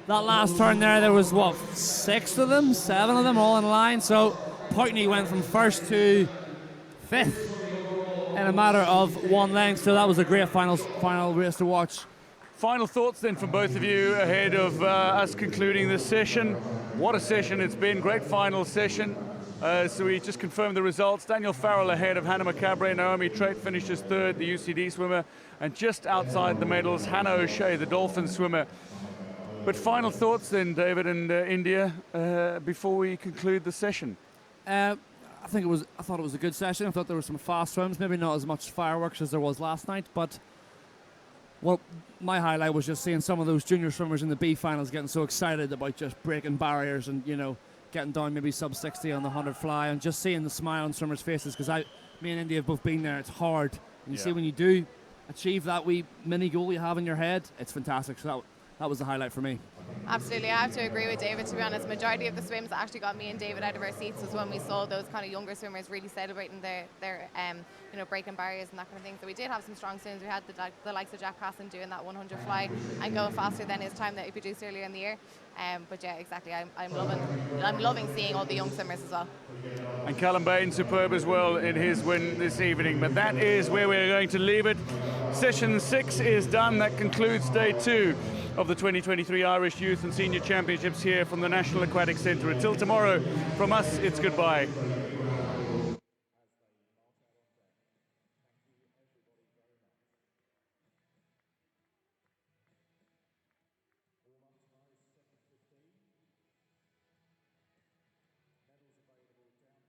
last turn there. There was, what, 6 of them, 7 of them all in line. So Poitney went from 1st to 5th. In a matter of 1 length, so that was a great final race to watch.
Final thoughts then from both of you ahead of us concluding this session. What a session it's been, great final session. So we just confirmed the results. Danielle Farrell ahead of Hannah McCabre. Naomi Trait finishes 3rd, the UCD swimmer. And just outside the medals, Hannah O'Shea, the Dolphin swimmer. But final thoughts then, David and India, before we conclude the session.
I thought it was a good session. I thought there were some fast swims, maybe not as much fireworks as there was last night, but well, my highlight was just seeing some of those junior swimmers in the B finals getting so excited about just breaking barriers and, you know, getting down maybe sub 60 on the 100 fly, and just seeing the smile on swimmers' faces, because me and India have both been there. It's hard. And you see when you do achieve that wee mini goal you have in your head, it's fantastic. So that was the highlight for me.
Absolutely, I have to agree with David. To be honest, majority of the swims that actually got me and David out of our seats was when we saw those kind of younger swimmers really celebrating their you know, breaking barriers and that kind of thing. So we did have some strong swims. We had the likes of Jack Casson doing that 100 fly and going faster than his time that he produced earlier in the year. But yeah, exactly. I'm loving seeing all the young swimmers as well.
And Callum Bain, superb as well in his win this evening. But that is where we're going to leave it. Session 6 is done. That concludes day 2 of the 2023 Irish Youth and Senior Championships here from the National Aquatic Centre. Until tomorrow, from us, it's goodbye.